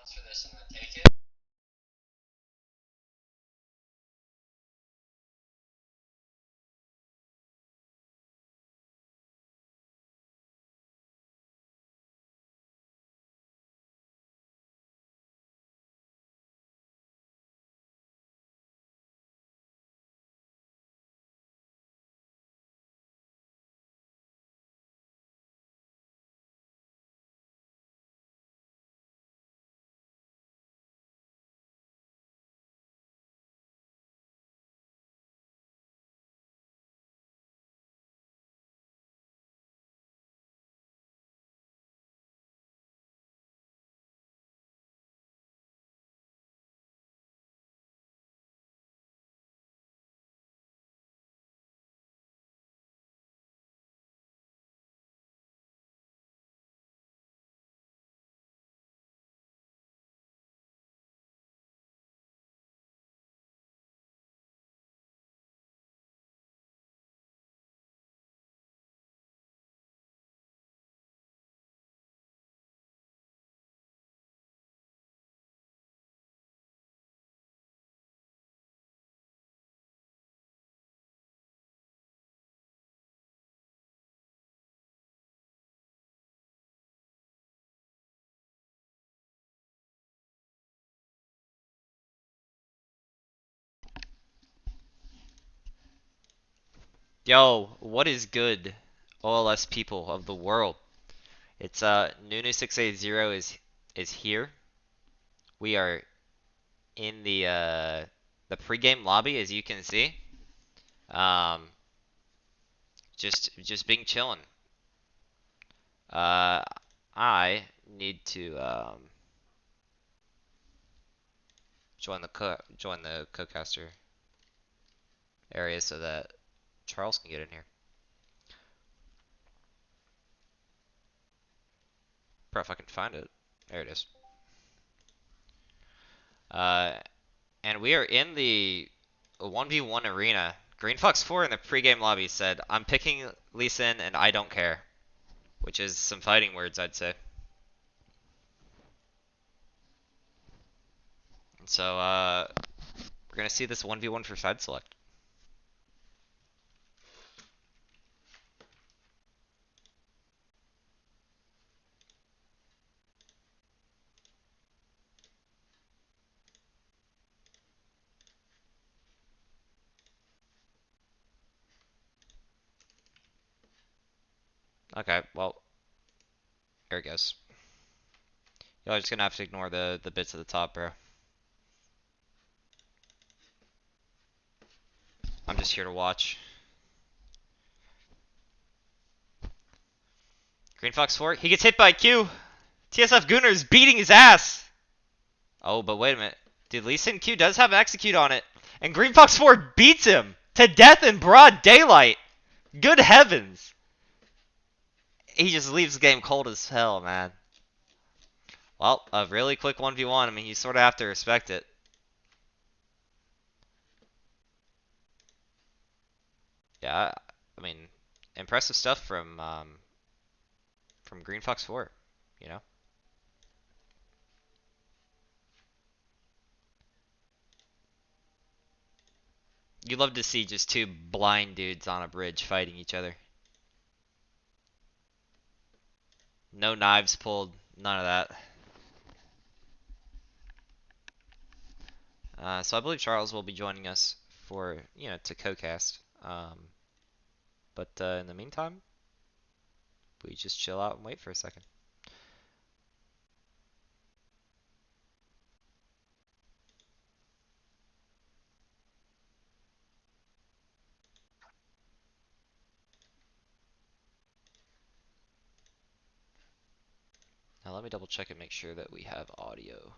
For this, I'm gonna take it. Yo, what is good, OLS people of the world? It's Nunu680 is here. We are in the pregame lobby, as you can see. Um, just being chillin'. Uh, I need to join the co-caster area so that Charles can get in here. Bro, if I can find it, there it is. Uh, and we are in the 1v1 arena. Green Fox 4 in the pregame lobby said, I'm picking Lee Sin and I don't care. Which is some fighting words, I'd say. So, we're gonna see this 1v1 for side select. Okay, well, here it goes. Y'all are just gonna have to ignore the bits at the top, bro. I'm just here to watch. Green Fox 4, he gets hit by Q. TSF Gunner's beating his ass. Oh, but wait a minute. Dude, Lee Sin Q does have execute on it. And Green Fox 4 beats him to death in broad daylight. Good heavens. He just leaves the game cold as hell, man. Well, a really quick 1v1. I mean, you sort of have to respect it. Yeah, I mean, impressive stuff from Green Fox 4, you know? You love to see just two blind dudes on a bridge fighting each other. No knives pulled, none of that. So I believe Charles will be joining us for, to co-cast. But in the meantime, we just chill out and wait for a second. Now let me double check and make sure that we have audio.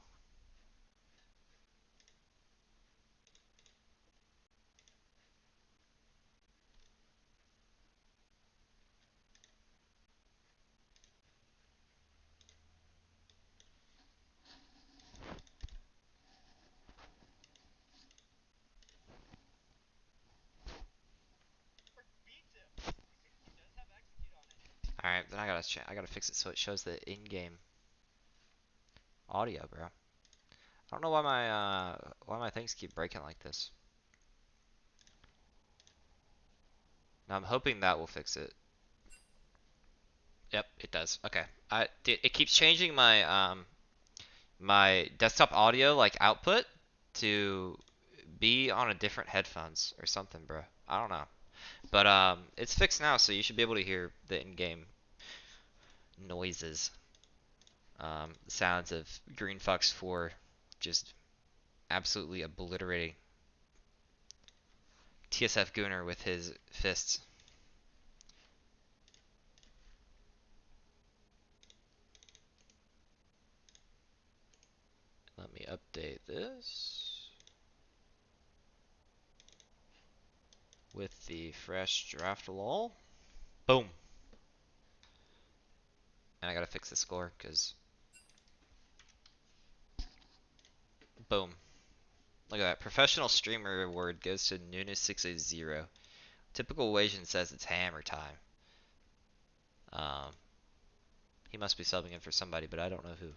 All right, then I gotta fix it so it shows the in-game audio, bro. I don't know why my things keep breaking like this. Now I'm hoping that will fix it. Yep, it does. Okay. It keeps changing my desktop audio like output to be on a different headphones or something, bro. I don't know. But it's fixed now, so you should be able to hear the in-game noises. Sounds of Green Fox 4 just absolutely obliterating TSF Gunner with his fists. Let me update this with the fresh draft lol. Boom. And I gotta fix the score because boom. Look at that. Professional streamer award goes to Nunes680. Typical Wasian says it's hammer time. Um, he must be subbing in for somebody, but I don't know who.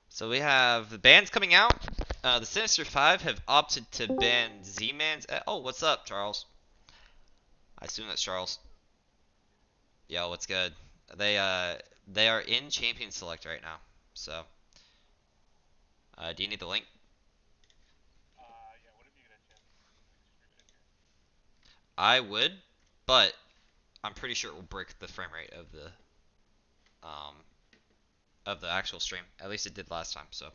So we have the bands coming out. The Sinister 5 have opted to ban Z-Man's. Oh, what's up, Charles? I assume that's Charles. Yo, what's good? They are in Champion Select right now. So, do you need the link? I would, but I'm pretty sure it will break the frame rate um of the actual stream. At least it did last time. So,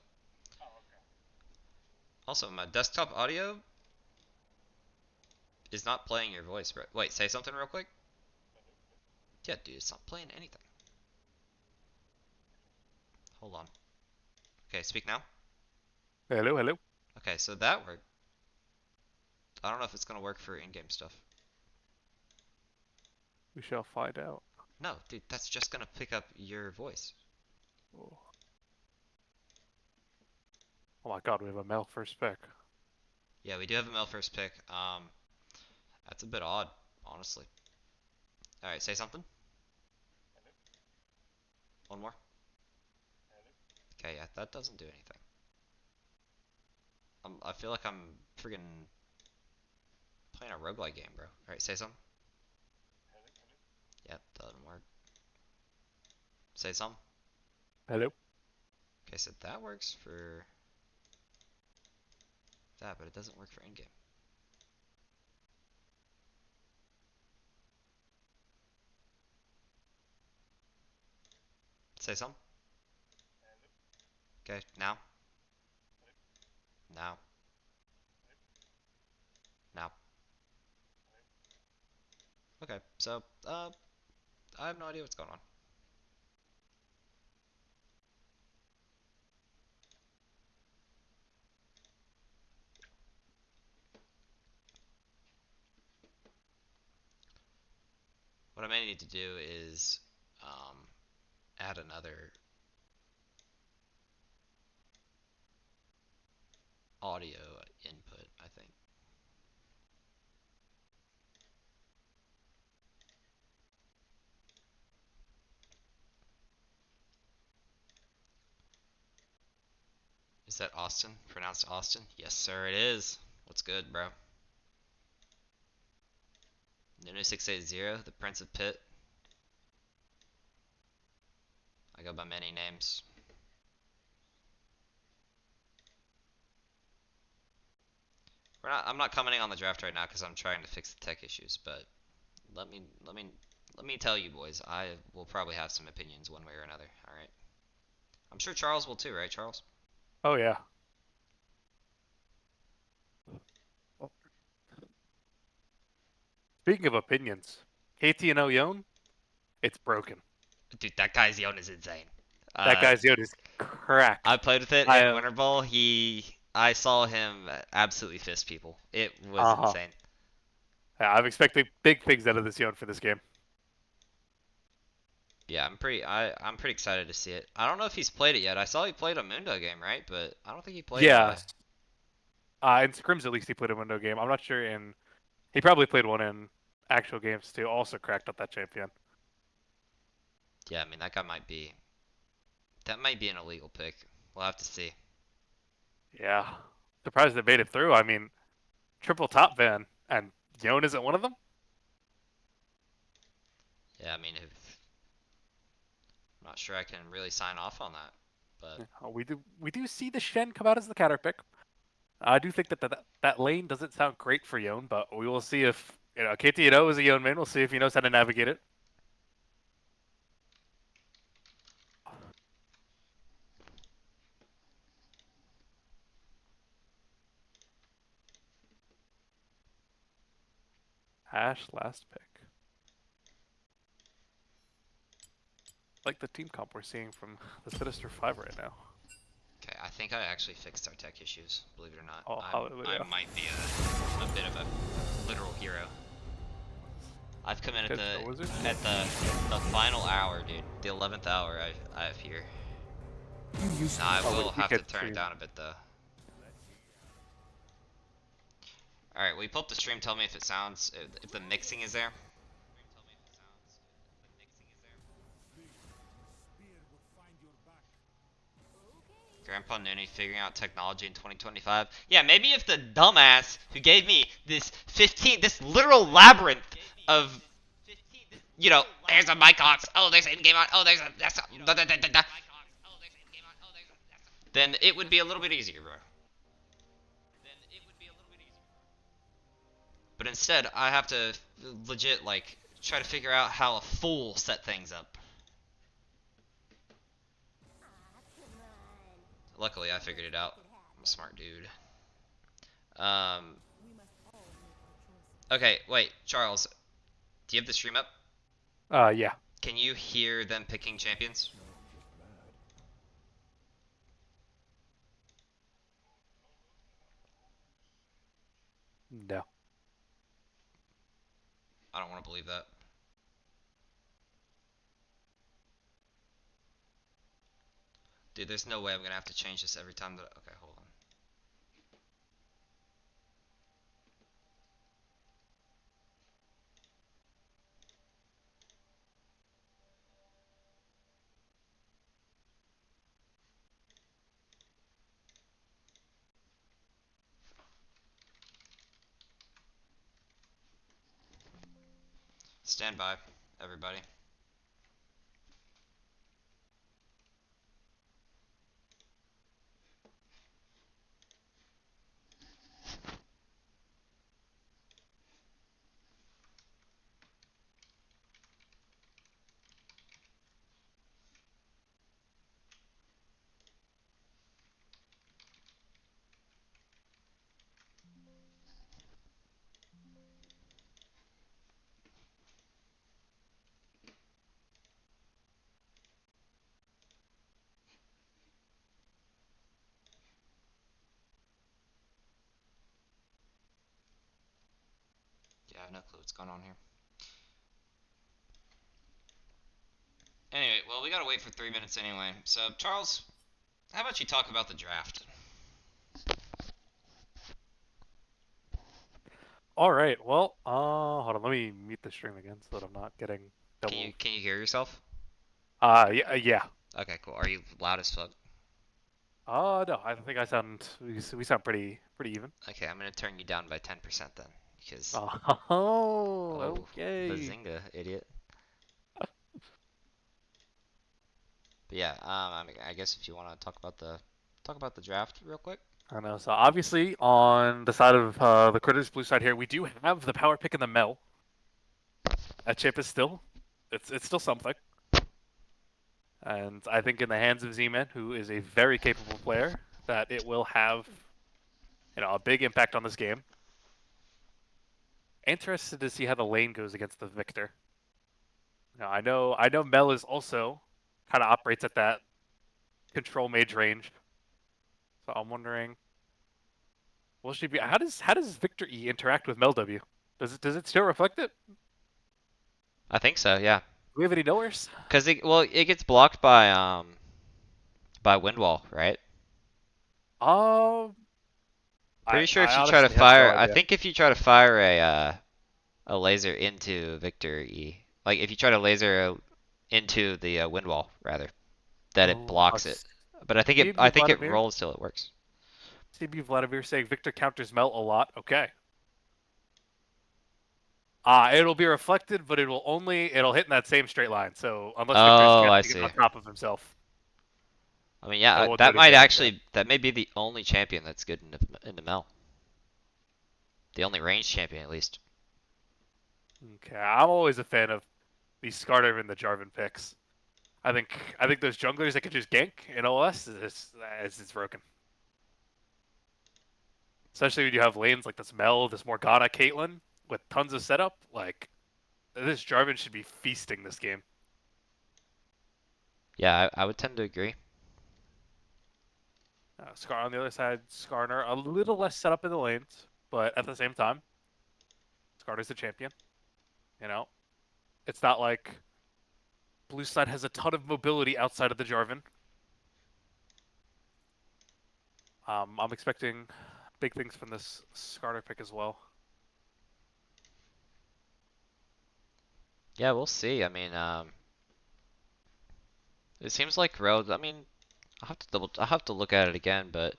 also my desktop audio is not playing your voice, bro. Wait, say something real quick. Yeah, dude, it's not playing anything. Hold on. Okay, speak now. Hello, hello. Okay, so that worked. I don't know if it's gonna work for in-game stuff. We shall find out. No, dude, that's just gonna pick up your voice. Oh, oh my god, we have a male first pick. Yeah, we do have a male first pick. That's a bit odd, honestly. All right, say something. One more. Okay, yeah, that doesn't do anything. I feel like I'm friggin' playing a roguelike game, bro. All right, say something. Yep, doesn't work. Say something. Hello. Okay, so that works for that, but it doesn't work for in-game. Say something. Okay, now. Now. Now. Okay, so, I have no idea what's going on. What I may need to do is, add another audio input, I think. Is that Austin? Pronounced Austin? Yes, sir, it is. What's good, bro? Nunu680, the Prince of Pit. I go by many names. I'm not commenting on the draft right now because I'm trying to fix the tech issues, but let me let me tell you boys, I will probably have some opinions one way or another. All right. I'm sure Charles will too, right, Charles? Oh yeah. Speaking of opinions, KT and Oyon, it's broken. Dude, that guy's Yon is insane. That Uh, guy's Yod is I cracked. played with it I in Winter Bowl. I saw him absolutely fist people. It was uh-huh. insane. Yeah, I'm expecting big things out of this Yon for this game. Yeah, I'm pretty excited to see it. I don't know if he's played it yet. I saw he played a Mundo game, right? But I don't think he played Yes. In scrims at least he played a window game. I'm not sure in he probably played one in actual games too. Also cracked up that champion. yeah, I mean that might be an illegal pick. We'll have to see. Yeah. Surprised they made it through. I mean, triple top ban, and Yon isn't one of them? Yeah, I mean, I'm not sure I can really sign off on that, but Yeah, we do see the Shen come out as the counter pick. I do think that lane doesn't sound great for Yon, but we will see if KTO is a Yon main. We'll see if he knows how to navigate it. Ash last pick. Like the team comp we're seeing from the Sinister 5 right now. okay, I think I actually fixed our tech issues, believe it or not. Oh, I hallelujah. might be a bit of a literal hero. I've come in at Good for Wizard. the final hour, dude. The 11th hour I have here. Nah, I Oh, will we have to could turn it stream. down a bit though. Alright, will you pull up the stream, tell me if it sounds, if the mixing is there? Grandpa Nooney figuring out technology in 2025. Yeah, maybe if the dumbass who gave me this literal labyrinth of, there's a Mycox, oh, there's an in-game on, oh, there's a, that's a, da, da, da, da, da, then it would be a little bit easier, bro. But instead, I have to legit, like, try to figure out how a fool set things up. Luckily, I figured it out. I'm a smart dude. Okay, wait, Charles, do you have the stream up? Yeah. Can you hear them picking champions? No. I don't want to believe that. Dude, there's no way I'm gonna have to change this every time that. Okay, hold on. Stand by, everybody. Yeah, I have no clue what's going on here. Anyway, well, we gotta wait for 3 minutes anyway. So, Charles, how about you talk about the draft? All right. Well, hold on. Let me mute the stream again so that I'm not getting Can you double. can you hear yourself? Yeah, yeah. Okay, cool. Are you loud as fuck? No, I think I sound we sound pretty even. Okay, I'm gonna turn you down by 10% then, because Oh, oh, okay. bazinga, idiot. But yeah, I guess if you want to talk about the draft real quick. I know. So obviously, on the side of the Critters blue side here, we do have the power pick in the Mel. That chip is still, it's still something. And I think in the hands of Z-Man, who is a very capable player, that it will have, a big impact on this game. Interested to see how the lane goes against the Victor. Now, I know Mel is also kind of operates at that control mage range. So I'm wondering, will she be? How does Victor E interact with Mel W? Does it still reflect it? I think so, yeah. Do we have any knowers? Cause it gets blocked by Windwall, right? Um, Pretty I sure if I you try to honestly have no fire, I idea. think if you try to fire a laser into Victor E, like if you try to laser into the wind wall rather, that it Oh, blocks it. But I think maybe it Vladimir. rolls till it works. CB Vladimir saying Victor counters Mel a lot. Okay. It'll be reflected, but it'll hit in that same straight line. So unless Victor's Oh, I casting it see. on top of himself, I mean, yeah, it won't do that might anything like that. actually that may be the only champion that's good in the Mel. The only range champion, at least. Okay, I'm always a fan of the Skarner and the Jarvan picks. I think those junglers that can just gank in OS is broken. Especially when you have lanes like this Mel, this Morgana, Caitlyn with tons of setup. Like this Jarvan should be feasting this game. Yeah, I would tend to agree. Scar on the other side, Skarner a little less set up in the lanes, but at the same time, Skarner's the champion. You know, it's not like blue side has a ton of mobility outside of the Jarvan. I'm expecting big things from this Skarner pick as well. Yeah, we'll see. I mean, it seems like Road. I mean, I'll have to look at it again, but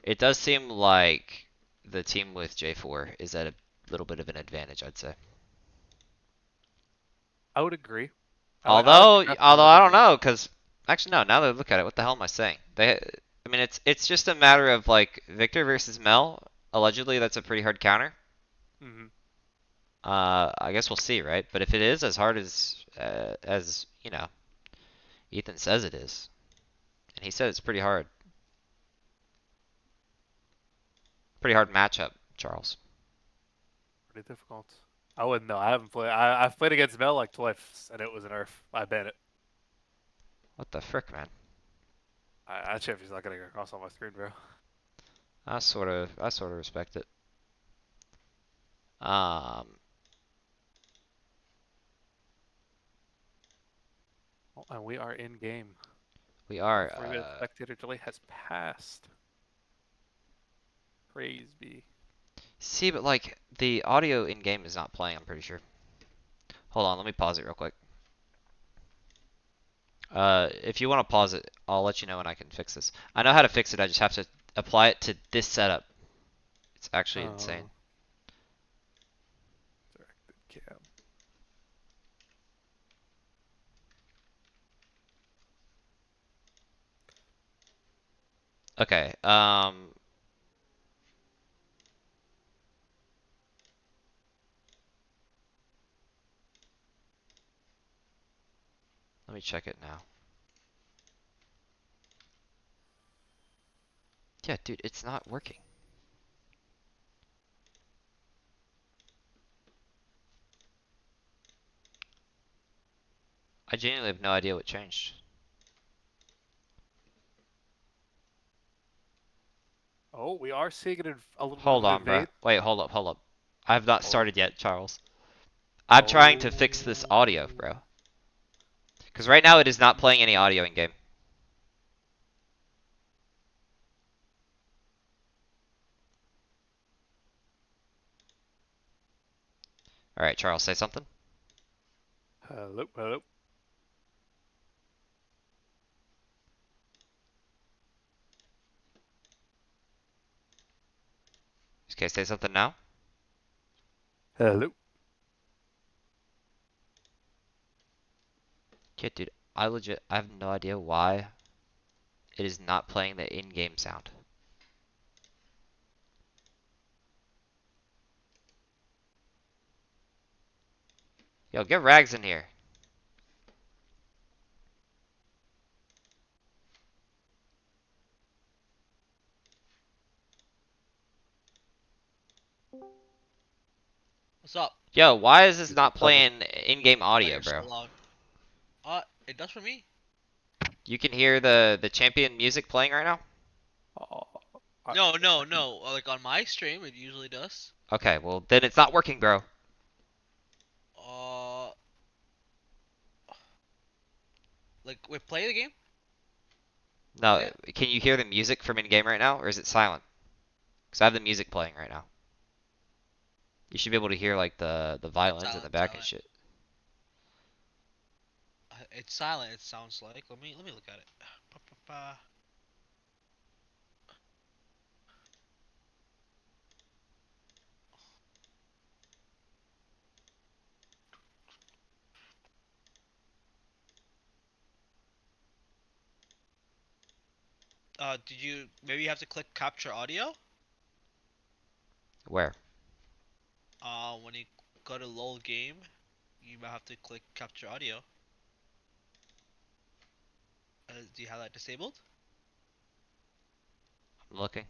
it does seem like the team with J4 is at a little bit of an advantage, I'd say. I would agree. I would Although, think that's a although little I bit don't more. know, because actually no. Now that I look at it, what the hell am I saying? I mean, it's just a matter of like Victor versus Mel. Allegedly, that's a pretty hard counter. Hmm. I guess we'll see, right? But if it is as hard as Ethan says it is, and he said it's pretty hard matchup, Charles. Pretty difficult. I wouldn't know. I haven't played. I've played against Mel like twice, and it was an Earth. I bet it. What the frick, man? That champion's not gonna get across on my screen, bro. I sort of respect it. Um, Oh, and we are in game. we The are. 40-minute spectator delay has passed. Praise be. See, but like the audio in game is not playing. I'm pretty sure. Hold on, let me pause it real quick. If you want to pause it, I'll let you know when I can fix this. I know how to fix it. I just have to apply it to this setup. It's actually insane. Oh, directed cam. Okay. Let me check it now. Yeah, dude, it's not working. I genuinely have no idea what changed. Oh, we are seeing it in a little bit of Hold an on, bruh. invade. Wait, hold up, hold up. I have not Oh, started yet, Charles. I'm trying to fix this audio, oh. bro. Because right now it is not playing any audio in game. Alright, Charles, say something. Hello, hello. Okay, say something now. Hello. Yeah, dude, I have no idea why it is not playing the in-game sound. Yo, get Rags in here. What's up? Yo, why is this He's been not coming. playing in-game Oh, audio, you're so bro? loud. It does for me. You can hear the champion music playing right now? Oh, No, no, no. Like on my stream, it usually does. Okay, well then it's not working, bro. Uh, like we play the game. No, Yeah, can you hear the music from in-game right now, or is it silent? Because I have the music playing right now. You should be able to hear like the violins in the silent, back and silent. shit. It's silent. It sounds like. Let me look at it. Pa, pa, pa. Did you maybe you have to click capture audio? Where? When you go to LOL game, you might have to click capture audio. Do you have that disabled? I'm looking.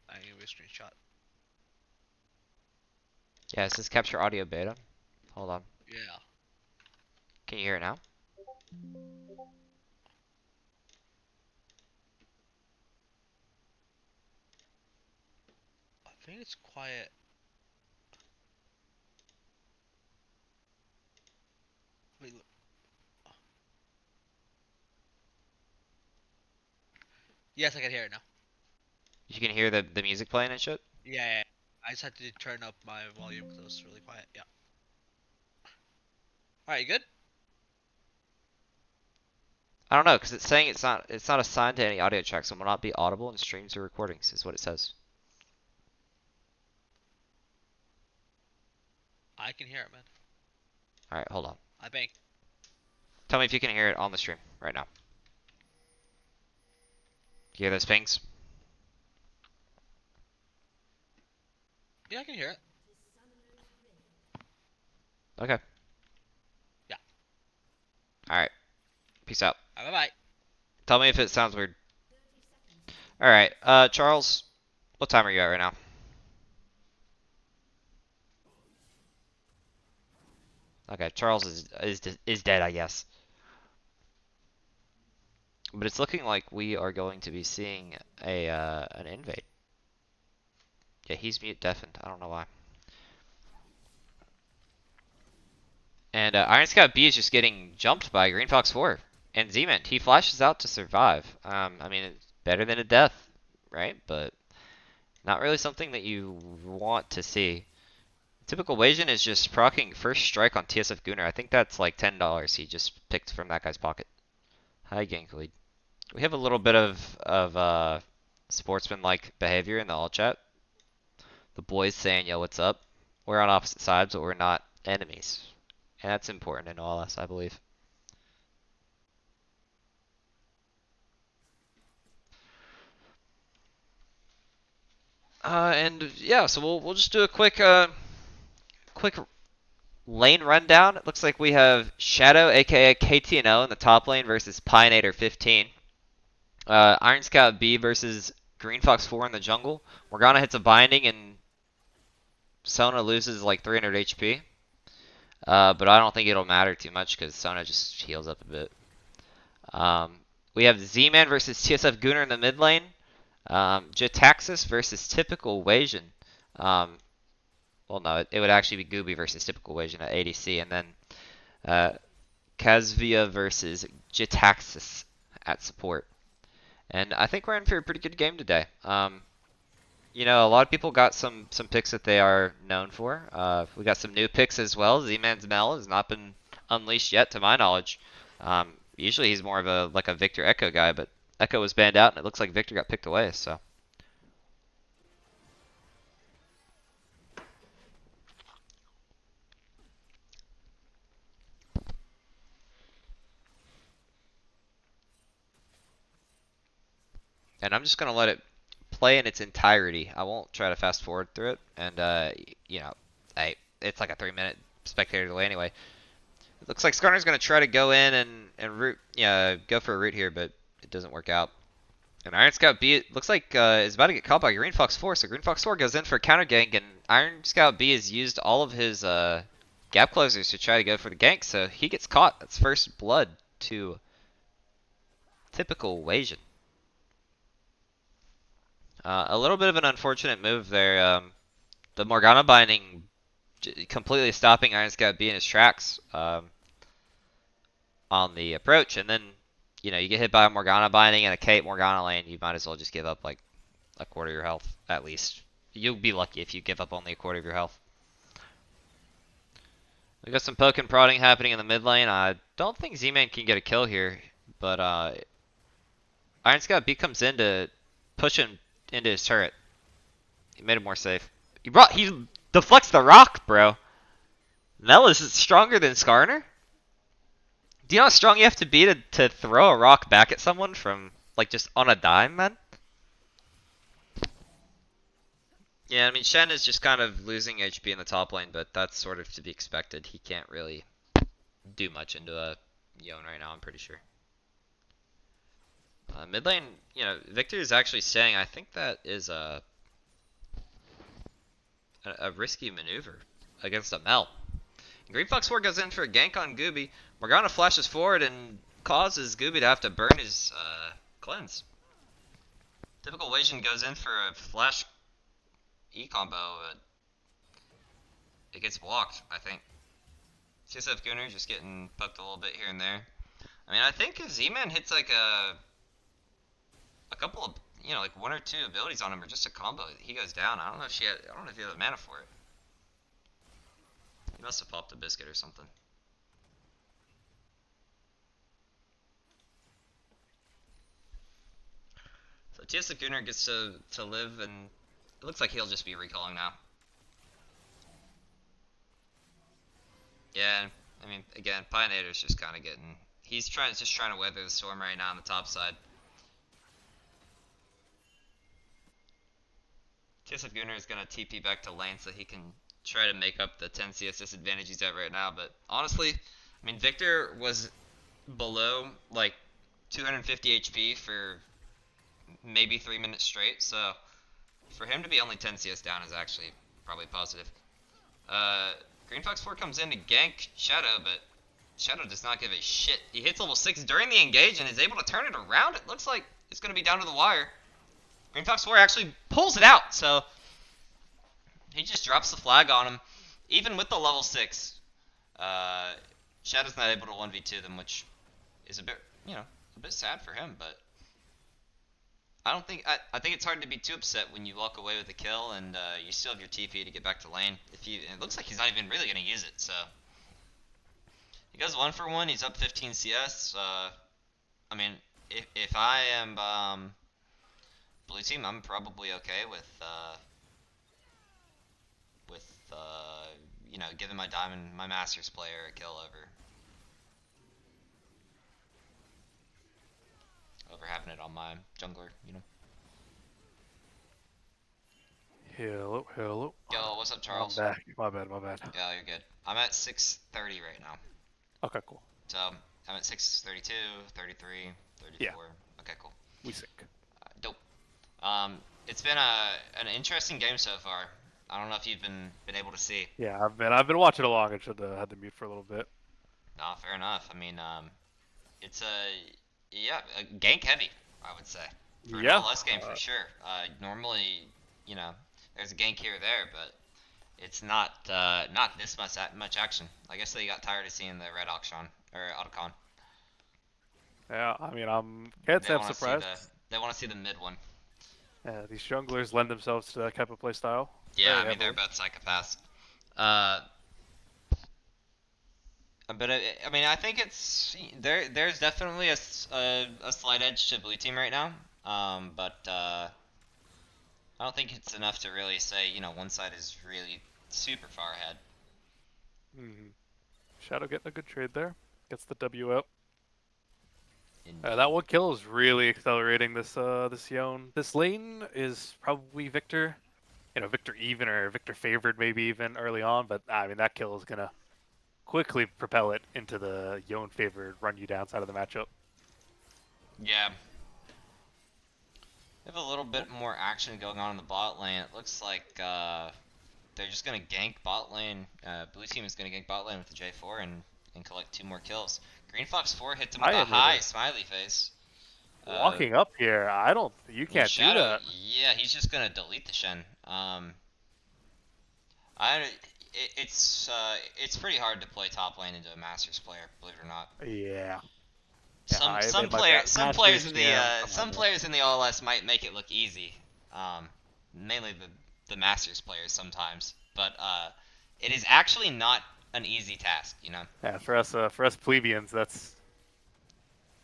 I give you a screenshot. Yeah, it says capture audio beta. Hold on. Yeah. Can you hear it now? I think it's quiet. Wait, yes, I can hear it now. You can hear the music playing and shit? Yeah. I just had to turn up my volume because it was really quiet. Yeah. All right, you good? I don't know, because it's saying it's not assigned to any audio tracks and will not be audible in streams or recordings, is what it says. I can hear it, man. Alright, hold on. I bank. Tell me if you can hear it on the stream right now. You hear those pings? Yeah, I can hear it. Okay. Yeah. Alright. Peace out. All right, bye bye. Tell me if it sounds weird. Alright, Charles, what time are you at right now? Okay, Charles is dead, I guess. But it's looking like we are going to be seeing an invade. Yeah, he's mute deafened. I don't know why. And Iron Scout B is just getting jumped by Green Fox 4. And Z-Man, he flashes out to survive. I mean, it's better than a death, right? But not really something that you want to see. Typical Wasian is just proccing first strike on TSF Gunner. I think that's like $10 he just picked from that guy's pocket. Hi, gank lead. We have a little bit of sportsman-like behavior in the all chat. The boys saying, yo, what's up? We're on opposite sides, but we're not enemies. And that's important in OLS, I believe. And yeah, so we'll just do a quick lane rundown. It looks like we have Shadow, aka KTNO, in the top lane versus Pioneer 15. Iron Scout B versus Green Fox 4 in the jungle. Morgana hits a binding and Sona loses like 300 HP. But I don't think it'll matter too much because Sona just heals up a bit. We have Z-Man versus TSF Gunner in the mid lane. Jitaxis versus Typical Wasian. Well, no, it would actually be Gooby versus Typical Wasian at ADC, and then Kazvia versus Jitaxis at support. And I think we're in for a pretty good game today. You know, a lot of people got some picks that they are known for. We got some new picks as well. Z-Man's Mel has not been unleashed yet, to my knowledge. Usually he's more of a Victor Echo guy, but Echo was banned out, and it looks like Victor got picked away. So. And I'm just gonna let it play in its entirety. I won't try to fast forward through it. And you know, it's like a 3-minute spectator delay anyway. It looks like Skarner's gonna try to go in and root, yeah, go for a root here, but it doesn't work out. And Iron Scout B, it looks like is about to get caught by Green Fox 4. So Green Fox 4 goes in for a counter gank, and Iron Scout B has used all of his gap closers to try to go for the gank. So he gets caught. That's first blood to Typical Wasian. A little bit of an unfortunate move there. The Morgana binding completely stopping Iron Scout B in his tracks on the approach, and then you know you get hit by a Morgana binding and a Kate Morgana lane. You might as well just give up like a quarter of your health at least. You'll be lucky if you give up only a quarter of your health. We got some poke and prodding happening in the mid lane. I don't think Z-Man can get a kill here, but Iron Scout B comes in to push him into his turret. He made it more safe. He deflects the rock, bro. Mel is stronger than Skarner? Do you know how strong you have to be to throw a rock back at someone from, like, just on a dime, man? Yeah, I mean, Shen is just kind of losing HP in the top lane, but that's sort of to be expected. He can't really do much into a Yone right now, I'm pretty sure. Mid lane, Victor is actually saying, I think that is a risky maneuver against a Mel. Green Fox 4 goes in for a gank on Gooby. Morgana flashes forward and causes Gooby to have to burn his cleanse. Typical Wasian goes in for a flash E combo, but it gets blocked, I think. CSF Gunner just getting poked a little bit here and there. I mean, I think if Z-Man hits like a couple of, like one or two abilities on him or just a combo, he goes down. I don't know if he had the mana for it. He must have popped a biscuit or something. So TSF Gunner gets to live, and it looks like he'll just be recalling now. Yeah, I mean, again, Pioneer's just kind of getting. He's just trying to weather the storm right now on the top side. TSF Gunner is gonna TP back to lane so he can try to make up the 10 CS disadvantage he's at right now. But honestly, I mean, Victor was below like 250 HP for maybe 3 minutes straight, so for him to be only 10 CS down is actually probably positive. Green Fox 4 comes in to gank Shadow, but Shadow does not give a shit. He hits level 6 during the engage and is able to turn it around. It looks like it's going to be down to the wire. Green Fox 4 actually pulls it out, so he just drops the flag on him. Even with the level 6, Shadow's not able to 1v2 them, which is a bit, a bit sad for him, but I think it's hard to be too upset when you walk away with a kill and you still have your TP to get back to lane. It looks like he's not even really going to use it, so he goes 1-for-1. He's up 15 CS. I mean, if I am blue team, I'm probably okay with giving my Masters player a kill over having it on my jungler. Hello, hello. Yo, what's up, Charles? I'm back. My bad, my bad. Yeah, you're good. I'm at 630 right now. Okay, cool. So I'm at 632, 33, 34. Yeah. Okay, cool. We sync. Dope. It's been an interesting game so far. I don't know if you've been able to see. Yeah, I've been watching along. I should have had to mute for a little bit. No, fair enough. I mean, it's a gank heavy, I would say. For an LS game for sure. Normally, there's a gank here or there, but it's not this much action. I guess they got tired of seeing the red auction or Otacon. Yeah, I mean, can't say I'm surprised. They want to see the mid one. Yeah, these junglers lend themselves to that type of play style. Yeah, I mean, they're both psychopaths. But I mean, I think there's definitely a slight edge to blue team right now. But I don't think it's enough to really say one side is really super far ahead. Shadow getting a good trade there. Gets the W up. That one kill is really accelerating this Yone. This lane is probably Victor. Victor even or Victor favored maybe even early on, but I mean that kill is gonna quickly propel it into the Yone favored run you down side of the matchup. Yeah. We have a little bit more action going on in the bot lane. It looks like they're just gonna gank bot lane. Blue team is gonna gank bot lane with the J4 and collect 2 more kills. Green Fox 4 hits him with a high smiley face. Walking up here, you can't do that. Yeah, he's just gonna delete the Shen. It's pretty hard to play top lane into a Masters player, believe it or not. Yeah. Some players in the OLS might make it look easy. Mainly the Masters players sometimes, but it is actually not an easy task, Yeah, for us plebeians, it's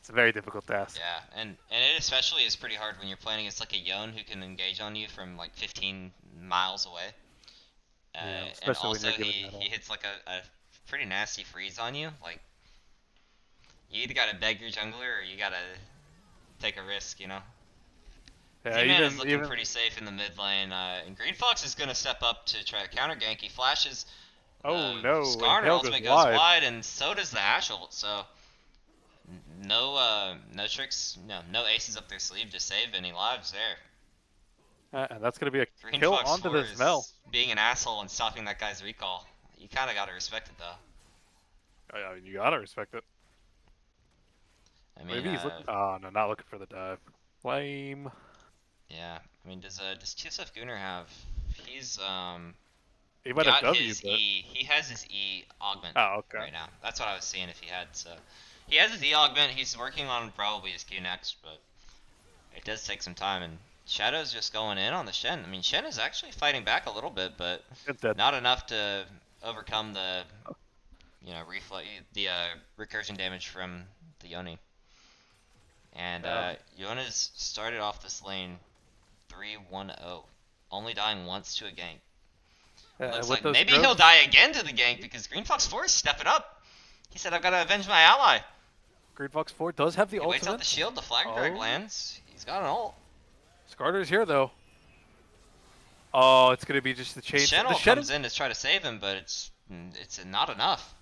a very difficult task. Yeah, and it especially is pretty hard when you're playing against like a Yone who can engage on you from like 15 miles away. Yeah, and also he hits like a pretty nasty freeze on you. Like You either gotta beg your jungler or you gotta take a risk, you know? Yeah, Z-Man is even looking even. pretty safe in the mid lane, and Green Fox is gonna step up to try to counter gank. He flashes. Oh no, Skarner Impale goes ultimate goes wide. wide, and so does the Ashe ult. So no tricks, no aces up their sleeve to save any lives there. And that's gonna be a Green kill Fox onto 4 this Mel. is being an asshole and stopping that guy's recall. You kind of gotta respect it though. I mean, you gotta respect it. I mean, Maybe he's looking. Oh no, not looking for the dive. Lame. yeah. I mean, does TSF Gunnar have? He's He might have got W, his but E. He has his E augment oh okay. right now. That's what I was seeing if he had. So he has his E augment. He's working on probably his Q next, but it does take some time. And Shadow's just going in on the Shen. I mean, Shen is actually fighting back a little bit, but It's dead. not enough to overcome the the recursion damage from the Yoni. And Yona's started off this lane 3-1-0, only dying once to a gank. Looks With like those maybe he'll strokes, die again to the gank because Green Fox 4 is stepping up. He said, I've got to avenge my ally. Green Fox 4 does have the He waits out ultimate. the shield, the flag drag Oh, lands. He's got an ult. Skarner's here though. Oh, it's gonna be just the The chain. Shen The ult Shen. comes in to try to save him, but it's not enough.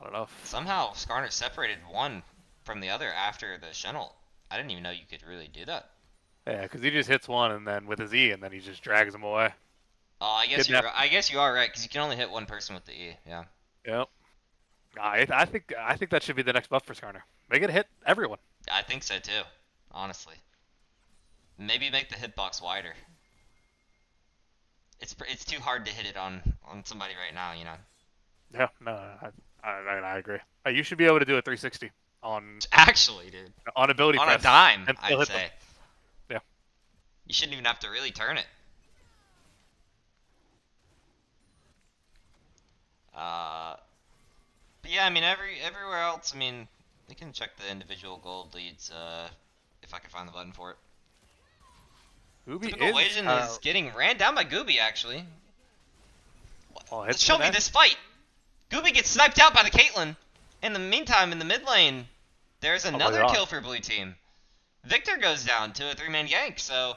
I don't know. Somehow Skarner separated one from the other after the Shen ult. I didn't even know you could really do that. Yeah, because he just hits one and then with his E, and then he just drags him away. Oh, Kidnap. I guess you are right because you can only hit one person with the E. Yeah. Yep. I think that should be the next buff for Skarner. Make it hit everyone. I think so too, honestly. Maybe make the hitbox wider. It's too hard to hit it on somebody right now, you know. Yeah, no, I agree. You should be able to do a 360 Actually, dude, on ability on a press dime, and still I'd hit them. say. Yeah. You shouldn't even have to really turn it. But yeah, I mean everywhere else. I mean, you can check the individual gold leads if I can find the button for it. Gooby Typical is Wajin is getting ran down by Gooby actually. hits Show the me net. this fight. Gooby gets sniped out by the Caitlyn. In the meantime, in the mid lane, there's another God. kill for blue team. Victor goes down to a 3-man gank. So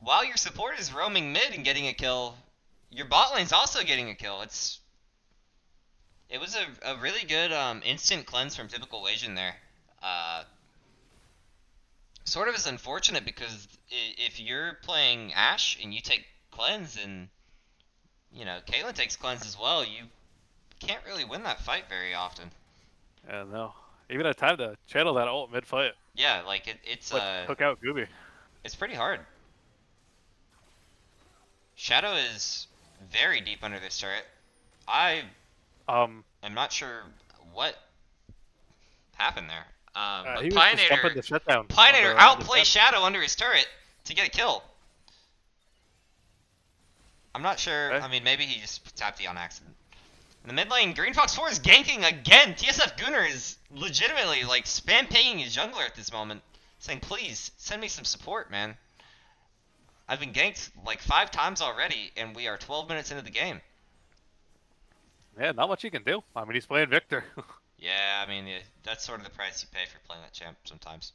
while your support is roaming mid and getting a kill, your bot lane's also getting a kill. It was a really good instant cleanse from typical Wajin there. Sort of is unfortunate because if you're playing Ashe and you take cleanse and you know Caitlyn takes cleanse as well, you can't really win that fight very often. Yeah, no. Even had time to channel that ult mid fight. Yeah, like Hook out Gooby. it's pretty hard. Shadow is very deep under this turret. I am not sure what happened there. But He was just dumping the shutdown. Pioneer outplays Shadow under his turret to get a kill. I'm not sure. Okay. I mean, maybe he just tapped the on accident. In the mid lane, Green Fox 4 is ganking again. TSF Gunnar is legitimately like spam pinging his jungler at this moment, saying, "Please send me some support, man. I've been ganked like 5 times already, and we are 12 minutes into the game." Yeah, not much he can do. I mean, he's playing Victor. Yeah, I mean, that's sort of the price you pay for playing that champ sometimes.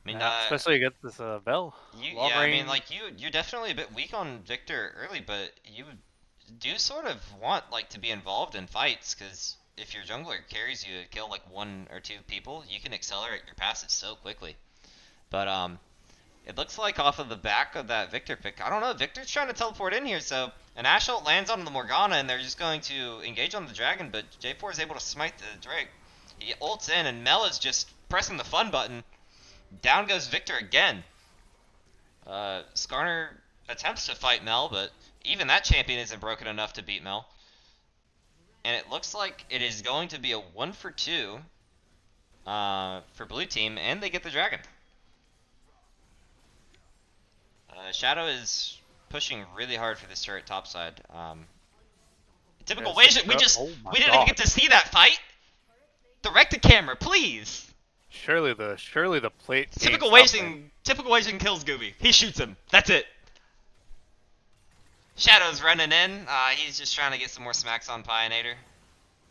I mean, Especially against this Bell. I mean, like you're definitely a bit weak on Victor early, but you do sort of want like to be involved in fights because if your jungler carries you to kill like 1 or 2 people, you can accelerate your passive so quickly. But it looks like off of the back of that Victor pick, I don't know, Victor's trying to teleport in here, so an Ashe ult lands on the Morgana and they're just going to engage on the Dragon, but J4 is able to smite the Drake. He ults in and Mel is just pressing the fun button. Down goes Victor again. Skarner attempts to fight Mel, but even that champion isn't broken enough to beat Mel. And it looks like it is going to be a 1 for 2 for blue team, and they get the Dragon. Shadow is pushing really hard for this turret topside. Typical Wajin, we didn't even get to see that fight. Direct to camera, please. Surely the plate. Typical Wajin kills Gooby. He shoots him. That's it. Shadow's running in. He's just trying to get some more smacks on Pioneer.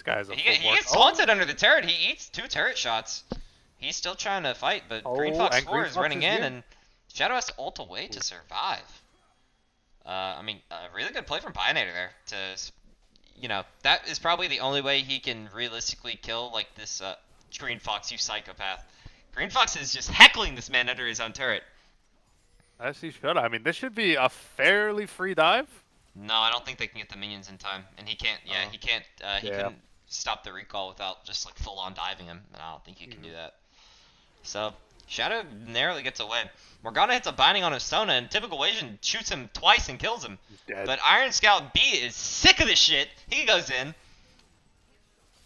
guy has a He, full he board. gets taunted under the turret. He eats 2 turret shots. He's still trying to fight, but Green Oh, Fox and 4 Green is Fox running is in, here. and Shadow has to ult away to survive. I mean, a really good play from Pioneer there that is probably the only way he can realistically kill like this Green Fox, you psychopath. Green Fox is just heckling this man under his own turret. As he should. I mean, this should be a fairly free dive. No, I don't think they can get the minions in time, and he can't. Yeah, he can't. He Yeah. couldn't stop the recall without just like full on diving him, and I don't think you can do that. So Shadow narrowly gets away. Morgana hits a binding on his Sona, and typical Asian shoots him twice and kills him. He's dead. But Iron Scout B is sick of this shit. He goes in.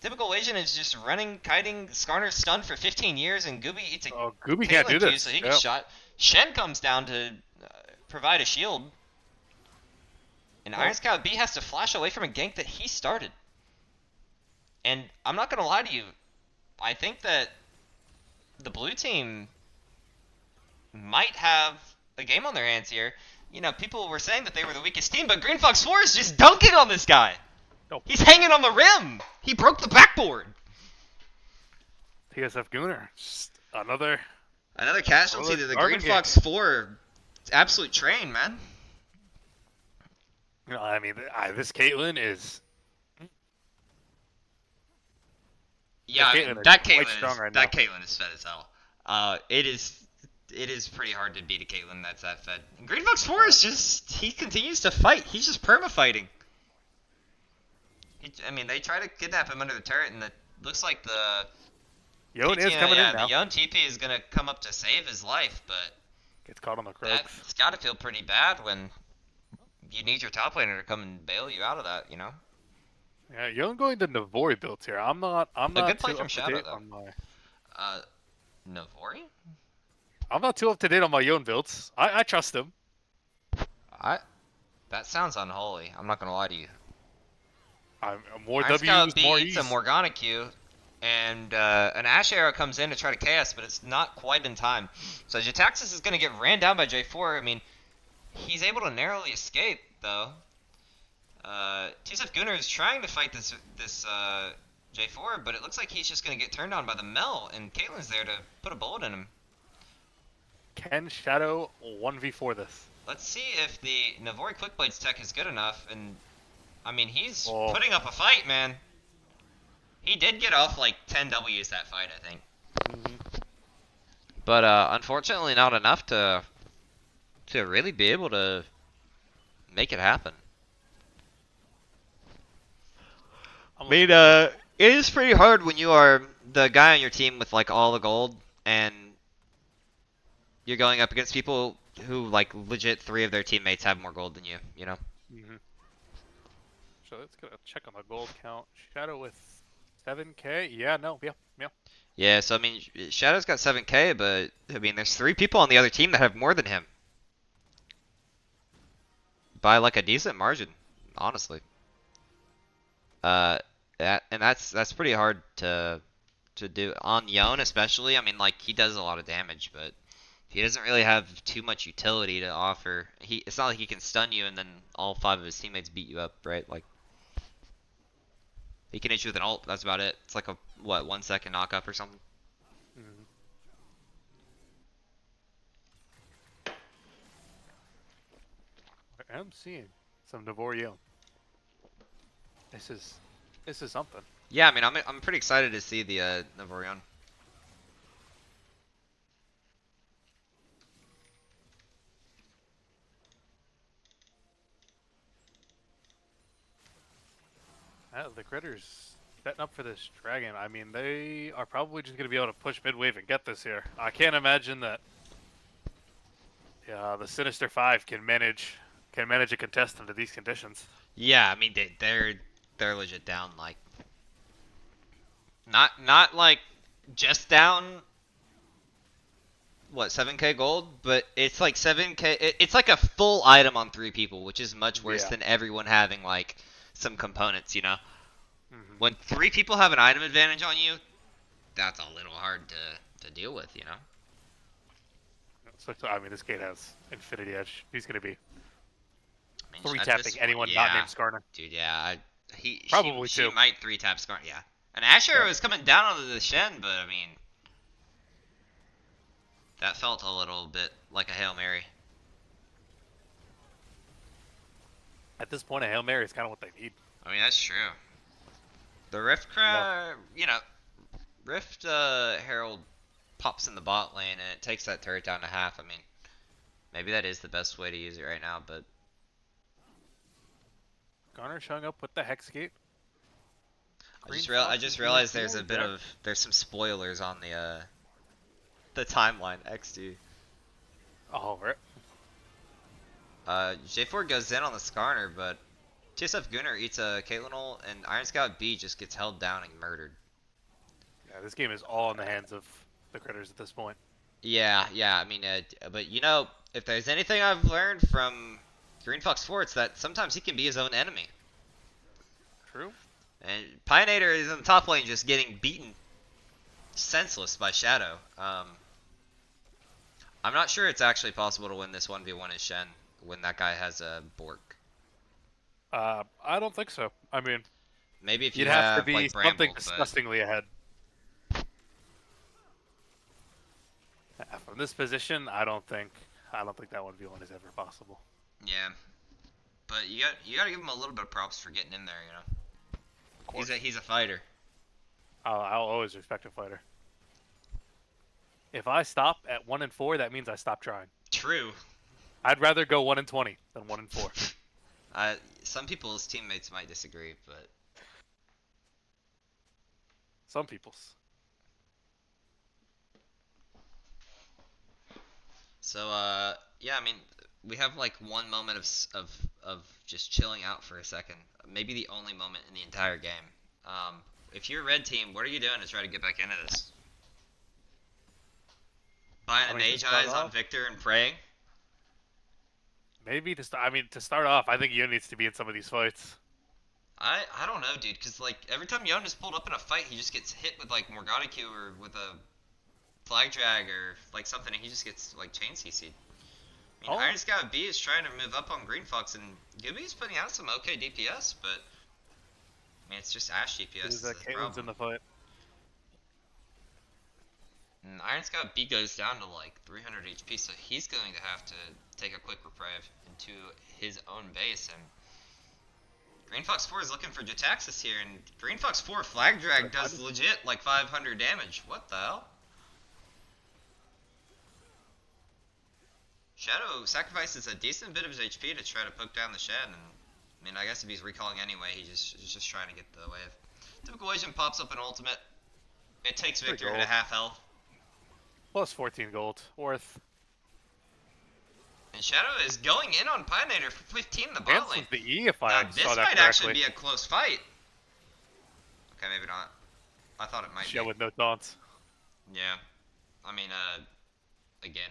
Typical Asian is just running, kiting. Skarner's stunned for 15 years, and Gooby eats a Gooby can't do Caitlyn Q, this. so he gets shot. Shen comes down to provide a shield. And Iron Scout B has to flash away from a gank that he started. And I'm not going to lie to you. I think that the blue team might have a game on their hands here. You know, people were saying that they were the weakest team, but Green Fox 4 is just dunking on this guy. Nope. He's hanging on the rim. He broke the backboard. TSF Gunner. Just another casualty to the Garden Green game. Fox 4. It's absolute train, man. You know, I mean, this Caitlyn is. Yeah, Caitlyn that is quite strong right now. Caitlyn is fed as hell. It is pretty hard to beat a Caitlyn that's that fed. And Green Fox 4 is just, he continues to fight. He's just perma-fighting. I mean, they try to kidnap him under the turret, and it looks like the Yon is coming in now. the Yon TP is going to come up to save his life, but Gets caught on the Croaks. that's got to feel pretty bad when you need your top laner to come and bail you out of that, you know? Yeah, Yon going to Navori builds here. I'm not good play too from up to Shadow, date though. on my. Navori? I'm not too up to date on my Yon builds. I trust him. That sounds unholy. I'm not going to lie to you. I'm more Iron Scout W's, more beats E's. a Morgana Q, and an Ash Arrow comes in to try to chaos, but it's not quite in time. So Jataxis is going to get ran down by J4. I mean, he's able to narrowly escape, though. TSF Gunner is trying to fight this J4, but it looks like he's just going to get turned on by the Mel, and Caitlyn's there to put a bullet in him. Can Shadow 1v4 this? Let's see if the Navori Quickblade's tech is good enough, and I mean, he's Oh. putting up a fight, man. He did get off like 10 W's that fight, I think. But unfortunately not enough to really be able to make it happen. I mean, it is pretty hard when you are the guy on your team with like all the gold and you're going up against people who like legit 3 of their teammates have more gold than you, you know? So let's go check on the gold count. Shadow with 7k? Yeah, yeah. Yeah, so I mean, Shadow's got 7k, but I mean, there's 3 people on the other team that have more than him. By like a decent margin, honestly. That's pretty hard to do on Yon especially. I mean, like he does a lot of damage, but he doesn't really have too much utility to offer. It's not like he can stun you and then all 5 of his teammates beat you up, right? Like he can hit you with an ult. That's about it. It's like a 1 second knockup or something. I am seeing some Navorion. This is something. Yeah, I mean, I'm pretty excited to see the Navorion. The critters setting up for this dragon. I mean, they are probably just going to be able to push mid wave and get this here. I can't imagine that. Yeah, the Sinister 5 can manage a contest under these conditions. Yeah, I mean they're legit down like not like just down what 7k gold, but it's like 7k. It's like a full item on 3 people, which is much worse than everyone having like some components, you know. When 3 people have an item advantage on you, that's a little hard to deal with, you know. So I mean, this gate has Infinity Edge. He's going to be I mean, 3-tapping anyone not named Skarner. Dude, yeah, Probably She 2. might 3-tap Skarner. Yeah. And Asher Yeah. was coming down onto the Shen, but I mean, that felt a little bit like a Hail Mary. At this point, a Hail Mary is kind of what they need. I mean, that's true. The Rift Rift Herald pops in the bot lane and it takes that turret down to half. I mean, maybe that is the best way to use it right now, but Garner showing up with the Hex Gate. I just realized there's some spoilers on the timeline XD. Oh, right. J4 goes in on the Skarner, but TSF Gunnar eats a Caitlyn ult, and Iron Scout B just gets held down and murdered. Yeah, this game is all in the hands of the critters at this point. Yeah, I mean, but you know, if there's anything I've learned from Green Fox 4, it's that sometimes he can be his own enemy. True. And Pioneer is in the top lane just getting beaten senseless by Shadow. I'm not sure it's actually possible to win this 1v1 as Shen when that guy has a Bork. I don't think so. I mean, Maybe if you you'd have to have be like something Bramble, but disgustingly ahead. From this position, I don't think that 1v1 is ever possible. yeah. But you gotta give him a little bit of props for getting in there, you know. Of course. He's a fighter. I'll always respect a fighter. If I stop at 1-4, that means I stop trying. True. I'd rather go 1-20 than 1-4. Some people's teammates might disagree, but Some people's. so yeah, I mean, we have like one moment of just chilling out for a second. Maybe the only moment in the entire game. If you're a red team, what are you doing to try to get back into this? Buying a Mage Eyes on Victor and praying? Maybe to start off, I think Yoon needs to be in some of these fights. I don't know, dude, because like every time Yon is pulled up in a fight, he just gets hit with like Morgana Q or with a flag drag or like something, and he just gets like chain CC'd. I mean, Iron Scout B is trying to move up on Green Fox, and Gibby's putting out some okay DPS, but I mean, it's just Ashe DPS. Is that Caitlyn's in the fight? And Iron Scout B goes down to like 300 HP, so he's going to have to take a quick reprieve into his own base. And Green Fox 4 is looking for Jetaxis here, and Green Fox 4 flag drag does legit like 500 damage. What the hell? Shadow sacrifices a decent bit of his HP to try to poke down the shed, and I mean, I guess if he's recalling anyway, he's just trying to get the wave. Typical Asian pops up an ultimate. It takes Victor at a half health. Plus 14 gold. Worth. And Shadow is going in on Pioneer for 15 in the bot lane. The E if I saw that this correctly. might actually be a close fight. Okay, maybe not. I thought it might be. with no taunts. Yeah. I mean, again,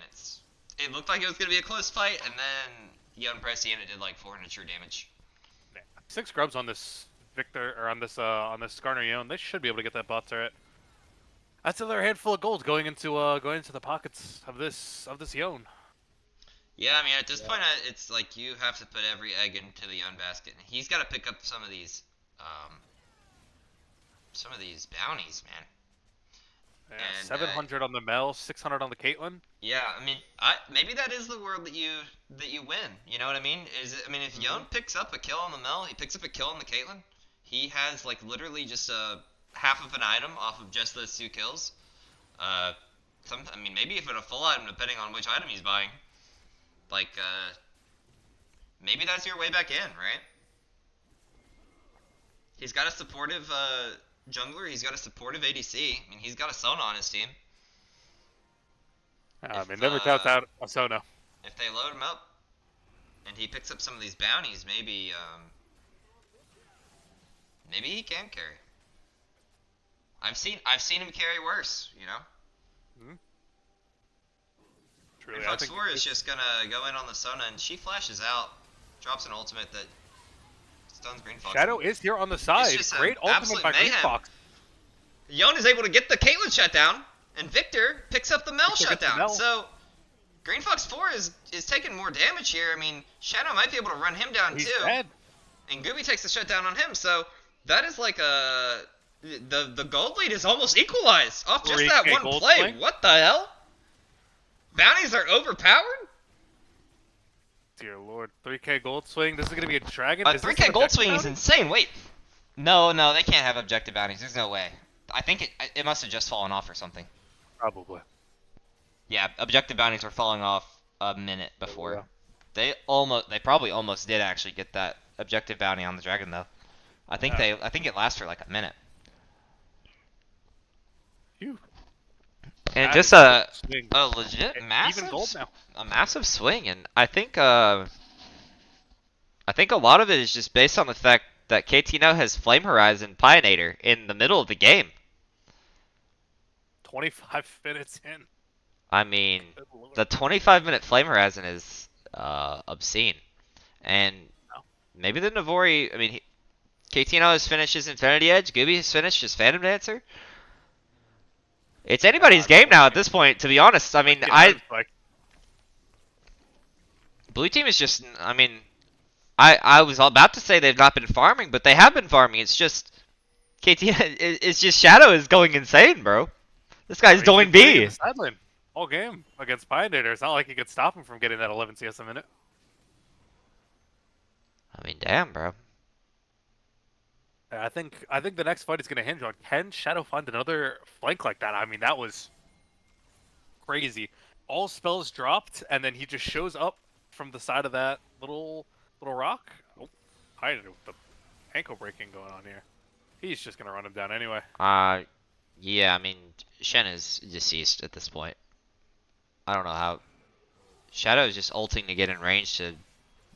it looked like it was going to be a close fight, and then Yon pressed the end, it did like 400 true damage. Yeah. 6 grubs on this Victor, or on this Skarner Yon. They should be able to get that bot turret. That's another handful of gold going into the pockets of this Yon. Yeah, I mean, at this point, it's like you have to put every egg into the Yon basket. And he's got to pick up some of these bounties, man. Yeah, and 700 on the Mel, 600 on the Caitlyn. Yeah, I mean, maybe that is the world that you win. You know what I mean? If Yon picks up a kill on the Mel, he picks up a kill on the Caitlyn. He has like literally just half of an item off of just those 2 kills. Maybe even a full item depending on which item he's buying. Like, maybe that's your way back in, right? He's got a supportive jungler. He's got a supportive ADC. I mean, he's got a Sona on his team. Never counts out a Sona. If they load him up and he picks up some of these bounties, maybe he can carry. I've seen him carry worse, you know. Mm-hmm. Green Fox 4 is just gonna go in on the Sona, and she flashes out, drops an ultimate that stuns Green Fox. Shadow is here on the side. Great ultimate by Green Fox. Yon is able to get the Caitlyn shutdown, and Victor picks up the Mel shutdown. So Green Fox 4 is taking more damage here. I mean, Shadow might be able to run him down too. Dead. and Gooby takes the shutdown on him. So that is like a the gold lead is almost equalized off just that 3K one gold play. swing. What the hell? Bounties are overpowered. Dear Lord, 3K gold swing. This is gonna be a dragon. A Is this 3K an gold objective swing is bounty? insane. Wait, no, they can't have objective bounties. There's no way. I think it must have just fallen off or something. Probably. Yeah, objective bounties were falling off a minute There we before. go. They probably almost did actually get that objective bounty on the dragon though. I think Yeah. I think it lasts for like a minute. Phew. And That just is a good swing. a legit Even gold now. a massive swing, and I think a lot of it is just based on the fact that KT now has Flame Horizon Pioneer in the middle of the game. 25 minutes in. I mean, Good Lord. the 25-minute Flame Horizon is obscene, and Wow. maybe the Navori. I mean, KT now has finished his Infinity Edge. Gooby has finished his Phantom Dancer. It's anybody's game now at this point, to be honest. I mean, Blue team is just. I mean, I was about to say they've not been farming, but they have been farming. It's just KT. It's just Shadow is going insane, bro. This guy's doing B. The sideline all game against Pioneer. It's not like you could stop him from getting that 11 CS a minute. I mean, damn, bro. I think the next fight is going to hinge on, can Shadow find another flank like that? I mean, that was crazy. All spells dropped, and then he just shows up from the side of that little rock. Oh, Pioneer with the ankle breaking going on here. He's just going to run him down anyway. Yeah, I mean, Shen is deceased at this point. I don't know how. Shadow is just ulting to get in range to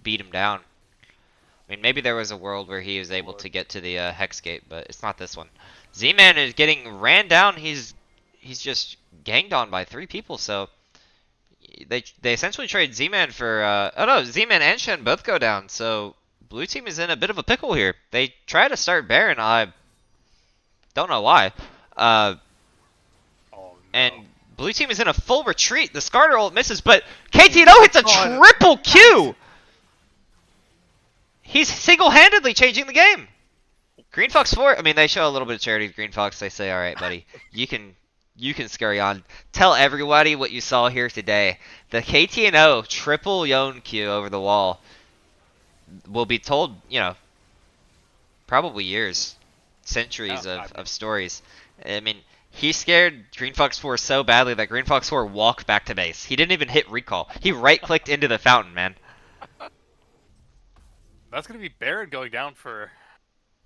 beat him down. I mean, maybe there was a world where he was able to get to the Hex Gate, but it's not this one. Z-Man is getting ran down. He's just ganged on by 3 people, so they essentially trade Z-Man for oh no, Z-Man and Shen both go down, so blue team is in a bit of a pickle here. They try to start Baron. I don't know why. Oh, no. And blue team is in a full retreat. The Skarner ult misses, but KTNO hits a triple Q! He's single-handedly changing the game. Green Fox 4, I mean, they show a little bit of charity to Green Fox. They say, all right, buddy, you can scurry on. Tell everybody what you saw here today. The KTNO triple Yon Q over the wall will be told, you know, probably years, centuries of stories. I mean, he scared Green Fox 4 so badly that Green Fox 4 walked back to base. He didn't even hit recall. He right-clicked into the fountain, man. That's going to be Baron going down for...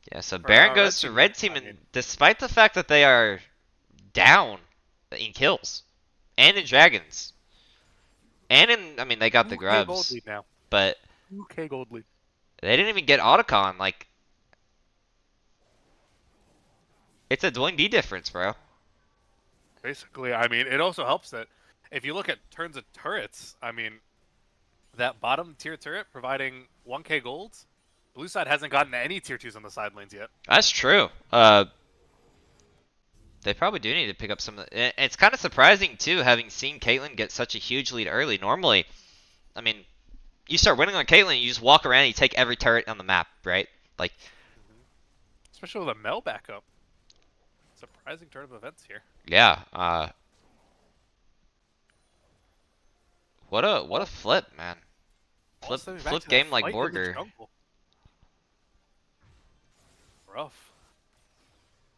Yeah, so Baron goes to red team, and despite the fact that they are down in kills, and in dragons, and in, I mean, they got the grubs, gold lead now. but 2K gold lead. they didn't even get Otacon. Like, it's a doing D difference, bro. Basically, I mean, it also helps that if you look at turns of turrets, I mean, that bottom tier turret providing 1K golds, blue side hasn't gotten any tier 2s on the side lanes yet. That's true. They probably do need to pick up some of the... It's kind of surprising, too, having seen Caitlyn get such a huge lead early. Normally, I mean, you start winning on Caitlyn, you just walk around and you take every turret on the map, right? Like, especially with a Mel backup. Surprising turn of events here. yeah. What a flip, man. Flip game like Borger. Rough.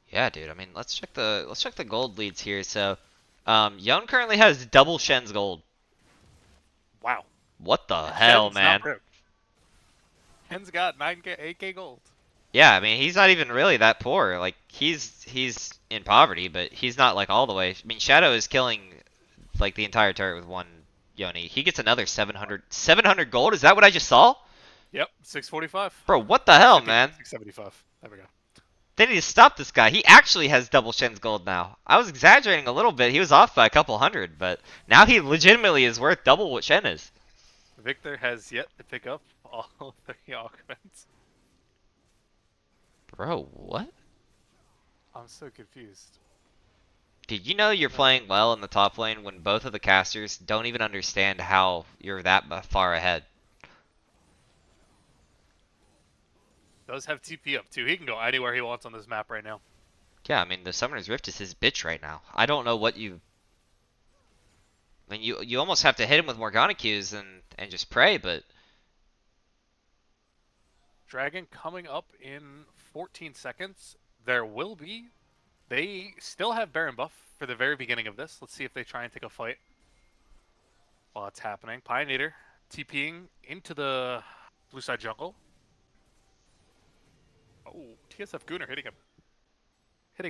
Yeah, dude. I mean, let's check the gold leads here. So, Young currently has double Shen's gold. Wow. What the hell, man? Shen's got 9K, 8K gold. Yeah, I mean, he's not even really that poor. Like, he's in poverty, but he's not like all the way. I mean, Shadow is killing like the entire turret with one Yoni. He gets another 700 gold. Is that what I just saw? Yep, 645. Bro, what the hell, man? 675. There we go. They need to stop this guy. He actually has double Shen's gold now. I was exaggerating a little bit. He was off by a couple hundred, but now he legitimately is worth double what Shen is. Victor has yet to pick up all 3 augments. Bro, what? I'm so confused. Did you know you're playing well in the top lane when both of the casters don't even understand how you're that far ahead? Does have TP up too. He can go anywhere he wants on this map right now. Yeah, I mean, the Summoner's Rift is his bitch right now. I don't know what you... I mean, you almost have to hit him with Morgana Qs and just pray, but... Dragon coming up in 14 seconds. There will be. They still have Baron buff for the very beginning of this. Let's see if they try and take a fight while it's happening. Pioneer TPing into the blue side jungle. Oh, TSF Gunner hitting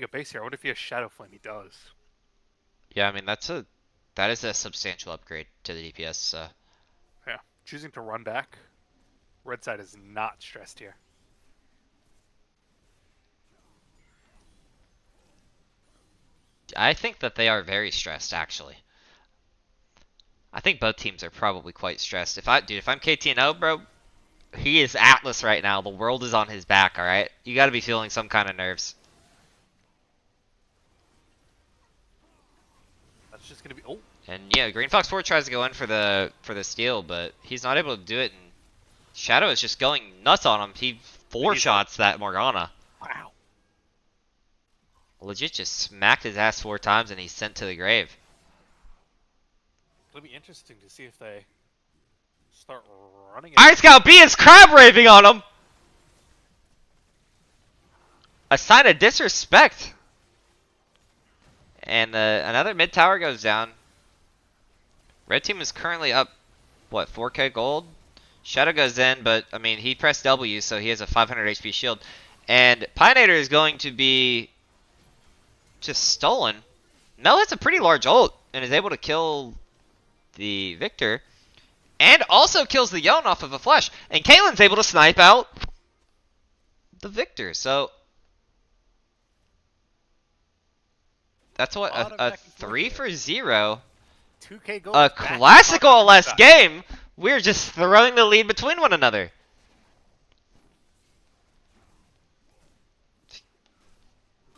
a base here. I wonder if he has Shadow Flame. He does. Yeah, I mean, that is a substantial upgrade to the DPS, so... Yeah, choosing to run back. Red side is not stressed here. I think that they are very stressed, actually. I think both teams are probably quite stressed. If I'm KTNO, bro, he is Atlas right now. The world is on his back, alright? You gotta be feeling some kind of nerves. That's just gonna be. Oh, And yeah, Green Fox 4 tries to go in for the steal, but he's not able to do it. And Shadow is just going nuts on him. He four shots that Morgana. wow. Legit just smacked his ass 4 times and he's sent to the grave. It'll be interesting to see if they start running. Iron Scout B is crab raving on him. A sign of disrespect. And another mid tower goes down. Red team is currently up, what, 4k gold? Shadow goes in, but I mean he pressed W, so he has a 500 HP shield. And Pioneer is going to be just stolen. Mel hits a pretty large ult and is able to kill the Victor. And also kills the Yon off of a flash. And Kalen's able to snipe out the Victor. So that's what, a 3 for 0. 2K gold. A classical LS game. We're just throwing the lead between one another.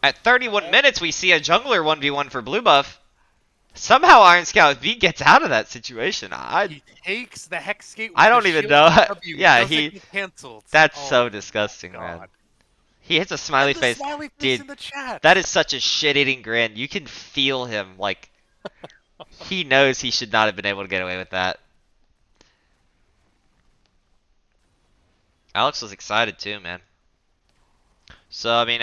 At 31 minutes, we see a jungler 1v1 for blue buff. Somehow Iron Scout V gets out of that situation. He takes the Hex Gate. I don't even know. Yeah, he canceled. That's so disgusting, God. man. He hits a smiley face. Smiley face Dude, in the chat. that is such a shit-eating grin. You can feel him, like, he knows he should not have been able to get away with that. Alex was excited too, man. So I mean,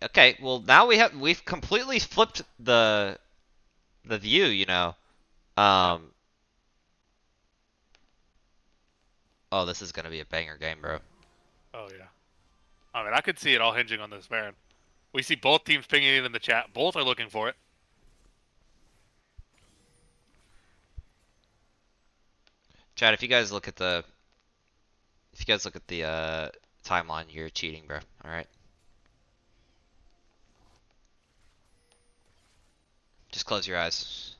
okay. Well, now we've completely flipped the view, you know. Oh, this is gonna be a banger game, bro. Oh yeah. I mean, I could see it all hinging on this Baron. We see both teams pinging it in the chat. Both are looking for it. Chad, if you guys look at the timeline, you're cheating, bro. All right. Just close your eyes.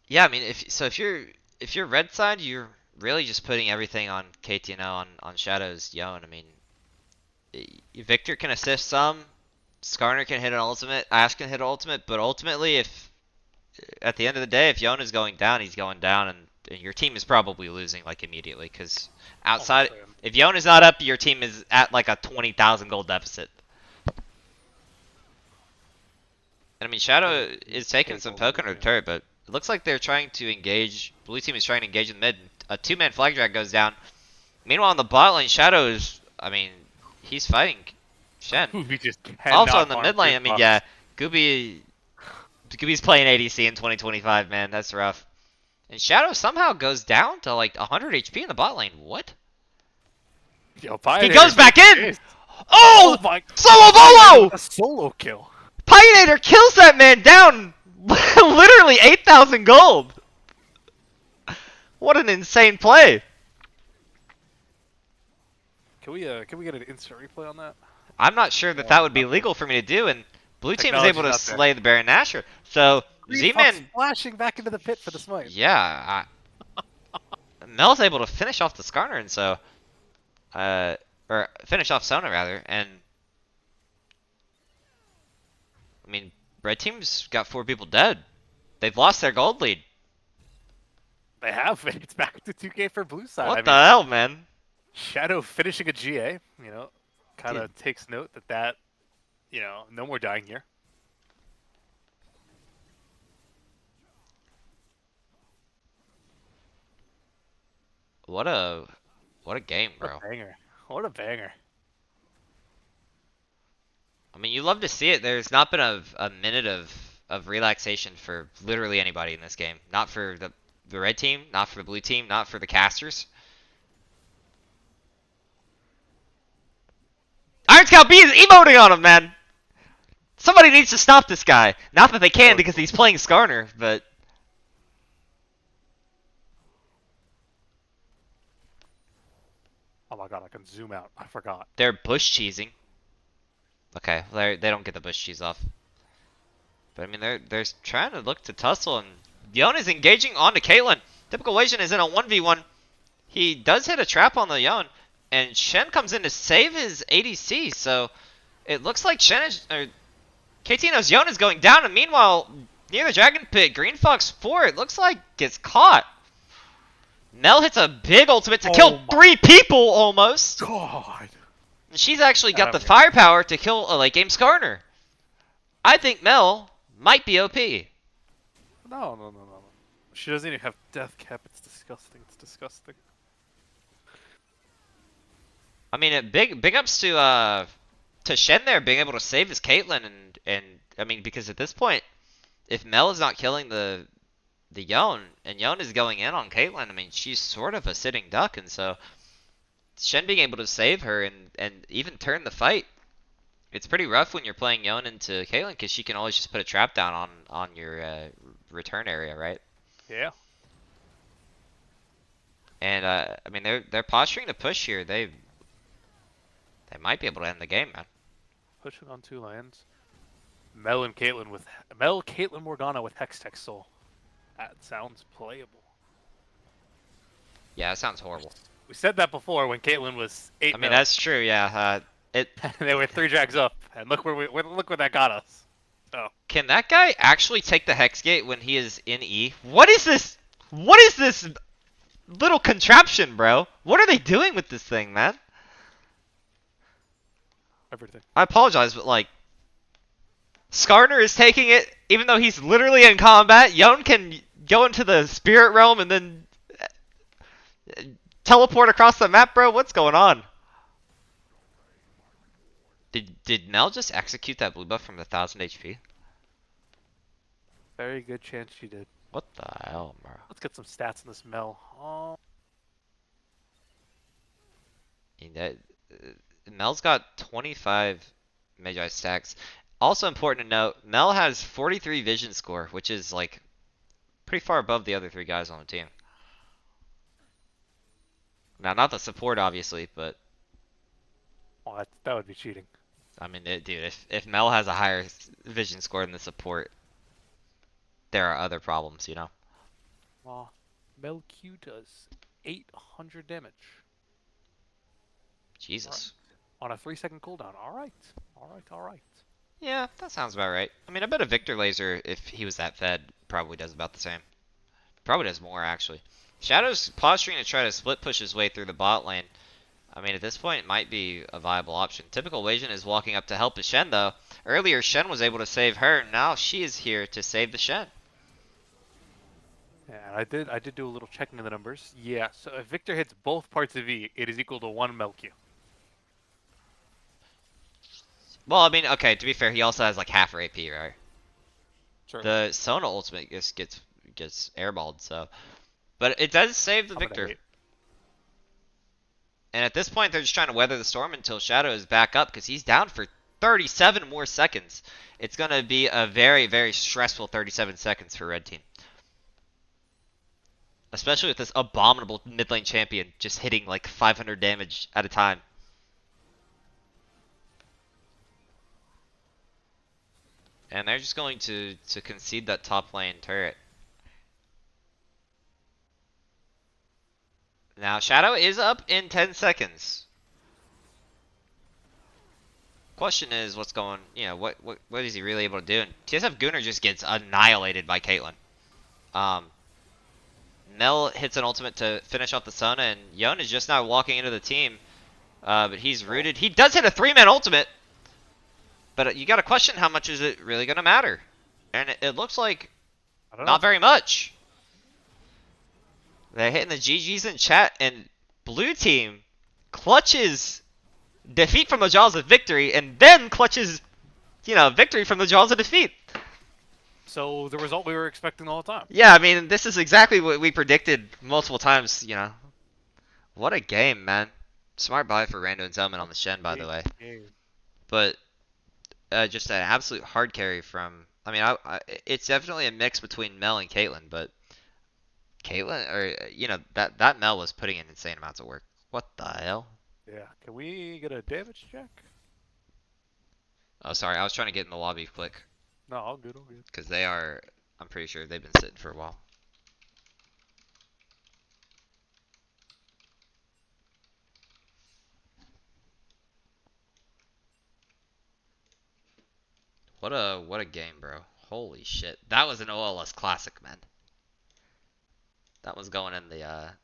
Yeah, I mean, if you're red side, you're really just putting everything on KTNO on Shadow's Yon. I mean, Victor can assist some, Skarner can hit an ultimate, Ash can hit an ultimate, but ultimately, if at the end of the day, if Yon is going down, he's going down, and your team is probably losing like immediately because outside, if Yon is not up, your team is at like a 20,000 gold deficit. And I mean, Shadow is taking some poke under the turret, but it looks like they're trying to engage. Blue team is trying to engage in the mid. A 2-man flag drag goes down. Meanwhile, on the bot lane, Shadow is, I mean, he's fighting Shen. Also on the mid lane, I mean, yeah, Gooby's playing ADC in 2025, man. That's rough. And Shadow somehow goes down to like 100 HP in the bot lane. What? Yo, He goes back in! Oh my! Solo bolo! A solo kill. Pioneer kills that man down! Literally 8,000 gold! What an insane play! Can we get an instant replay on that? I'm not sure that that would be legal for me to do, and blue team is able to slay the Baron Nashor. So Z-Man flashing back into the pit for the smite. Yeah, Mel's able to finish off the Skarner, and so or finish off Sona rather, and I mean, red team's got 4 people dead. They've lost their gold lead. They have. It's back to 2K for blue side. I What the mean, hell, man? Shadow finishing a GA, kind Dude, of takes note that, no more dying here. what a game, What bro. a banger. What a banger. I mean, you love to see it. There's not been a minute of relaxation for literally anybody in this game. Not for the red team, not for the blue team, not for the casters. Iron Scout B is emoting on him, man. Somebody needs to stop this guy. Not that they can because he's playing Skarner, but Oh my god, I can zoom out. I forgot. they're bush cheesing. Okay, they don't get the bush cheese off. But I mean, they're trying to look to tussle, and Yon is engaging onto Caitlyn. Typical Asian is in a 1v1. He does hit a trap on the Yon, and Shen comes in to save his ADC, so it looks like Shen is, or KT knows Yon is going down, and meanwhile, near the Dragon Pit, Green Fox 4, it looks like gets caught. Mel hits a big ultimate to kill my 3 people almost. God. And she's actually got the Okay. firepower to kill a late game Skarner. I think Mel might be OP. No, no, no, no, no. She doesn't even have death cap. It's disgusting. It's disgusting. I mean, big ups to Shen there being able to save his Caitlyn, and I mean, because at this point, if Mel is not killing the Yon and Yon is going in on Caitlyn, I mean, she's sort of a sitting duck, and so Shen being able to save her and even turn the fight, it's pretty rough when you're playing Yon into Caitlyn because she can always just put a trap down on your return area, right? Yeah. And I mean, they're posturing to push here. They might be able to end the game, man. Pushing on 2 lanes. Caitlyn Morgana with Hextech Soul. That sounds playable. Yeah, that sounds horrible. We said that before when Caitlyn was 8 I mean, mil. that's true. Yeah. They were 3 drags up, and look where that got us. So Can that guy actually take the Hex Gate when he is in E? What is this? What is this little contraption, bro? What are they doing with this thing, man? everything. I apologize, but like, Skarner is taking it, even though he's literally in combat. Yon can go into the spirit realm and then teleport across the map, bro. What's going on? Did Mel just execute that blue buff from the 1000 HP? Very good chance she did. What the hell, bro? Let's get some stats in this Mel. Oh, Mel's got 25 Magi stacks. Also important to note, Mel has 43 vision score, which is like pretty far above the other 3 guys on the team. Now, not the support, obviously, but well, that would be cheating. I mean, dude, if Mel has a higher vision score than the support, there are other problems, you know? Mel Q does 800 damage. Jesus. On a 3-second cooldown. Alright. Alright. Yeah, that sounds about right. I mean, I bet a Victor Laser, if he was that fed, probably does about the same. Probably does more, actually. Shadow's posturing to try to split push his way through the bot lane. I mean, at this point, it might be a viable option. Typical Wasian is walking up to help his Shen, though. Earlier, Shen was able to save her. Now she is here to save the Shen. Yeah, I did do a little checking of the numbers. Yeah, so if Victor hits both parts of E, it is equal to 1 Mel Q. Well, I mean, okay, to be fair, he also has like half her AP, right? Sure. The Sona ultimate just gets airballed, so. But it does save the Victor. And at this point, they're just trying to weather the storm until Shadow is back up because he's down for 37 more seconds. It's going to be a very, very stressful 37 seconds for Red Team. Especially with this abominable mid lane champion just hitting like 500 damage at a time. And they're just going to concede that top lane turret. Now, Shadow is up in 10 seconds. Question is, what's going, what is he really able to do? And TSF Gunnar just gets annihilated by Caitlyn. Mel hits an ultimate to finish off the Sun, and Yon is just now walking into the team. But he's Oh, rooted. He does hit a 3-man ultimate, but you got to question how much is it really going to matter? And it looks like I don't know. not very much. They're hitting the GGs in chat, and blue team clutches defeat from the jaws of victory, and then clutches, victory from the jaws of defeat. So the result we were expecting all the time. Yeah, I mean, this is exactly what we predicted multiple times. What a game, man. Smart buy for Rando and Zelman on the Shen, by the way. Game. But just an absolute hard carry from. I mean, it's definitely a mix between Mel and Caitlyn, but Caitlyn, or that Mel was putting in insane amounts of work. What the hell? Yeah. Can we get a damage check? Oh, sorry, I was trying to get in the lobby quick No, all good, all good. because they are. I'm pretty sure they've been sitting for a while. What a game, bro. Holy shit. That was an OLS classic, man. That one's going in the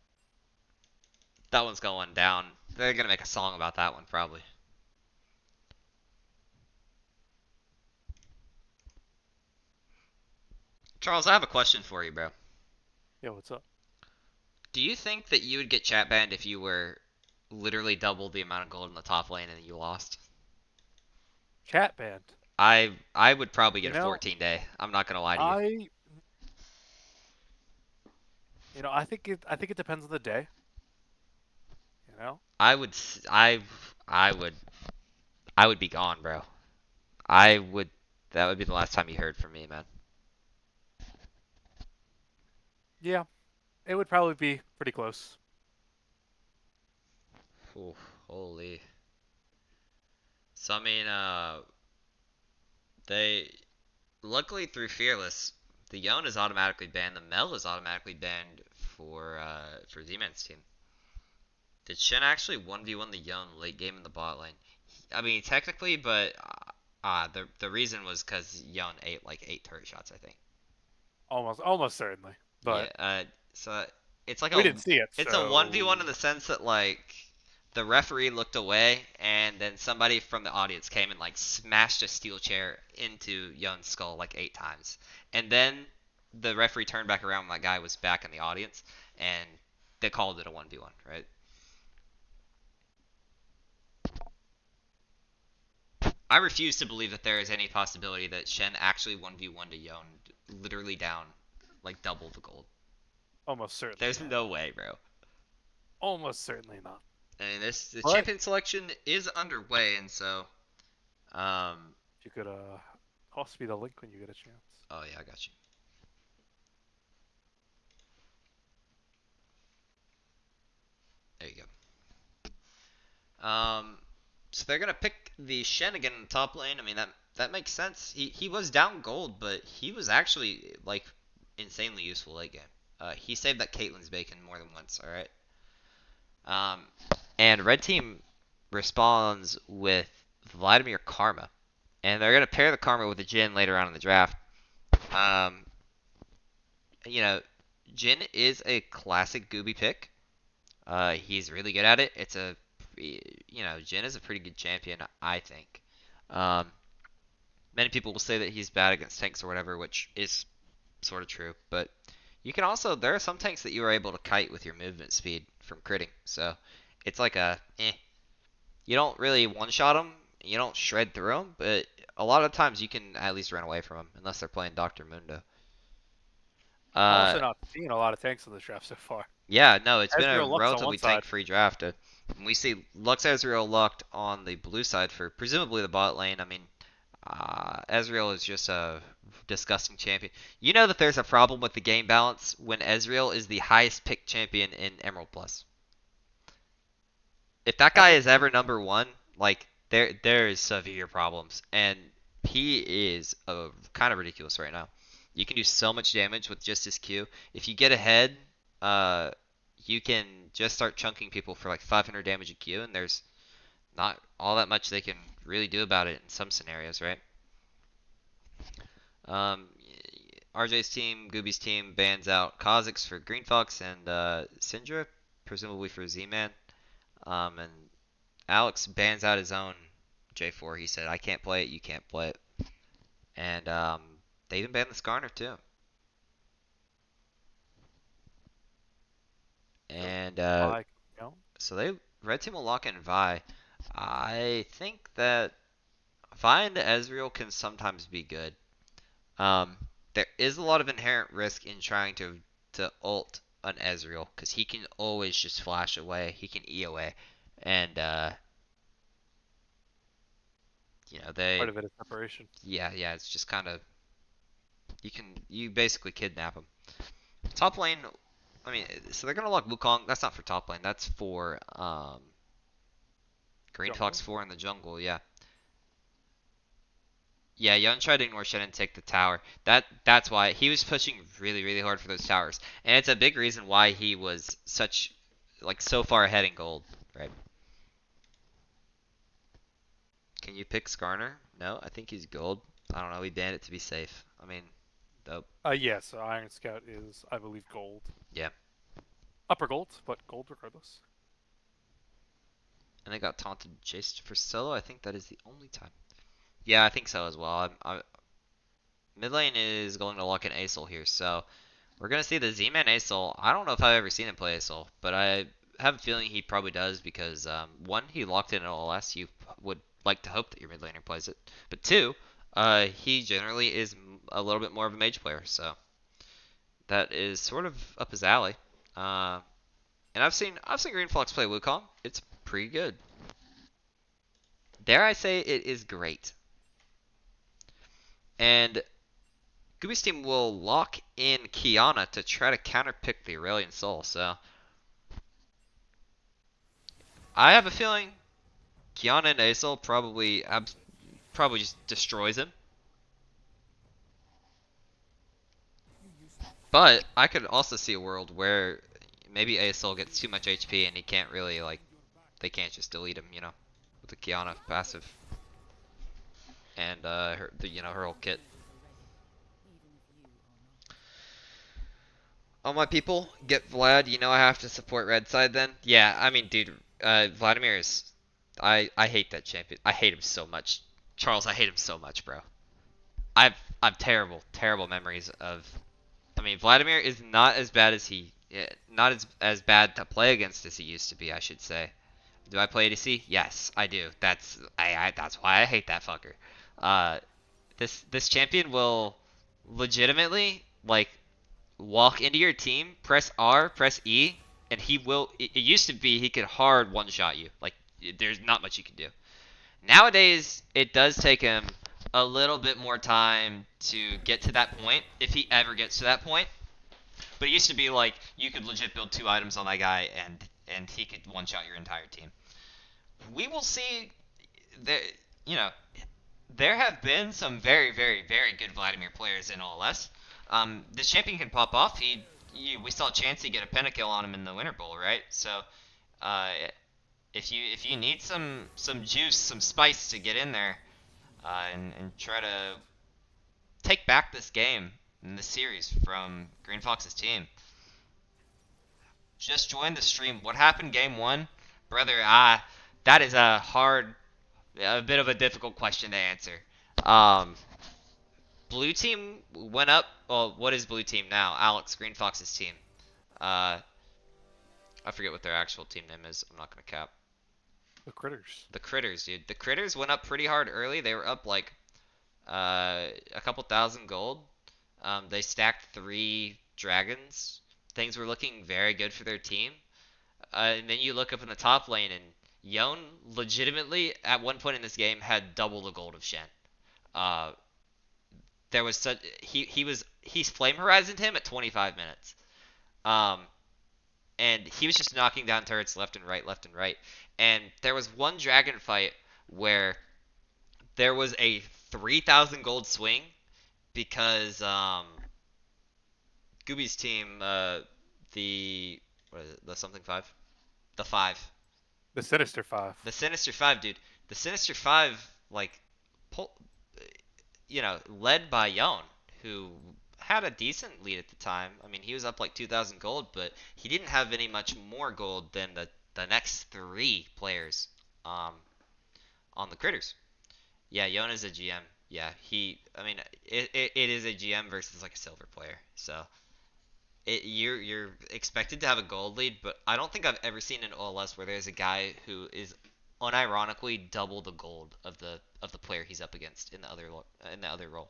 that one's going down. They're gonna make a song about that one probably. Charles, I have a question for you, bro. Yeah, what's up? Do you think that you would get chat banned if you were literally double the amount of gold in the top lane and you lost? Chat band. I would probably You get a know, 14 day. I'm not gonna lie to you. I I think it depends on the day. You know? I would I would I would be gone, bro. I would that would be the last time you heard from me, man. Yeah. It would probably be pretty close. Ooh, holy. So I mean, they luckily through Fearless, the Yone is automatically banned. The Mel is automatically banned for Z-Man's team. Did Shen actually 1v1 the Yone late game in the bot lane? I mean, technically, but the reason was because Yone ate like 8 turret shots, I think. Almost certainly. Yeah. But So it's like we didn't see it, it's a so 1v1 in the sense that like the referee looked away and then somebody from the audience came and like smashed a steel chair into Young's skull like 8 times. And then the referee turned back around when that guy was back in the audience and they called it a 1v1, right? I refuse to believe that there is any possibility that Shen actually 1v1 to Yon literally down like double the gold. almost certainly There's not. no way, bro. Almost certainly not. I mean, the But champion selection is underway, and so, if you could toss me the link when you get a chance. oh yeah, I got you. There you go. So they're gonna pick the Shen again in the top lane. I mean, that makes sense. He was down gold, but he was actually like insanely useful late game. He saved that Caitlyn's bacon more than once. All right. Um, and red team responds with Vladimir Karma, and they're gonna pair the Karma with the Jin later on in the draft. Um, you know, Jin is a classic Gooby pick. He's really good at it. Jin is a pretty good champion, I think. Um, many people will say that he's bad against tanks or whatever, which is sort of true. But there are some tanks that you are able to kite with your movement speed from critting. So it's like you don't really one-shot them, you don't shred through them, but a lot of times you can at least run away from them, unless they're playing Dr. Mundo. I'm Uh, also not seeing a lot of tanks in this draft so far. Yeah, no, it's been a Ezreal Lux on relatively one side. tank-free draft. We see Lux Ezreal locked on the blue side for presumably the bot lane. I mean, Ezreal is just a disgusting champion. You know that there's a problem with the game balance when Ezreal is the highest picked champion in Emerald Plus. If that guy is ever number one, like there is severe problems, and he is kind of ridiculous right now. You can do so much damage with just his Q. If you get ahead, uh, you can just start chunking people for like 500 damage a Q, and there's not all that much they can really do about it in some scenarios, right? Um, RJ's team, Gooby's team bans out Kha'Zix for Green Fox and Syndra, presumably for Z-Man. And Alex bans out his own J4. He said, "I can't play it. You can't play it." And they even banned the Skarner too. So And Vi, so they red team will lock in Vi. I think that Vi and Ezreal can sometimes be good. Um, there is a lot of inherent risk in trying to ult an Ezreal because he can always just flash away. He can E away, and they quite a bit of separation. yeah, it's just kind of you basically kidnap him. Top lane, I mean, so they're gonna lock Wukong. That's not for top lane. That's for Green Fox Jungle. 4 in the jungle. Yeah. Yeah, Yun tried to ignore Shen and take the tower. That's why he was pushing really hard for those towers, and it's a big reason why he was so far ahead in gold. Right? Can you pick Skarner? No, I think he's gold. I don't know. We banned it to be safe. I mean, though. Yeah, so Iron Scout is, I believe, gold. Yeah, Upper gold, but gold regardless. and they got taunted chased for solo. I think that is the only time. Yeah, I think so as well. Mid lane is going to lock in Acel here, so we're gonna see the Z-Man Acel. I don't know if I've ever seen him play Acel, but I have a feeling he probably does because one, he locked in OLS. You would like to hope that your mid laner plays it, but two, he generally is a little bit more of a mage player, so that is sort of up his alley. Uh, and I've seen Green Fox play Wukong. It's pretty good. Dare I say it is great. And Gooby's team will lock in Kiana to try to counterpick the Aurelion Soul. So I have a feeling Kiana and Acel probably just destroys him. But I could also see a world where maybe Acel gets too much HP and he can't really they can't just delete him, with the Kiana passive and her whole kit. All my people, get Vlad. You know I have to support red side then. Yeah, I mean, dude, Vladimir is. I hate that champion. I hate him so much. Charles, I hate him so much, bro. I've terrible memories of. I mean, Vladimir is not as bad as not as bad to play against as he used to be, I should say. Do I play ADC? Yes, I do. That's why I hate that fucker. Uh, this champion will legitimately walk into your team, press R, press E, and he will. It used to be he could hard one shot you. There's not much you can do. Nowadays, it does take him a little bit more time to get to that point, if he ever gets to that point. But it used to be like you could legit build 2 items on that guy, and he could one shot your entire team. We will see. There, you know, there have been some very good Vladimir players in OLS. This champion can pop off. We saw Chansey get a pentakill on him in the Winter Bowl, right? So, uh, if you need some juice, some spice to get in there, and try to take back this game in this series from Green Fox's team, just join the stream. What happened game one, brother? That is a bit of a difficult question to answer. Um, Blue team went up. Well, what is blue team now? Alex, Green Fox's team. Uh, I forget what their actual team name is. I'm not gonna cap. The critters. The Critters, dude. The Critters went up pretty hard early. They were up a couple thousand gold. They stacked 3 dragons. Things were looking very good for their team. And then you look up in the top lane, and Yone legitimately at one point in this game had double the gold of Shen. Uh, there was such he's flame horizoned him at 25 minutes. Um, and he was just knocking down turrets left and right, left and right. And there was one dragon fight where there was a 3,000 gold swing because Gooby's team, the what is it, the something five, the five, The Sinister 5. the Sinister Five, dude, the Sinister Five, pull, led by Yone, who had a decent lead at the time. I mean, he was up like 2,000 gold, but he didn't have any much more gold than the next three players um, on the critters. Yeah, Yona's a GM. Yeah, I mean, it is a GM versus like a silver player. So you're expected to have a gold lead, but I don't think I've ever seen an OLS where there's a guy who is unironically double the gold of the player he's up against in the other role.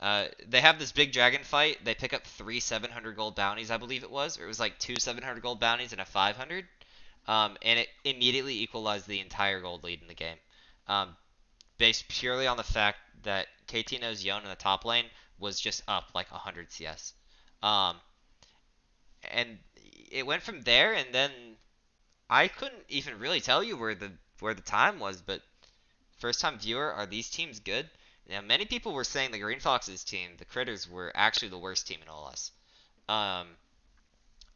They have this big dragon fight. They pick up three 700 gold bounties, I believe it was, or it was like two 700 gold bounties and a 500, and it immediately equalized the entire gold lead in the game, based purely on the fact that KT knows Yon in the top lane was just up like 100 CS. Um, and it went from there, and then I couldn't even really tell you where the time was, but first time viewer, are these teams good? Now, many people were saying the Green Foxes team, the Critters, were actually the worst team in OLS. Um,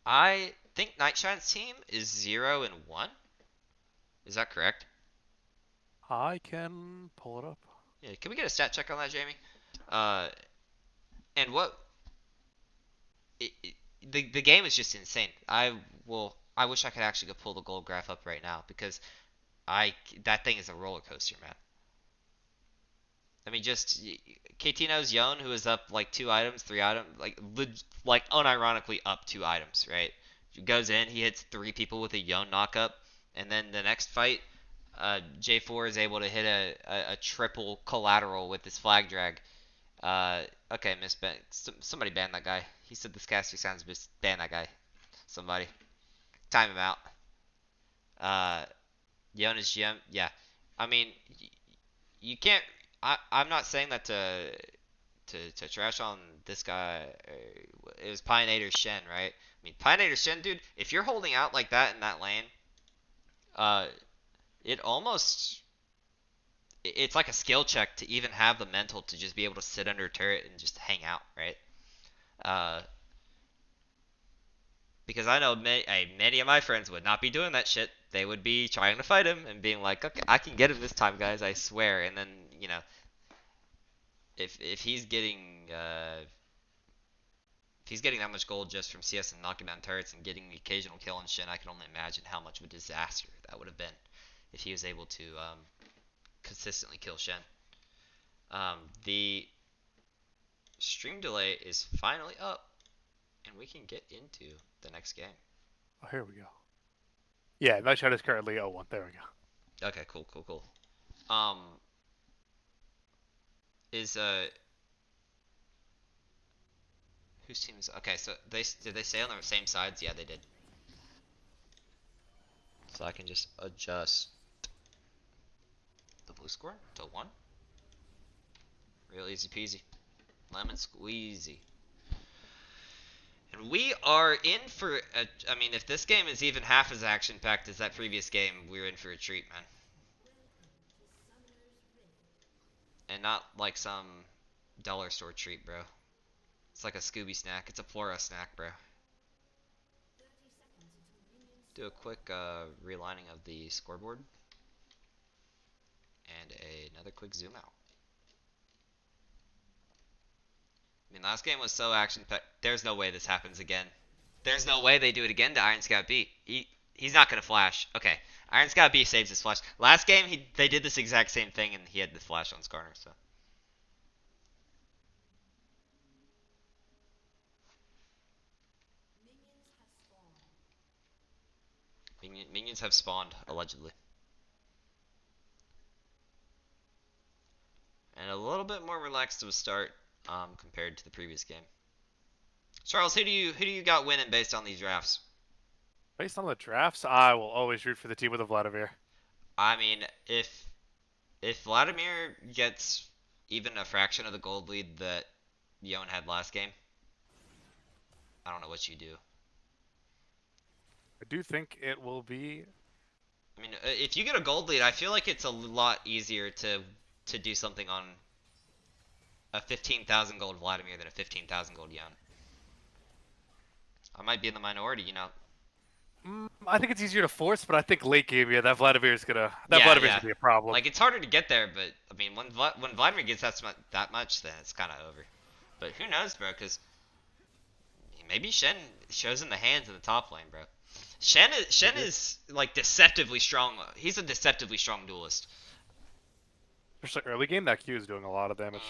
I think Nightshine's team is 0-1. Is that correct? I can pull it up. Yeah, can we get a stat check on that, Jamie? Uh, and what the game is just insane. I wish I could actually go pull the gold graph up right now because I that thing is a roller coaster, man. I mean, just KT knows Yon, who is up like 2 items, 3 items, like unironically up 2 items, right? He goes in, he hits 3 people with a Yon knockup, and then the next fight, J4 is able to hit a triple collateral with his flag drag. Okay, Miss Ben, somebody ban that guy. He said this caster sounds ban that guy. Somebody, time him out. Uh, Yon is GM, yeah. I mean, you can't. I'm not saying that to trash on this guy. It was Pioneer Shen, right? I mean, Pioneer Shen, dude. If you're holding out like that in that lane, uh, it almost it's like a skill check to even have the mental to just be able to sit under a turret and just hang out, right? Uh, because I know many of my friends would not be doing that shit. They would be trying to fight him and being like, okay, I can get him this time, guys, I swear. And then, you know, if he's getting if he's getting that much gold just from CS and knocking down turrets and getting the occasional kill on Shin, I can only imagine how much of a disaster that would have been if he was able to consistently kill Shen. The stream delay is finally up, and we can get into the next game. Oh, here we go. Yeah, Nightshot is currently 0-1. There we go. Okay, cool. Is whose team is? Okay, so did they stay on the same sides? Yeah, they did. So I can just adjust the blue score to 1. Real easy peasy, lemon squeezy. And we are in for I mean, if this game is even half as action-packed as that previous game, we're in for a treat, man. And not like some dollar store treat, bro. It's like a Scooby snack. It's a Flora snack, bro. Do a quick realigning of the scoreboard. And another quick zoom out. I mean, last game was so action-packed. There's no way this happens again. There's no way they do it again to Iron Scout B. He's not going to flash. Okay, Iron Scout B saves his flash. Last game, they did this exact same thing, and he had the flash on Skarner, so. Minions have spawned, allegedly. And a little bit more relaxed of a start compared to the previous game. Charles, who do you got winning based on these drafts? Based on the drafts, I will always root for the team with a Vladimir. I mean, if Vladimir gets even a fraction of the gold lead that Yon had last game, I don't know what you do. I do think it will be. I mean, if you get a gold lead, I feel like it's a lot easier to do something on a 15,000 gold Vladimir than a 15,000 gold Yon. I might be in the minority, you know. I think it's easier to force, but I think late game, yeah, that Vladimir's gonna be a problem. Like, it's harder to get there, but I mean, when Vladimir gets that much, then it's kind of over. But who knows, bro? Because maybe Shen shows in the hands in the top lane, bro. Shen Maybe. is like deceptively strong. He's a deceptively strong duelist. Especially early game, that Q is doing a lot of damage.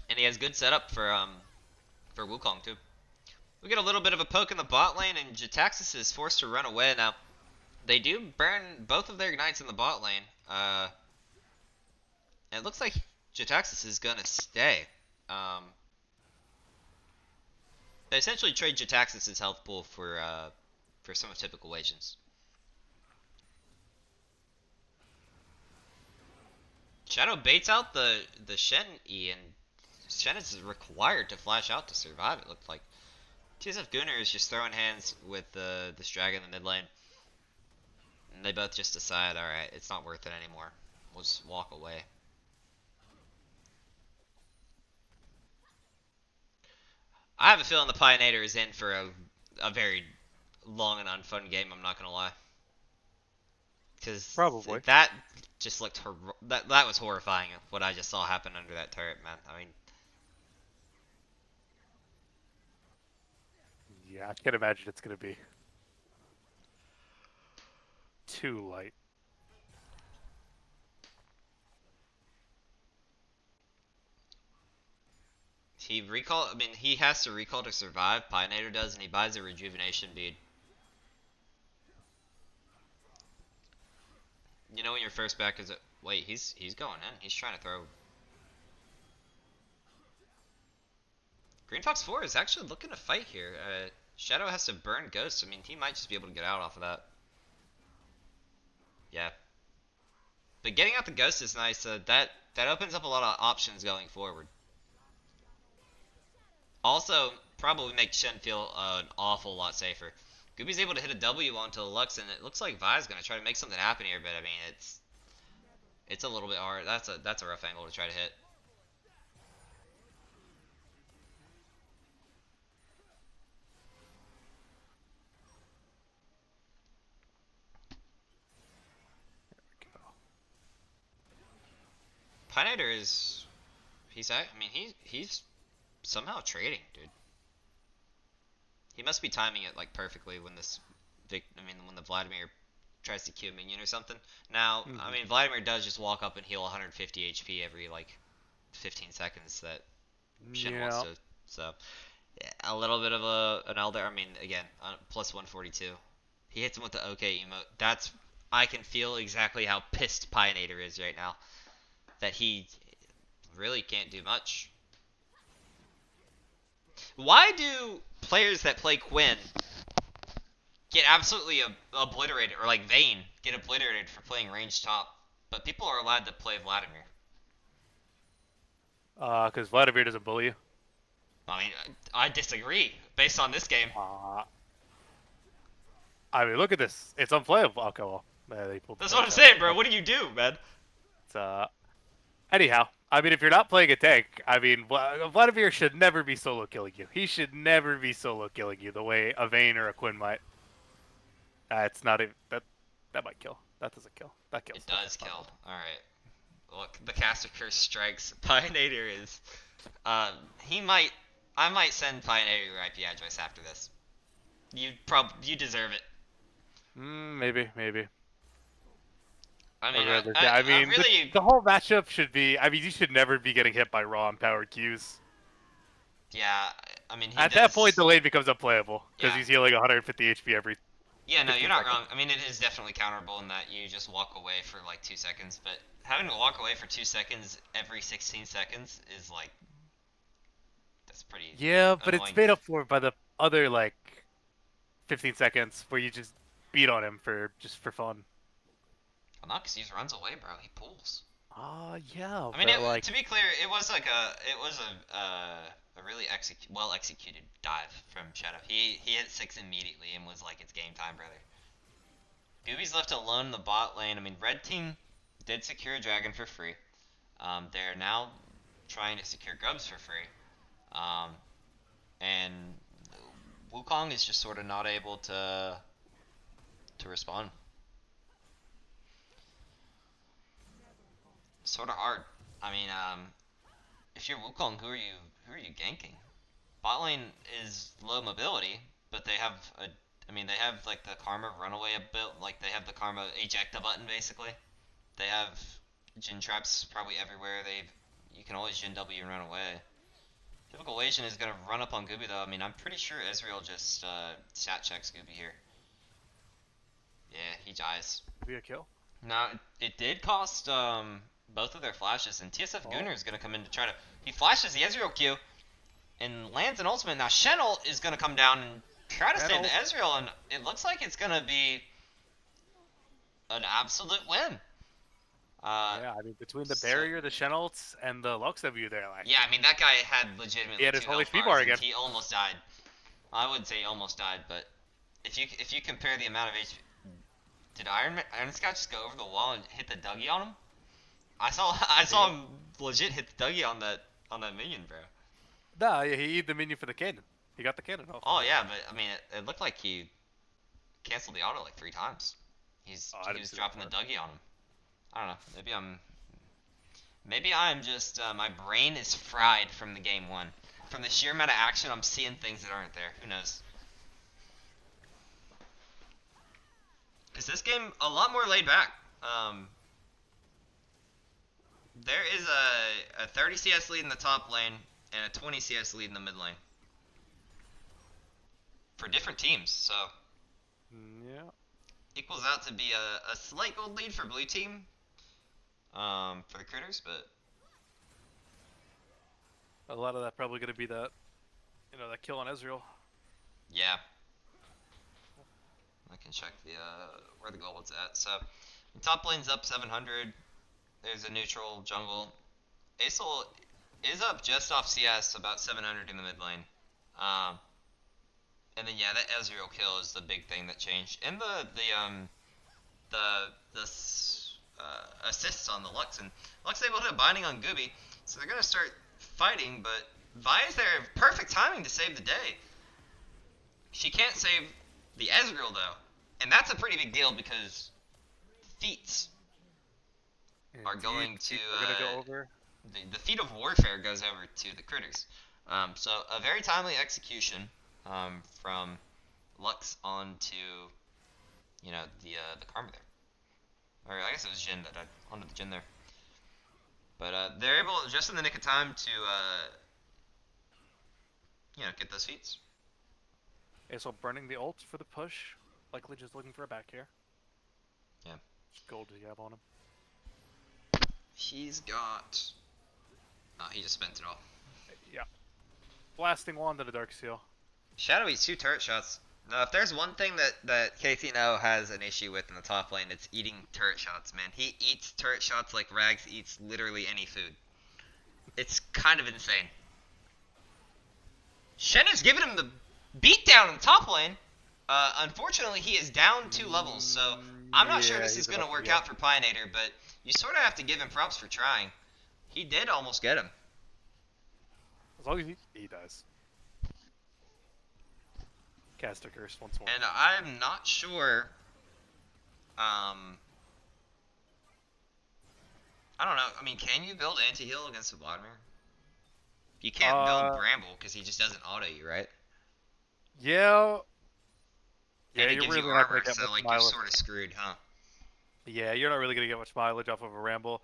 And he has good setup for Wukong too. We get a little bit of a poke in the bot lane, and Jataxis is forced to run away. Now, they do burn both of their ignites in the bot lane. And it looks like Jataxis is gonna stay. They essentially trade Jataxis' health pool for some of typical agents. Shadow baits out the Shen E, and Shen is required to flash out to survive. It looked like TSF Gunnar is just throwing hands with this dragon in the mid lane. And they both just decide, alright, it's not worth it anymore. We'll just walk away. I have a feeling the Pioneer is in for a very long and unfun game, I'm not gonna lie. Because Probably. that just looked that was horrifying what I just saw happen under that turret, man. I mean, Yeah, I can't imagine it's gonna be too light. he has to recall to survive. Pioneer does, and he buys a rejuvenation bead. You know when your first back is wait, he's going in. He's trying to throw. Green Fox 4 is actually looking to fight here. Shadow has to burn Ghost. I mean, he might just be able to get out off of that. Yeah. But getting out the Ghost is nice. That opens up a lot of options going forward. Also, probably makes Shen feel an awful lot safer. Gooby's able to hit a W onto the Lux, and it looks like Vi's gonna try to make something happen here. But I mean, it's a little bit hard. That's a rough angle to try to hit. Pioneer is I mean he's somehow trading, dude. He must be timing it like perfectly when when the Vladimir tries to Q a minion or something. Now, I Mm-hmm. mean Vladimir does just walk up and heal 150 HP every like 15 seconds that Shen wants Yeah. to. So yeah, a little bit of an elder. I mean, again, plus 142. He hits him with the OK emote. I can feel exactly how pissed Pioneer is right now. That he really can't do much. Why do players that play Quinn get absolutely obliterated, or like Vayne get obliterated for playing range top, but people are allowed to play Vladimir? Because Vladimir doesn't bully you. I mean, I disagree based on this game. Uh, I mean, look at this. It's unplayable. Okay, well, they pulled the That's what I'm tanks out. saying, bro. What do you do, man? It's, anyhow, I mean, if you're not playing a tank, I mean, Vladimir should never be solo killing you. He should never be solo killing you the way a Vayne or a Quinn might. It's not even that might kill. That doesn't kill. That kills. It Okay, does my kill. fault. Alright. Look, the caster curse strikes. Pioneer is. Um, he might. I might send Pioneer your IP address after this. You deserve it. Maybe. I mean, I'd rather. Yeah, I I mean, really. the whole matchup should be. I mean, you should never be getting hit by raw empowered Qs. Yeah, I mean, he At that point, does. the lane becomes unplayable because Yeah. he's healing 150 HP every Yeah, no, you're 15 not seconds. wrong. I mean, it is definitely counterable in that you just walk away for like 2 seconds, but having to walk away for 2 seconds every 16 seconds is like that's pretty Yeah, but it's annoying. made up for by the other like 15 seconds where you just beat on him for fun. Well, not because he just runs away, bro. He pulls. Yeah, I mean, but like, to be clear, it was a really well executed dive from Shadow. He hit 6 immediately and was like, it's game time, brother. Gooby's left alone in the bot lane. I mean, red team did secure a dragon for free. They're now trying to secure grubs for free. Um, and Wukong is just sort of not able to respond. Sort of hard. I mean, if you're Wukong, who are you ganking? Bot lane is low mobility, but they have a. I mean, they have like the Karma runaway built. Like they have the Karma ejecta button basically. They have Jin traps probably everywhere. You can always Jin W and run away. Typical Asian is gonna run up on Gooby though. I mean, I'm pretty sure Ezreal just stat checks Gooby here. Yeah, he dies. Be a kill. Now it did cost both of their flashes, and TSF Oh. Gunnar is gonna come in to try to. He flashes the Ezreal Q, and lands an ultimate. Now Shen ult is gonna come down and try to save the Ezreal, and it looks like it's gonna be an absolute win. Yeah, I mean between the barrier, the Shen ults, and the Lux W there, like Yeah, I mean that guy had legitimately he had his two whole health HP bars bar and again. he almost died. I would say he almost died, but if you compare the amount of HP, did Iron Scott just go over the wall and hit the Dougie on him? I saw him legit hit the Dougie on that minion, bro. Nah, yeah, he eat the minion for the cannon. He got the cannon off. Oh yeah, but I mean it looked like he canceled the auto like 3 times. He was dropping the Dougie on him. I don't know. Maybe I'm just my brain is fried from the game 1. From the sheer amount of action, I'm seeing things that aren't there. Who knows? Is this game a lot more laid back? There is a 30 CS lead in the top lane and a 20 CS lead in the mid lane for different teams. So Yeah. equals out to be a slight gold lead for blue team for the critters, but A lot of that probably gonna be that, that kill on Ezreal. yeah. I can check the where the gold is at. So the top lane's up 700. There's a neutral jungle. Acel is up just off CS, about 700 in the mid lane. And then yeah, that Ezreal kill is the big thing that changed. And the assists on the Lux, and Lux able to hit binding on Gooby, so they're gonna start fighting. But Vi is there, perfect timing to save the day. She can't save the Ezreal though, and that's a pretty big deal because feats are going to We're gonna go over. the feat of warfare goes over to the critters. So a very timely execution from Lux onto the Karma there, or I guess it was Jin that died onto the Jin there. But they're able just in the nick of time to get those feats. Okay, so burning the ult for the push. Likely just looking for a back here. Yeah. Just gold do you have on him? He's got. Oh, he just spent it all. Yeah. Blasting wand to the Dark Seal. Shadowy's 2 turret shots. Now, if there's one thing that KCNO has an issue with in the top lane, it's eating turret shots, man. He eats turret shots like Rags eats literally any food. It's kind of insane. Shen is giving him the beatdown in the top lane. Unfortunately, he is down 2 levels, so I'm not sure this is going to work out for Pioneer, but you sort of have to give him props for trying. He did almost get him. As long as he does. Caster curse once more. And I'm not sure. I don't know. I mean, can you build anti-heal against a Vladimir? You can't build Bramble because he just doesn't auto you, right? Yeah. And it you're gives really you not armor, gonna get so much like mileage. you're sort of screwed, huh? Yeah, you're not really gonna get much mileage off of a Ramble.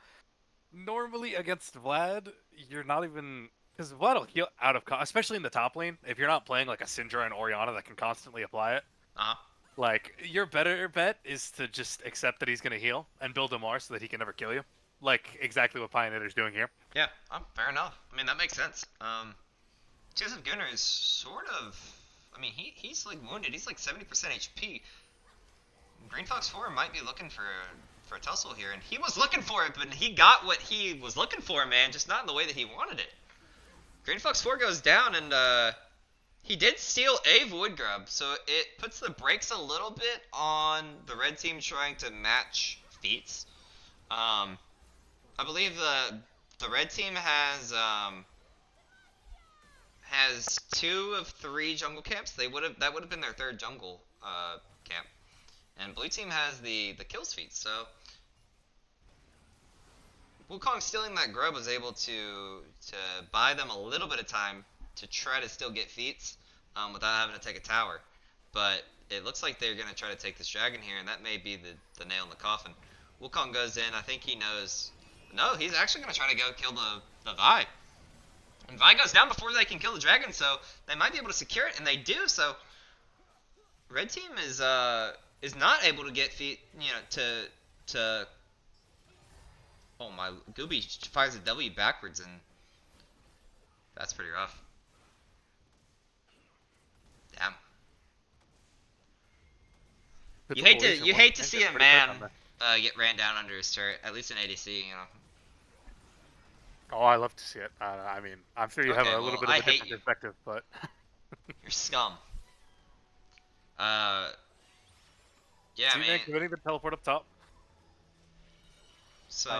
Normally against Vlad, you're not even because Vlad will heal out of especially in the top lane. If you're not playing like a Syndra and Orianna that can constantly apply it, like your better bet is to just accept that he's gonna heal and build him more so that he can never kill you. Like exactly what Pioneer's doing here. Yeah, fair enough. I mean, that makes sense. Joseph Gunnar is sort of. I mean, he's like wounded. He's like 70% HP. Green Fox 4 might be looking for a tussle here, and he was looking for it, but he got what he was looking for, man, just not in the way that he wanted it. Green Fox 4 goes down, and he did steal a Void Grub, so it puts the brakes a little bit on the red team trying to match feats. I believe the red team has 2 of 3 jungle camps. That would have been their 3rd jungle camp. And blue team has the kills feat, so Wukong stealing that grub was able to buy them a little bit of time to try to still get feats without having to take a tower. But it looks like they're going to try to take this dragon here, and that may be the nail in the coffin. Wukong goes in. I think he knows. No, he's actually going to try to go kill the Vi. And Vi goes down before they can kill the dragon, so they might be able to secure it, and they do. So red team is not able to get feet, to. Oh my, Gooby fires a W backwards, and that's pretty rough. Damn. You hate to see a man get ran down under his turret, at least in ADC, Oh, I love to see it. I mean, I'm sure you have a little bit of a different perspective, but you're scum. Yeah, I mean, committing the teleport up top. So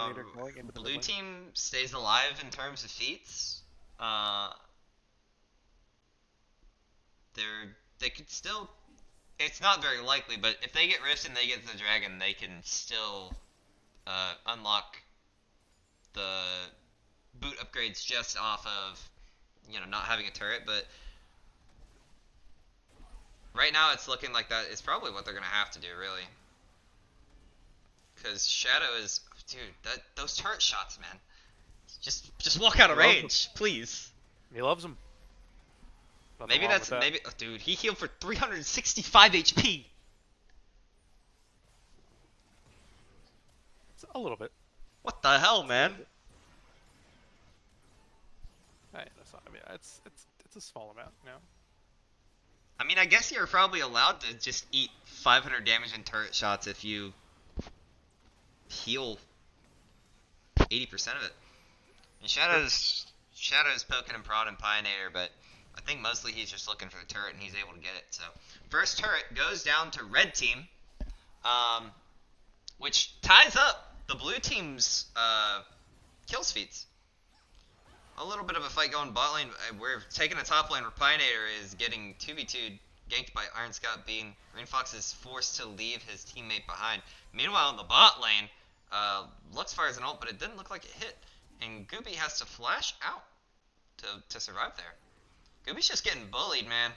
blue team stays alive in terms of feats. They could still. It's not very likely, but if they get Rift and they get the dragon, they can still unlock the boot upgrades just off of not having a turret. But right now, it's looking like that is probably what they're gonna have to do, really. Because Shadow is, dude, those turret shots, man. Just walk out of range, please. He loves them. Maybe oh, dude, he healed for 365 HP. It's a little bit. What the hell, man? I mean, it's a small amount, I mean, I guess you're probably allowed to just eat 500 damage in turret shots if you heal 80% of it. And Shadow's poking and prodding Pioneer, but I think mostly he's just looking for the turret and he's able to get it. So first turret goes down to red team, which ties up the blue team's kills feats. A little bit of a fight going bot lane. We're taking a top lane where Pioneer is getting 2v2'd, ganked by Iron Scout Bean. Green Fox is forced to leave his teammate behind. Meanwhile, in the bot lane, Lux fires an ult, but it didn't look like it hit. And Gooby has to flash out to survive there. Gooby's just getting bullied, man.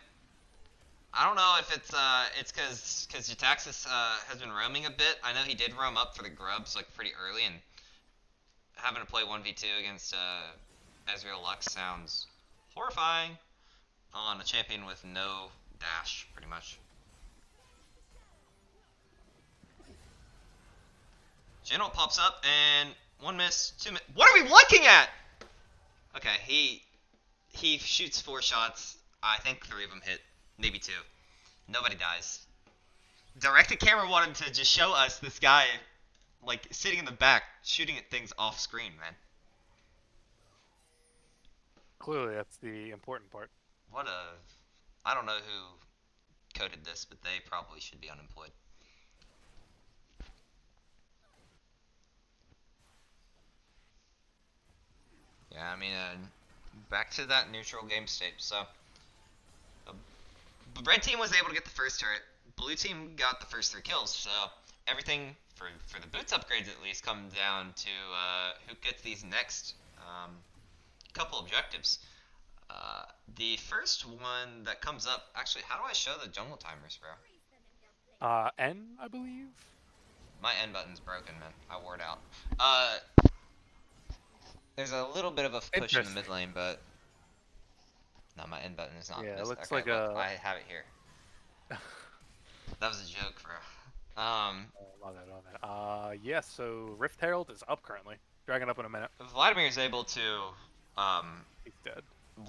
I don't know if it's because Jataxis has been roaming a bit. I know he did roam up for the grubs like pretty early, and having to play 1v2 against Ezreal Lux sounds horrifying on a champion with no dash, pretty much. General pops up, and 1 miss, 2 miss. What are we looking at? Okay, he shoots 4 shots. I think 3 of them hit, maybe 2. Nobody dies. Directed camera wanted to just show us this guy, like, sitting in the back, shooting at things off screen, man. Clearly, that's the important part. I don't know who coded this, but they probably should be unemployed. Yeah, I mean, back to that neutral game state. So, red team was able to get the first turret. Blue team got the first 3 kills. So everything for the boots upgrades at least comes down to who gets these next couple objectives. The first one that comes up, actually, how do I show the jungle timers, bro? N, I believe. My N button's broken, man. I wore it out. There's a little bit of a push in the mid lane, but no, my N button is not. Yeah, it looks okay, like look, I have it here. That was a joke, bro. Yeah, so Rift Herald is up currently. Dragging up in a minute. Vladimir is able to, he's dead.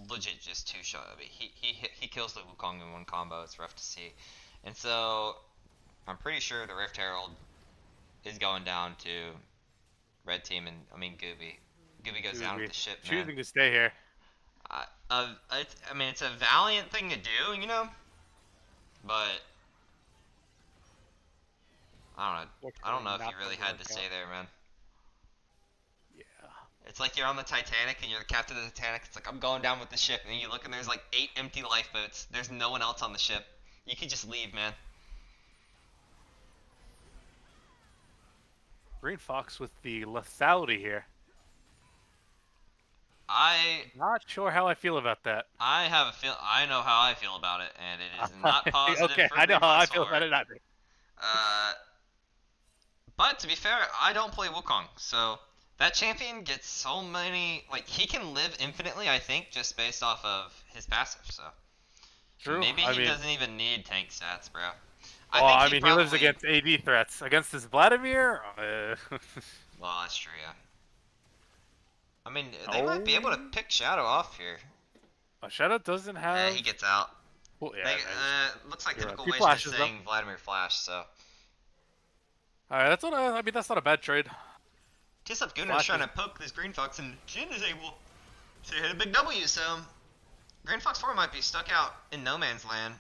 Legit just 2-shot. I mean, he kills the Wukong in 1 combo. It's rough to see. And so, I'm pretty sure the Rift Herald is going down to red team, and I mean Gooby. Gooby goes down with the ship, man. Choosing to stay here. I mean, it's a valiant thing to do, you know? But I don't know if he really had to stay there, man. Yeah. It's like you're on the Titanic and you're the captain of the Titanic. It's like, I'm going down with the ship, and you look and there's like 8 empty lifeboats. There's no one else on the ship. You could just leave, man. Green Fox with the lethality here. Not sure how I feel about that. I have a feel. I know how I feel about it, and it is not positive Okay, for I know Green how I Fox feel 4. about it either. Uh, but to be fair, I don't play Wukong, so that champion gets so many. Like he can live infinitely, I think, just based off of his passive. So True. maybe I he mean, doesn't even need tank stats, bro. I well, think I he mean, he lives probably. against AD threats. Against this Vladimir. Well, that's true, yeah. I mean, they might be able to Oh, pick Shadow off here. Shadow doesn't have. He gets out. Well, They yeah, no, he's, looks like you're right. typical He Wajin is flashes though. saying Vladimir Flash, so All right, that's what I mean. That's not a bad trade. TSF Gunner is trying Flashes. to poke this Green Fox, and Jin is able to hit a big W, so Green Fox 4 might be stuck out in no man's land.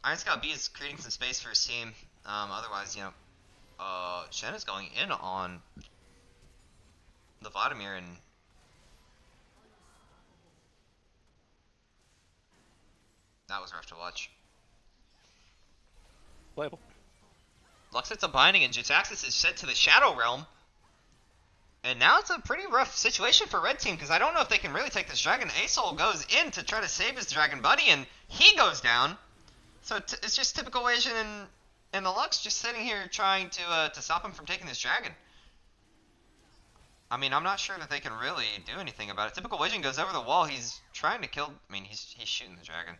Iron Scout B is creating some space for his team. Otherwise, Shen is going in on the Vladimir, and that was rough to watch. Playable. Lux hits a binding, and Jitaxis is sent to the Shadow Realm. And now it's a pretty rough situation for Red Team, because I don't know if they can really take this dragon. Asol goes in to try to save his dragon buddy, and he goes down. So it's just typical Asian and the Lux just sitting here trying to stop him from taking this dragon. I mean, I'm not sure that they can really do anything about it. Typical Asian goes over the wall. He's trying to kill. I mean, he's shooting the dragon,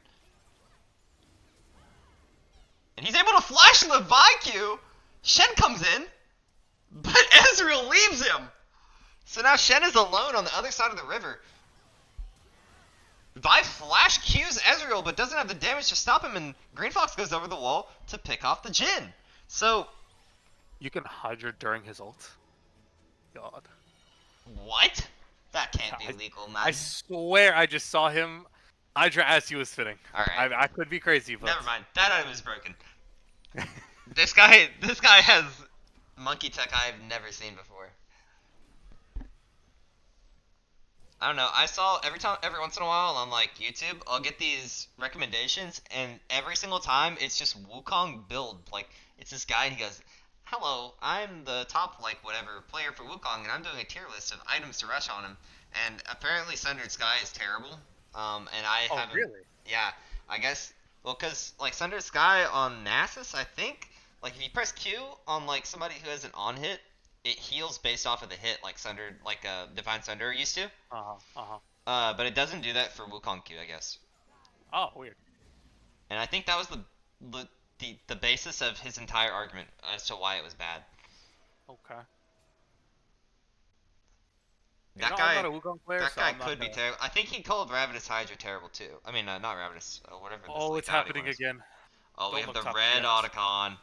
and he's able to flash Leviq. Shen comes in, but Ezreal leaves him. So now Shen is alone on the other side of the river. Vi flash Qs Ezreal, but doesn't have the damage to stop him, and Green Fox goes over the wall to pick off the Jhin. So, You can Hydra during his ult. God. what? That can't be I, legal, I man. swear I just saw him Hydra as he was fitting. Alright, I could be crazy, but never mind. That item is broken. This guy has monkey tech I've never seen before. I don't know. I saw every once in a while on like YouTube, I'll get these recommendations, and every single time it's just Wukong build. Like it's this guy, and he goes, "Hello, I'm the top like whatever player for Wukong, and I'm doing a tier list of items to rush on him." And apparently, Sundered Sky is terrible. And I oh haven't. really? Yeah, I guess. Well, cause like Sundered Sky on Nasus, I think, like if you press Q on like somebody who has an on hit, it heals based off of the hit, like Sundered, like Divine Sunder used to. Uh-huh. But it doesn't do that for Wukong Q, I guess. Oh, weird. And I think that was the basis of his entire argument as to why it was bad. Okay. That I'm guy, not a Wukong player, that so guy I'm not could be gonna... terrible. I think he called Ravenous Hydra terrible too. I mean, not Ravenous, whatever. This Oh, it's lethality happening one is. again. Oh, we Don't have look the top red yet. Otacon.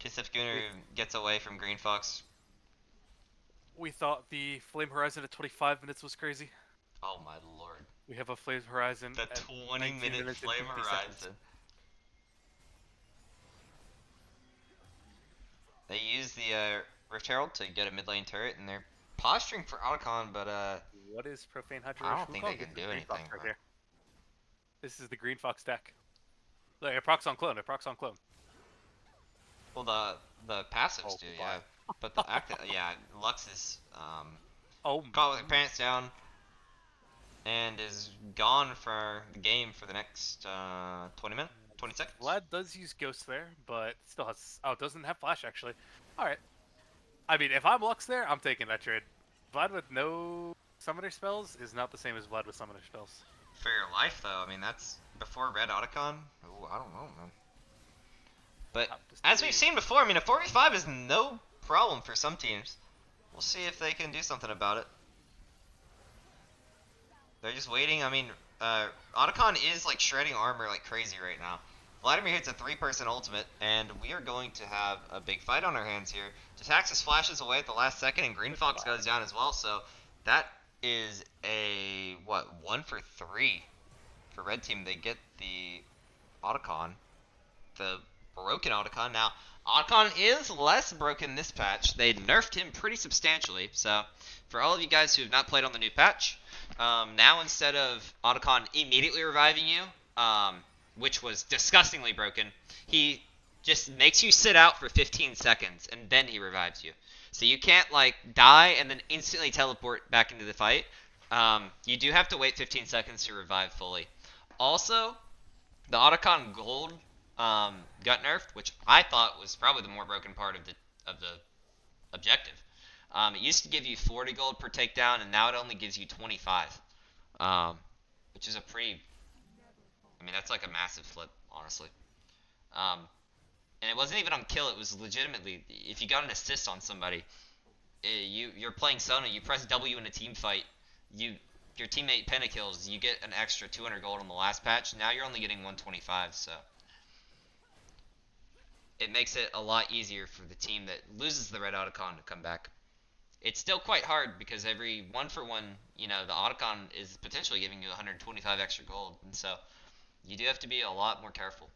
Kisif Gunner gets away from Green Fox. We thought the Flame Horizon at 25 minutes was crazy. Oh my lord. We have a Flame Horizon The at 20 19 minute minutes and Flame 50 Horizon. seconds. They use the Rift Herald to get a mid lane turret, and they're posturing for Otacon, but What is Profane Hydra? I don't think they Wukong? can This is do Green Fox anything, right bro. here. This is the Green Fox deck. Look, it procs on clone. It procs on clone. Well, the passives Oh, do, goodbye. yeah. But the active, yeah, Lux is Oh, caught with her pants down, and is gone for the game for the next 20 minutes, 20 seconds. Vlad does use Ghost there, but still has... Oh, it doesn't have Flash, actually. Alright. I mean, if I'm Lux there, I'm taking that trade. Vlad with no summoner spells is not the same as Vlad with summoner spells. For your life, though, I mean, that's before Red Otacon. Ooh, I don't know, man. But as we've seen before, I mean, a 4v5 is no problem for some teams. We'll see if they can do something about it. They're just waiting. I mean, Otacon is like shredding armor like crazy right now. Vladimir hits a 3-person ultimate, and we are going to have a big fight on our hands here. Jitaxis flashes away at the last second, and Green Fox goes down as well. So that is a, what, 1 for 3 for Red Team. They get the Otacon, the broken Otacon. Now, Otacon is less broken this patch. They nerfed him pretty substantially. So for all of you guys who have not played on the new patch, now instead of Otacon immediately reviving you, which was disgustingly broken, he just makes you sit out for 15 seconds and then he revives you. So you can't like die and then instantly teleport back into the fight. You do have to wait 15 seconds to revive fully. Also, the Otacon Gold got nerfed, which I thought was probably the more broken part of the objective. It used to give you 40 gold per takedown, and now it only gives you 25, which is a pretty. I mean, that's like a massive flip, honestly. Um, and it wasn't even on kill; it was legitimately if you got an assist on somebody, you're playing Sona, you press W in a team fight, your teammate pentakills, you get an extra 200 gold on the last patch. Now you're only getting 125, so it makes it a lot easier for the team that loses the red Otacon to come back. It's still quite hard because every 1-for-1, the Otacon is potentially giving you 125 extra gold, and so you do have to be a lot more careful.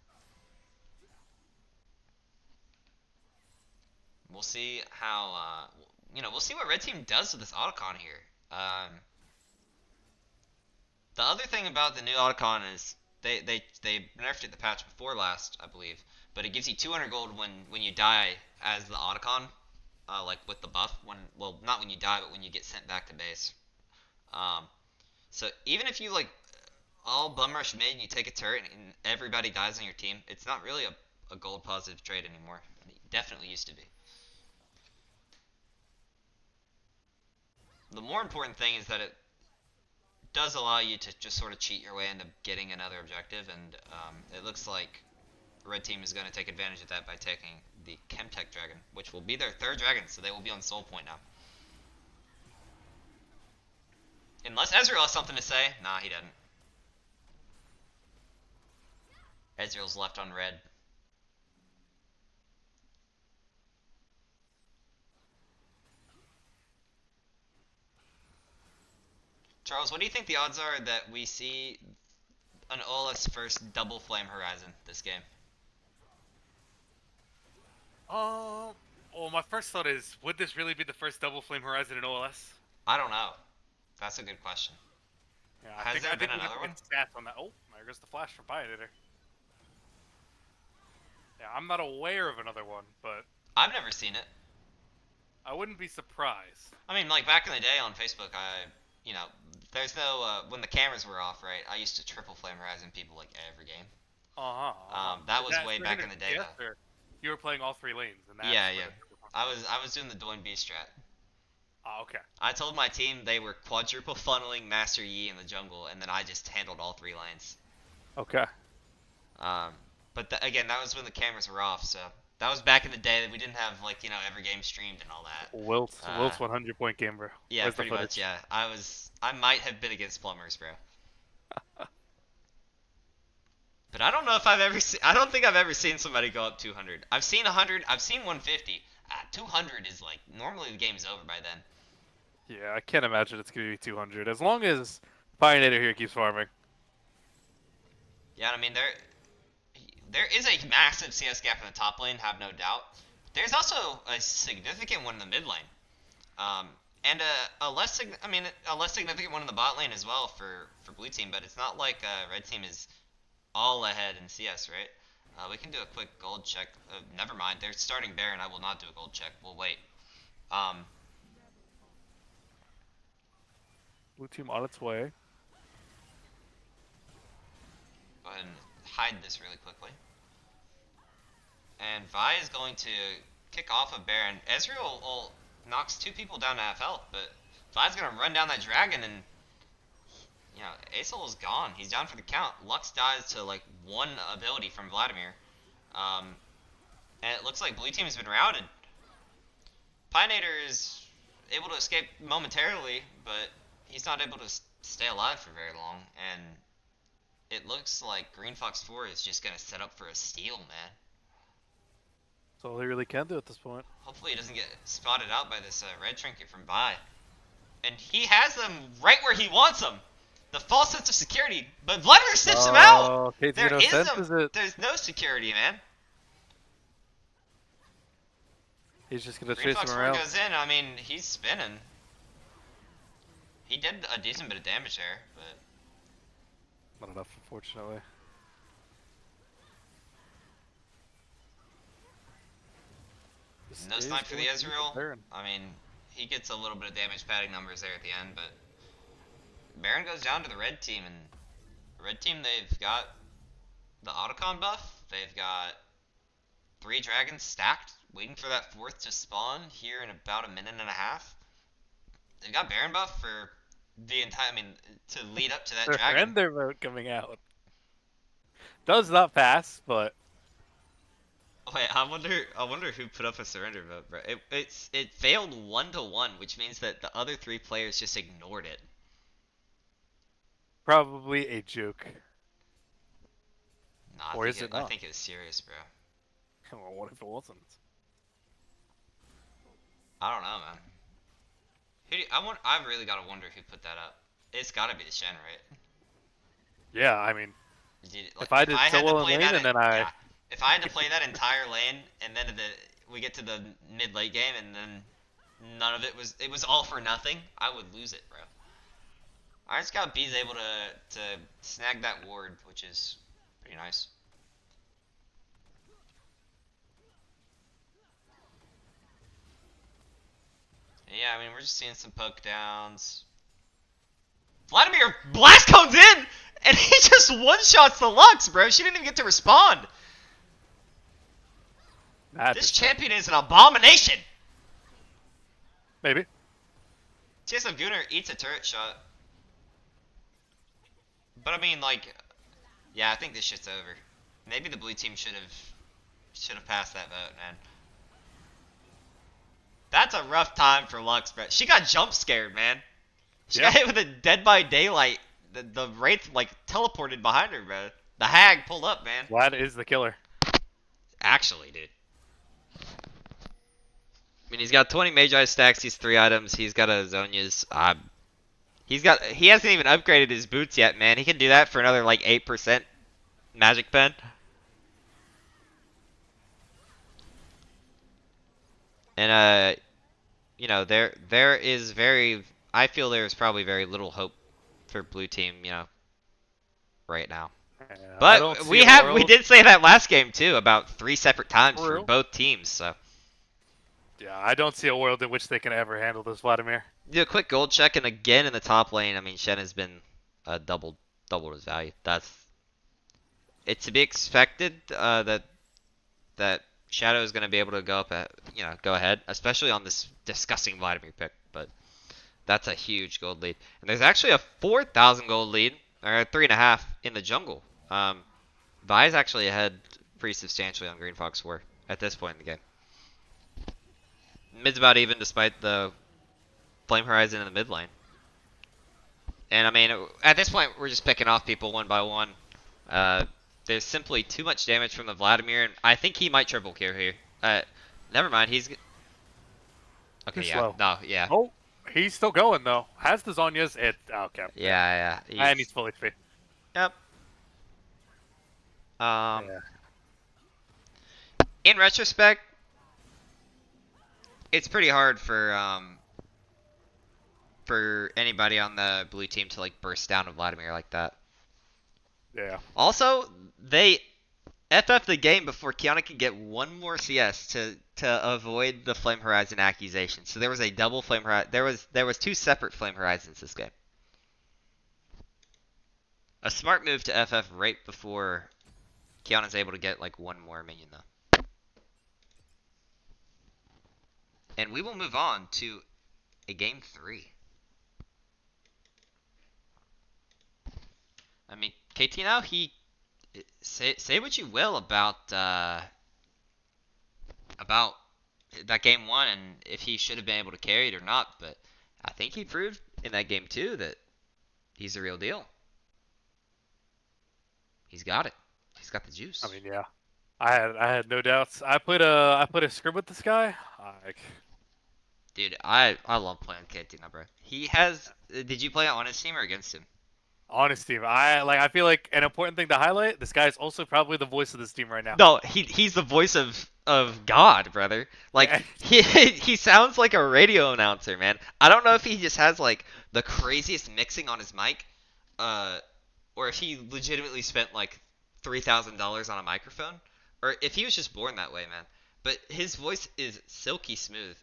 We'll see how, we'll see what red team does with this Otacon here. The other thing about the new Otacon is they nerfed it the patch before last, I believe, but it gives you 200 gold when you die as the Otacon, like with the buff. Well, not when you die, but when you get sent back to base. So even if you like all bum rush mid and you take a turret and everybody dies on your team, it's not really a gold positive trade anymore. It definitely used to be. The more important thing is that it does allow you to just sort of cheat your way into getting another objective, and it looks like the red team is going to take advantage of that by taking the Chemtech Dragon, which will be their third dragon, so they will be on Soul Point now. Unless Ezreal has something to say. Nah, he doesn't. Ezreal's left on red. Charles, what do you think the odds are that we see an OLS first double flame horizon this game? Well, my first thought is, would this really be the first double flame horizon in OLS? I don't know. That's a good question. Yeah, Has there been we'd have another to one? get stats on that. Oh, there goes the flash from Pioneer. Yeah, I'm not aware of another one, but I've never seen it. I wouldn't be surprised. I mean, like back in the day on Facebook, there's no when the cameras were off, right? I used to triple flame horizon people like every game. That was way back in the day, though. You were playing all three lanes, and that's Yeah, where yeah. I was doing the Doin B strat. Oh, okay. I told my team they were quadruple funneling Master Yi in the jungle, and then I just handled all three lanes. Okay. But again, that was when the cameras were off, so that was back in the day that we didn't have like every game streamed and all that. Wilt's 100-point game, bro. Yeah, Where's pretty the much. footage? Yeah, I might have been against plumbers, bro. But I don't know if I don't think I've ever seen somebody go up 200. I've seen 100. I've seen 150. 200 is like normally the game's over by then. Yeah, I can't imagine it's gonna be 200 as long as Pioneer here keeps farming. Yeah, I mean there is a massive CS gap in the top lane, have no doubt. There's also a significant one in the mid lane, and a less significant one in the bot lane as well for blue team. But it's not like red team is all ahead in CS, right? We can do a quick gold check. Never mind, they're starting Baron. I will not do a gold check. We'll wait. Blue team on its way. Go ahead and hide this really quickly. And Vi is going to kick off a Baron. Ezreal knocks two people down to half health, but Vi's going to run down that dragon, and Acel is gone. He's down for the count. Lux dies to like one ability from Vladimir. And it looks like blue team has been routed. Pioneer is able to escape momentarily, but he's not able to stay alive for very long, and it looks like Green Fox 4 is just going to set up for a steal, man. That's all he really can do at this point. Hopefully he doesn't get spotted out by this red trinket from Vi. And he has them right where he wants them. The false sense of security, but Vladimir sniffs him out! There's no security, man. He's just gonna Green chase Fox him 4 around. goes in, I mean, he's spinning. He did a decent bit of damage there, but Not enough, unfortunately. This No is snipe for the going to be the Ezreal. Baron. I mean, he gets a little bit of damage padding numbers there at the end, but Baron goes down to the red team, and the red team, they've got the Otacon buff. They've got 3 dragons stacked, waiting for that 4th to spawn here in about a minute and a half. They've got Baron buff for the entire, I mean, to lead up to that dragon. Surrender mode coming out. Does not pass, but Wait, I wonder who put up a surrender vote, bro. It failed 1-1, which means that the other 3 players just ignored it. probably a joke. Nah, Or is it I not? think it was serious, bro. Well, what if it wasn't? I don't know, man. I really gotta wonder who put that up. It's gotta be the Shen, right? Yeah, I mean, Like, if I if did I so had to well in play lane that, and then I yeah. If I had to play that entire lane and then we get to the mid late game and then none of it was all for nothing, I would lose it, bro. Iron Scout B is able to snag that ward, which is pretty nice. Yeah, I mean, we're just seeing some poke downs. Vladimir blast cones in, and he just one-shots the Lux, bro. She didn't even get to respond. This champion is an abomination. maybe. TSF Gunnar eats a turret shot. But I mean, like, yeah, I think this shit's over. Maybe the blue team should have passed that vote, man. That's a rough time for Lux, bro. She got jump scared, man. She got hit with a Dead by Daylight. The Wraith, like, teleported behind her, bro. The Hag pulled up, man. Vlad is the killer. Actually, dude. I mean, he's got 20 Magi stacks, he's 3 items, he's got a Zonia's. He hasn't even upgraded his boots yet, man. He can do that for another, like, 8% Magic Pen. And, you know, there is very, I feel there is probably very little hope for blue team, you know, right now. Yeah, I don't But see a we world. did say that last game too, about 3 separate times for True. both teams. So Yeah, I don't see a world in which they can ever handle this, Vladimir. do a quick gold check, and again in the top lane. I mean, Shen has been doubled his value. It's to be expected that Shadow is going to be able to go up at, you know, go ahead, especially on this disgusting Vladimir pick. But that's a huge gold lead, and there's actually a 4,000 gold lead, or 3.5 in the jungle. Vi's actually ahead pretty substantially on Green Fox 4 at this point in the game. Mid's about even despite the Flame Horizon in the mid lane. And I mean, at this point, we're just picking off people one by one. There's simply too much damage from the Vladimir, and I think he might triple kill here. Never mind, he's... Okay, Too yeah. slow. No, yeah. Oh, he's still going though. Has the Zonia's. Okay. Yeah. And he's full HP. Yep. Yeah. In retrospect, it's pretty hard for anybody on the blue team to like burst down a Vladimir like that. Yeah. Also, they FF the game before Kiana could get one more CS to avoid the Flame Horizon accusation. So there was a double Flame Horizon. There was 2 separate Flame Horizons this game. A smart move to FF right before Kiana's able to get like one more minion though. And we will move on to a game 3. I mean, KT now, he say what you will about that game 1 and if he should have been able to carry it or not, but I think he proved in that game 2 that he's the real deal. He's got it. He's got the juice. I mean, yeah. I had no doubts. I put a script with this guy. Dude, I love playing with KT now, bro. He has. Did you play on his team or against him? On his team. I feel like an important thing to highlight. This guy is also probably the voice of this team right now. No, he's the voice of God, brother. Like he sounds like a radio announcer, man. I don't know if he just has like the craziest mixing on his mic, or if he legitimately spent like $3,000 on a microphone, or if he was just born that way, man. But his voice is silky smooth.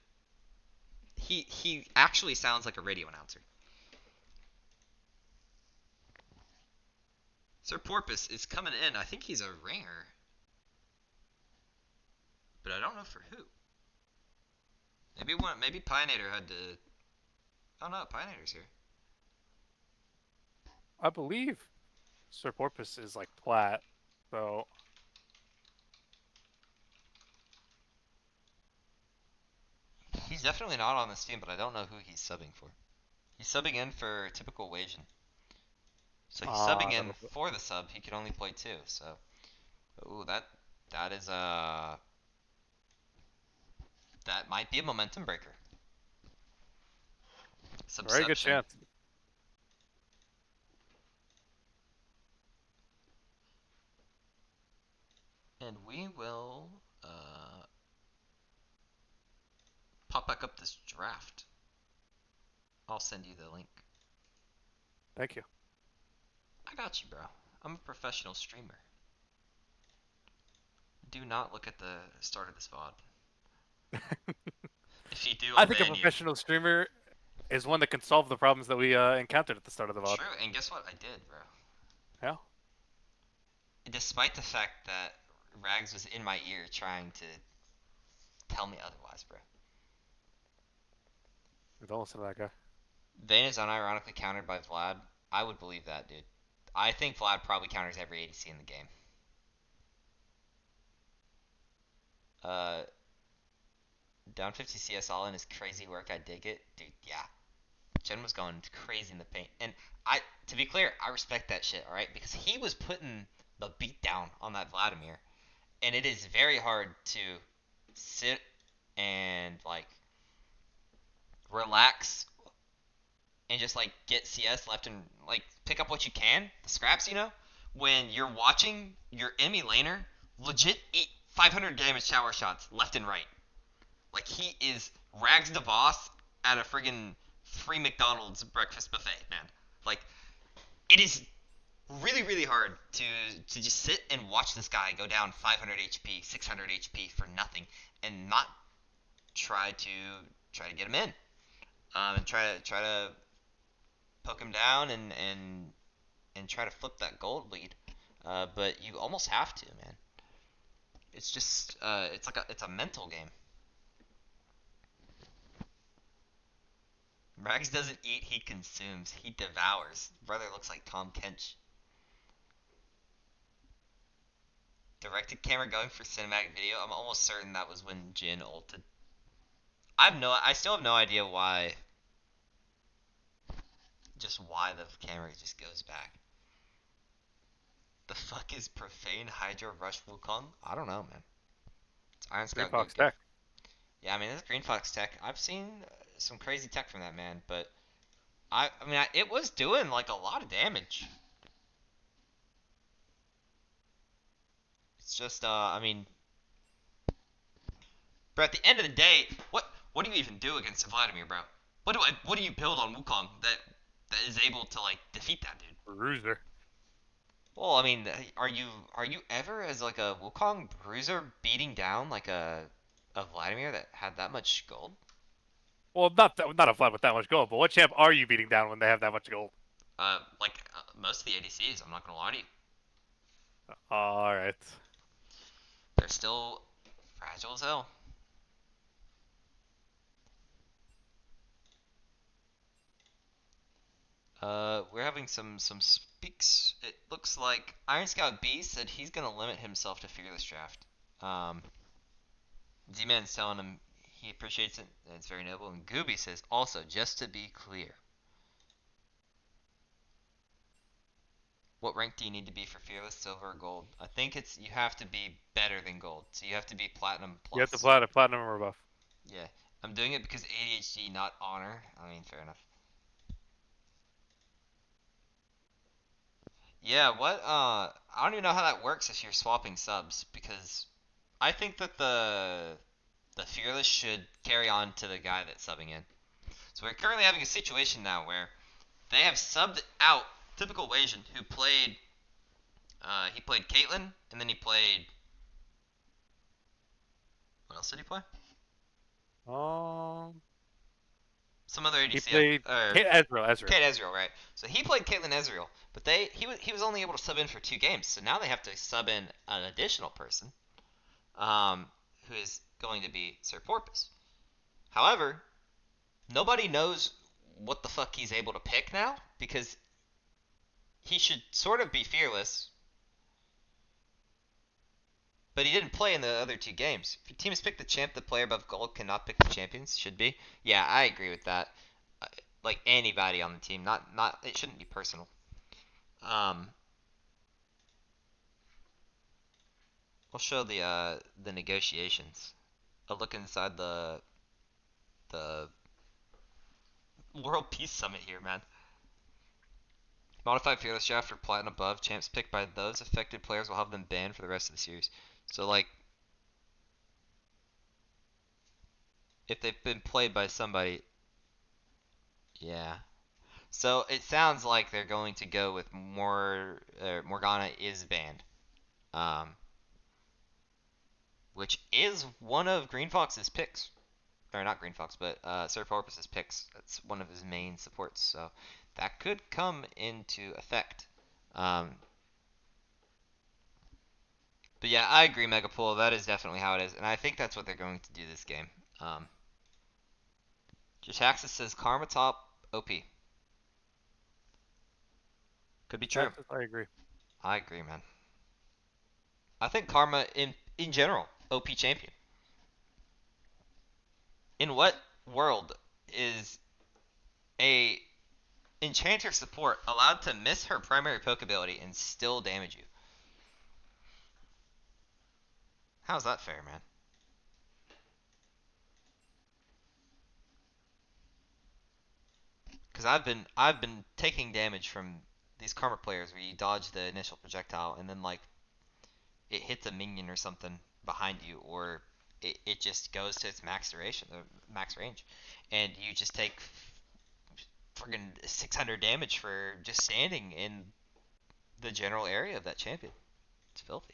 He actually sounds like a radio announcer. Sir Porpoise is coming in. I think he's a ringer, but I don't know for who. Maybe Pioneer had to. Oh no, Pioneer's here. I believe Sir Porpoise is like plat, so He's definitely not on this team, but I don't know who he's subbing for. He's subbing in for typical Wasian. So he's subbing in that'll for the sub. He can only play two. So, ooh, that is that might be a momentum breaker. very good Subception. chance. And we will pop back up this draft. I'll send you the link. Thank you. I got you, bro. I'm a professional streamer. Do not look at the start of this VOD. If you do, I I'll think a ban you. professional streamer is one that can solve the problems that we encountered at the start of the VOD. True, and guess what? I did, bro. Yeah. Despite the fact that Rags was in my ear trying to tell me otherwise, bro. Don't listen to that guy. Vayne is unironically countered by Vlad. I would believe that, dude. I think Vlad probably counters every ADC in the game. Down 50 CS all in is crazy work. I dig it. Dude, yeah. Jen was going crazy in the paint. And to be clear, I respect that shit, alright? Because he was putting the beat down on that Vladimir. And it is very hard to sit and, like, relax and just, like, get CS left and, like, pick up what you can, the scraps, when you're watching your enemy laner legit eat 500 damage tower shots left and right. Like, he is Rags the boss at a friggin' free McDonald's breakfast buffet, man. Like, it is really, really hard to just sit and watch this guy go down 500 HP, 600 HP for nothing, and not try to get him in, and try to poke him down and try to flip that gold lead. But you almost have to, man. It's just it's a mental game. Rags doesn't eat, he consumes. He devours. Brother looks like Tom Kench. Directed camera going for cinematic video. I'm almost certain that was when Jin ulted. I still have no idea why. Just why the camera just goes back. The fuck is Profane Hydro Rush Wukong? I don't know, man. It's Iron Green Scout Fox Good Gift. Tech. Yeah, I mean, this Green Fox tech. I've seen some crazy tech from that man, but it was doing like a lot of damage. It's just, but at the end of the day, what do you even do against Vladimir, bro? What do you build on Wukong that is able to like defeat that dude? Bruiser. Well, I mean, are you ever as like a Wukong bruiser beating down like a Vladimir that had that much gold? Well, not a Vlad with that much gold, but what champ are you beating down when they have that much gold? Most of the ADCs, I'm not gonna lie to you, All right. they're still fragile as hell. We're having some speaks. It looks like Iron Scout B said he's gonna limit himself to Fearless Draft. Z-Man's telling him he appreciates it and it's very noble. And Gooby says also, just to be clear, what rank do you need to be for Fearless, Silver, or Gold? I think you have to be better than Gold. So you have to be Platinum You have to plus. platinum or above. Yeah, I'm doing it because ADHD, not honor. I mean, fair enough. Yeah, I don't even know how that works if you're swapping subs because I think that the Fearless should carry on to the guy that's subbing in. So we're currently having a situation now where they have subbed out typical Wasian who played he played Caitlyn and then he played What else did he play? Um, Some other he ADC, played Ezreal. Kate Ezreal, right? So he played Caitlyn Ezreal, but he was only able to sub in for 2 games. So now they have to sub in an additional person, um, who is going to be Sir Porpoise. However, nobody knows what the fuck he's able to pick now because he should sort of be fearless, but he didn't play in the other 2 games. If your team has picked the champ, the player above gold cannot pick the champions. Should be. Yeah, I agree with that. Like anybody on the team, not it shouldn't be personal. Um, we'll show the negotiations. A look inside the World Peace Summit here, man. Modified Fearless Draft for Platinum above. Champs picked by those affected players will have them banned for the rest of the series. So like, if they've been played by somebody, yeah. So it sounds like they're going to go with Morgana is banned, um, which is one of Green Fox's picks. Or not Green Fox, but Sir Porpoise's picks. That's one of his main supports, so that could come into effect. Um, but yeah, I agree, Megapool. That is definitely how it is, and I think that's what they're going to do this game. Jataxis says Karma top OP. Could be true. I agree. I agree, man. I think Karma in general OP champion. In what world is a Enchanter support allowed to miss her primary poke ability and still damage you? How's that fair, man? Because I've been taking damage from these Karma players where you dodge the initial projectile and then like it hits a minion or something behind you, or it just goes to its max duration, max range, and you just take friggin' 600 damage for just standing in the general area of that champion. It's filthy.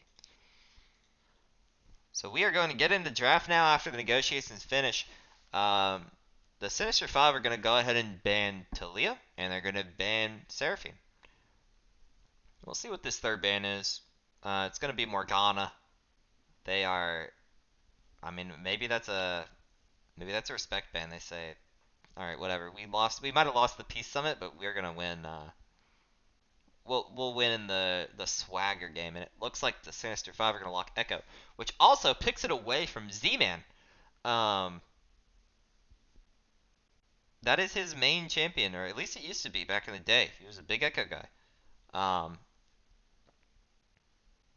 So we are going to get into draft now after the negotiations finish. Um, the Sinister 5 are going to go ahead and ban Talia, and they're going to ban Seraphine. We'll see what this third ban is. It's going to be Morgana. They are. I mean, maybe that's a respect ban. They say, all right, whatever. We lost. We might have lost the Peace Summit, but we're gonna win. We'll win in the Swagger game, and it looks like the Sinister Five are gonna lock Echo, which also picks it away from Z-Man. Um, that is his main champion, or at least it used to be back in the day. He was a big Echo guy. Um,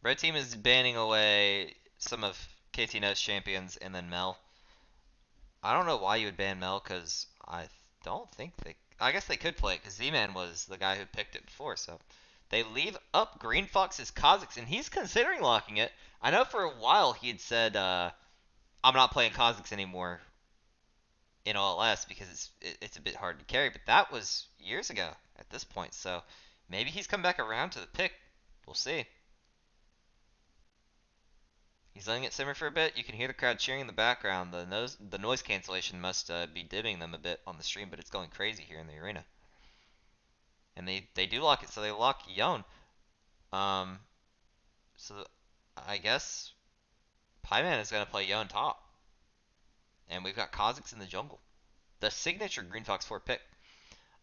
Red team is banning away some of KT No's champions, and then Mel. I don't know why you would ban Mel, because I don't think they. I guess they could play it, because Z-Man was the guy who picked it before, so. They leave up Green Fox's Kha'Zix, and he's considering locking it. I know for a while he had said, I'm not playing Kha'Zix anymore in OLS because it's a bit hard to carry, but that was years ago at this point, so maybe he's come back around to the pick. We'll see. He's letting it simmer for a bit. You can hear the crowd cheering in the background. The noise cancellation must be dimming them a bit on the stream, but it's going crazy here in the arena. And they do lock it, so they lock Yone. So I guess Pieman is going to play Yone top. And we've got Kha'Zix in the jungle. The signature Green Fox 4 pick.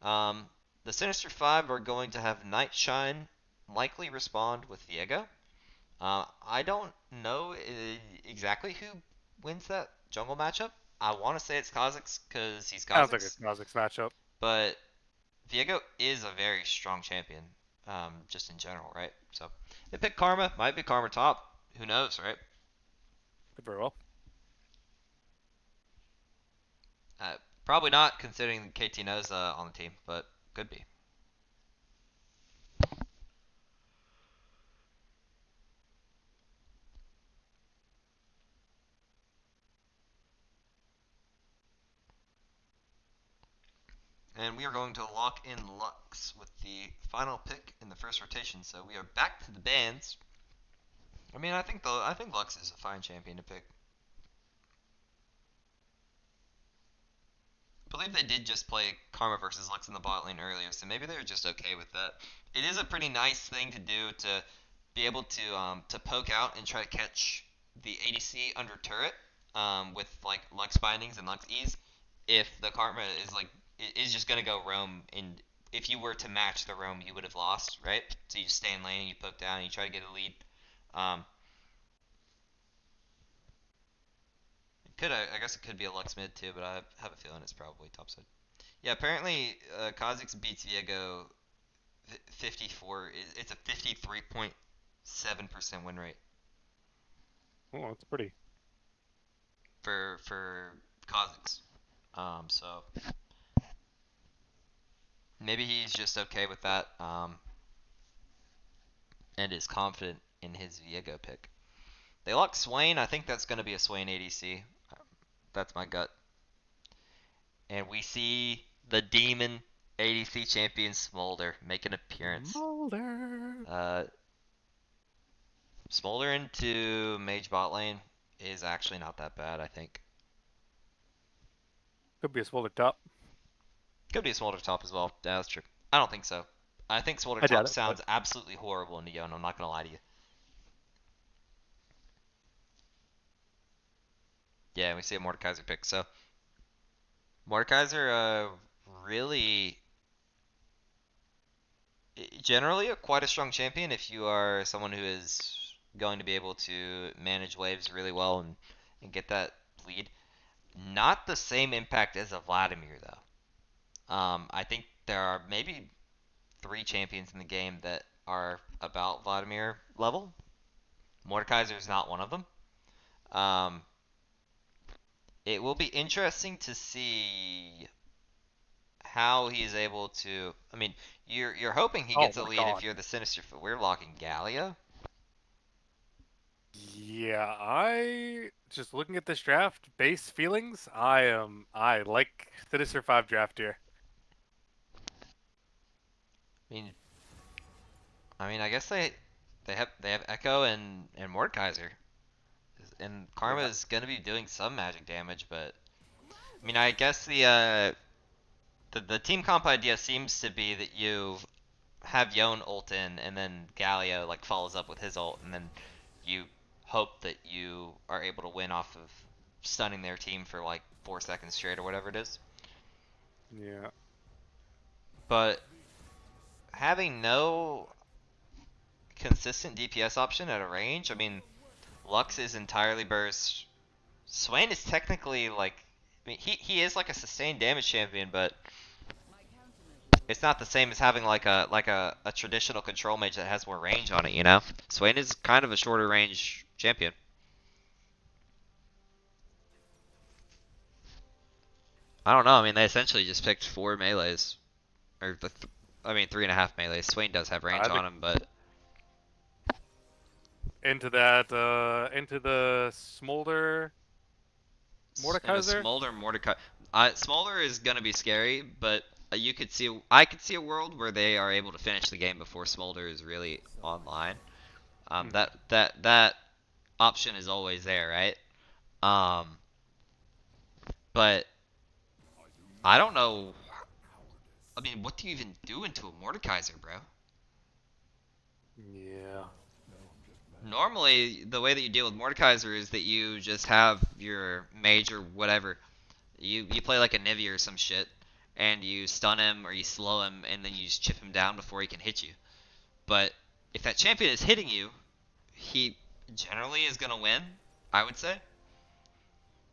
Um, the Sinister 5 are going to have Nightshine likely respond with Viego. I don't know exactly who wins that jungle matchup. I want to say it's Kha'Zix because he's I don't think it's Kha'Zix, Kha'Zix matchup. but Viego is a very strong champion, just in general, right? So they pick Karma. Might be Karma top. Who knows, right? Could very well. Probably not, considering KT knows on the team, but could be. And we are going to lock in Lux with the final pick in the first rotation. So we are back to the bans. I mean, I think Lux is a fine champion to pick. believe they did just play Karma versus Lux in the bot lane earlier, so maybe they were just okay with that. It is a pretty nice thing to do to be able to poke out and try to catch the ADC under turret with like Lux bindings and Lux E's. If the Karma is like is just gonna go roam, and if you were to match the roam, you would have lost, right? So you just stay in lane, and you poke down, and you try to get a lead. Um, it could I guess it could be a Lux mid too, but I have a feeling it's probably topside. Yeah, apparently Kha'Zix beats Viego 54. It's a 53.7% win rate Oh, that's pretty. for Kha'Zix. So maybe he's just okay with that. And is confident in his Viego pick. They lock Swain. I think that's going to be a Swain ADC. That's my gut. And we see the Demon ADC champion Smolder make an appearance. Mulder. Smolder into Mage bot lane is actually not that bad, I think. Could be a Smolder top. Could be a Smolder top as well. Yeah, that's true. I don't think so. I think Smolder I doubt top it, but sounds absolutely horrible in Neon. I'm not gonna lie to you. Yeah, we see a Mordekaiser pick. So Mordekaiser, really, generally quite a strong champion if you are someone who is going to be able to manage waves really well and get that lead. Not the same impact as a Vladimir though. I think there are maybe three champions in the game that are about Vladimir level. Mordekaiser is not one of them. Um, it will be interesting to see how he's able to. I mean, you're hoping he oh gets a my lead if god. you're the Sinister. We're locking Galio. Yeah, I just looking at this draft, base feelings, I like Sinister 5 draft here. I mean, I guess they have Echo and Mordekaiser, and Karma Yeah. is gonna be doing some magic damage, but I mean, I guess the team comp idea seems to be that you have Yone ult in, and then Galio like follows up with his ult, and then you hope that you are able to win off of stunning their team for like 4 seconds straight or whatever it is. Yeah. But having no consistent DPS option at a range, I mean, Lux is entirely burst. Swain is technically like, I mean, he is like a sustained damage champion, but it's not the same as having like a traditional control mage that has more range on it, you know? Swain is kind of a shorter range champion. I don't know. I mean, they essentially just picked four melees, or I mean, 3.5 melees. Swain does have range I on think him, but into the Smolder into Mordekaiser. Smolder, Mordecai, Smolder is gonna be scary, but I could see a world where they are able to finish the game before Smolder is really online. Hmm. That option is always there, right? Um, but I don't know. I mean, what do you even do into a Mordekaiser, bro? Yeah. Normally, the way that you deal with Mordekaiser is that you just have your mage or whatever. You play like a Nivea or some shit, and you stun him or you slow him, and then you just chip him down before he can hit you. But if that champion is hitting you, he generally is gonna win, I would say,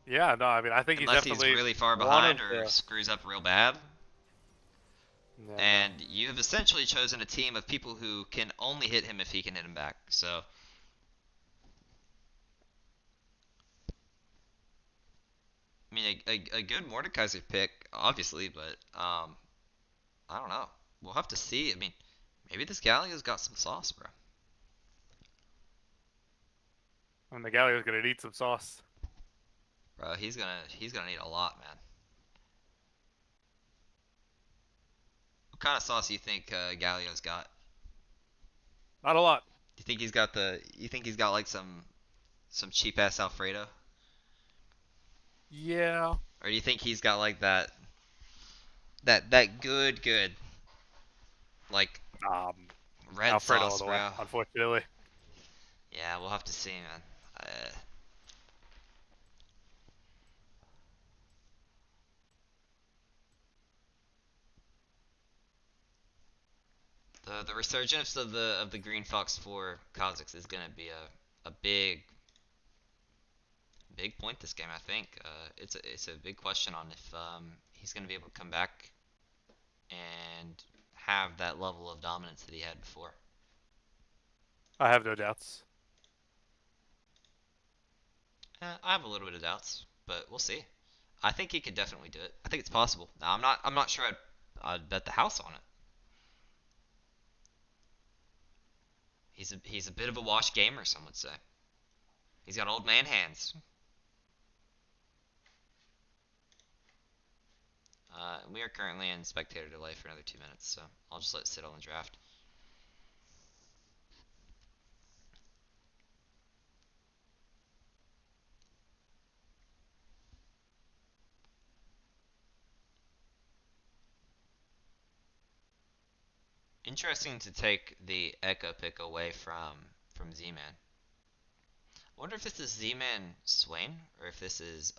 Yeah, no, I mean I think he's unless he's definitely really far one behind of or the screws up real bad. yeah, no. And you have essentially chosen a team of people who can only hit him if he can hit him back. So I mean, a good Mordekaiser pick, obviously, but I don't know. We'll have to see. I mean, maybe this Galio's got some sauce, bro. I mean the Galio's gonna need some sauce. Bro, he's gonna need a lot, man. What kind of sauce do you think Galio's got? Not a lot. Do you think he's got the? You think he's got like some cheap ass Alfredo, Yeah. or do you think he's got like that? That good like Um, red Alfredo all sauce, the way, bro. unfortunately. Yeah, we'll have to see, man. The resurgence of the Green Fox for Kazakhs is gonna be a big point this game. I think it's a big question on if he's gonna be able to come back and have that level of dominance that he had before. I have no doubts. I have a little bit of doubts, but we'll see. I think he could definitely do it. I think it's possible. Now, I'm not sure I'd bet the house on it. He's a bit of a washed gamer, some would say. He's got old man hands. We are currently in spectator delay for another 2 minutes, so I'll just let it sit on the draft. Interesting to take the Echo pick away from Z-Man. I wonder if this is Z-Man Swain or if this is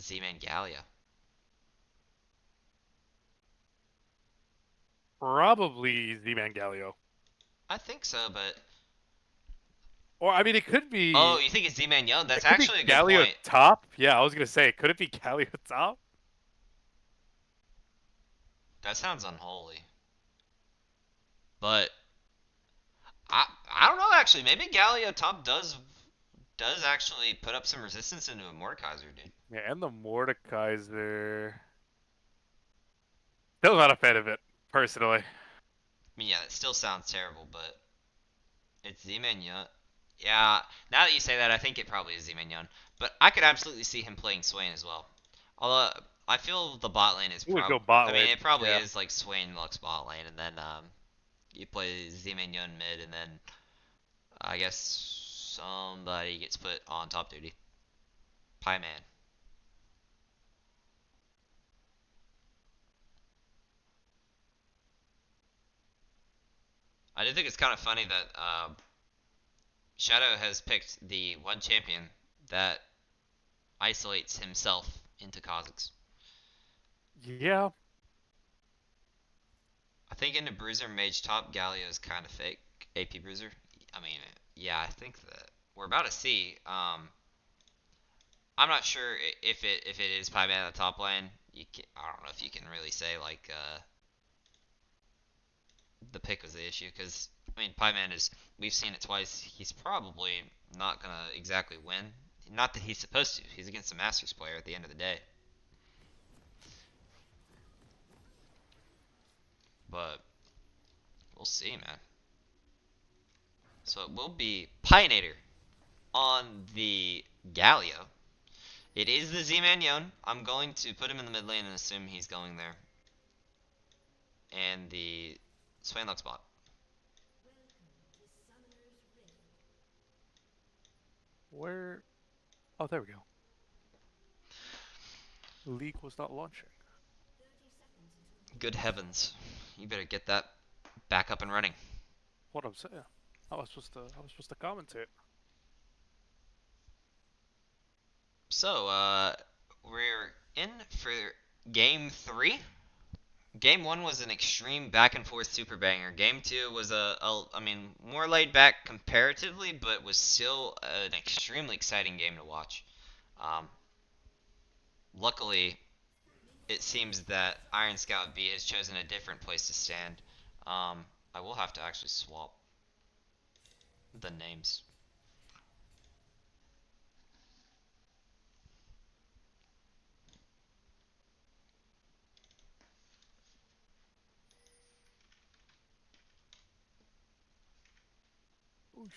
Z-Man Gallia. Probably Z-Man Galio. I think so, but Or I mean, oh, you think it's Z-Man Young? That's it could be actually a good Galio point. top. Yeah, I was gonna say, could it be Galio top? That sounds unholy. But I don't know actually. Maybe Gallia top does actually put up some resistance into a Mordekaiser, dude. Yeah, and the Mordekaiser. Still not a fan of it, personally. I mean, yeah, it still sounds terrible, but it's Z-Man Young. Yeah, now that you say that, I think it probably is Z-Man Young. But I could absolutely see him playing Swain as well. Although I feel the bot lane is He would prob. go bot I mean, lane. it probably Yeah. is like Swain Lux bot lane, and then you play Z-Man Young mid, and then I guess somebody gets put on top duty. Pie Man. I do think it's kind of funny that Shadow has picked the one champion that isolates himself into Kha'Zix. Yeah. I think into Bruiser Mage top Galio is kind of fake. AP Bruiser. I mean, yeah, I think that we're about to see. I'm not sure if it is Pie Man at the top lane. I don't know if you can really say like the pick was the issue because I mean Pie Man is we've seen it twice. He's probably not gonna exactly win. Not that he's supposed to. He's against a Masters player at the end of the day. But we'll see, man. So it will be Pioneer on the Galio. It is the Z-Man Yon. I'm going to put him in the mid lane and assume he's going there. And the Swainluck spot. Where? Oh, there we go. League was not launching. Good heavens. You better get that back up and running. What I'm saying. I was supposed to commentate. So, we're in for game 3. Game 1 was an extreme back and forth super banger. Game 2 was I mean, more laid back comparatively, but was still an extremely exciting game to watch. Um, Luckily, it seems that Iron Scout B has chosen a different place to stand. I will have to actually swap the names. Oosh.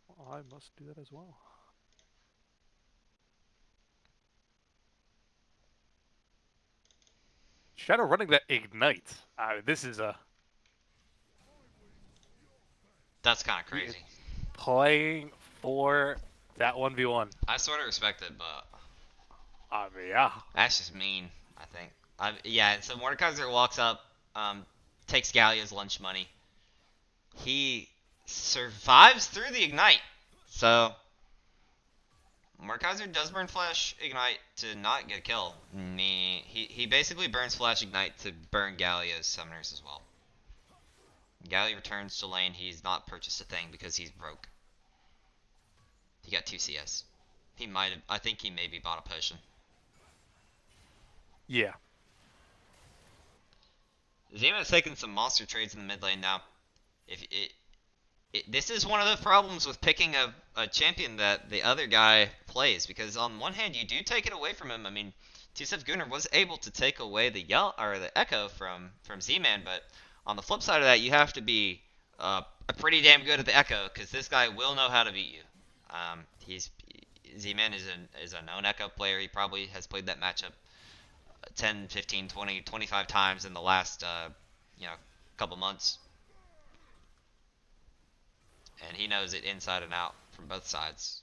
Well, I must do that as well. Shadow running that ignite. This is a That's kind of he is crazy. playing for that 1v1. I sort of respect it, but I mean, yeah. That's just mean, I think. Yeah, so Mordekaiser walks up, takes Gallia's lunch money. He survives through the ignite. So Mordekaiser does burn Flash Ignite to not get a kill. He basically burns Flash Ignite to burn Gallia's summoners as well. Gallia returns to lane. He's not purchased a thing because he's broke. He got 2 CS. He might have. I think he maybe bought a potion. Yeah. Zima taking some monster trades in the mid lane now. If this is one of the problems with picking a champion that the other guy plays, because on one hand you do take it away from him. I mean, TSF Gunnar was able to take away the Echo from Z-Man, but on the flip side of that, you have to be pretty damn good at the Echo, because this guy will know how to beat you. He's Z-Man is a known Echo player. He probably has played that matchup 10, 15, 20, 25 times in the last couple months. And he knows it inside and out from both sides.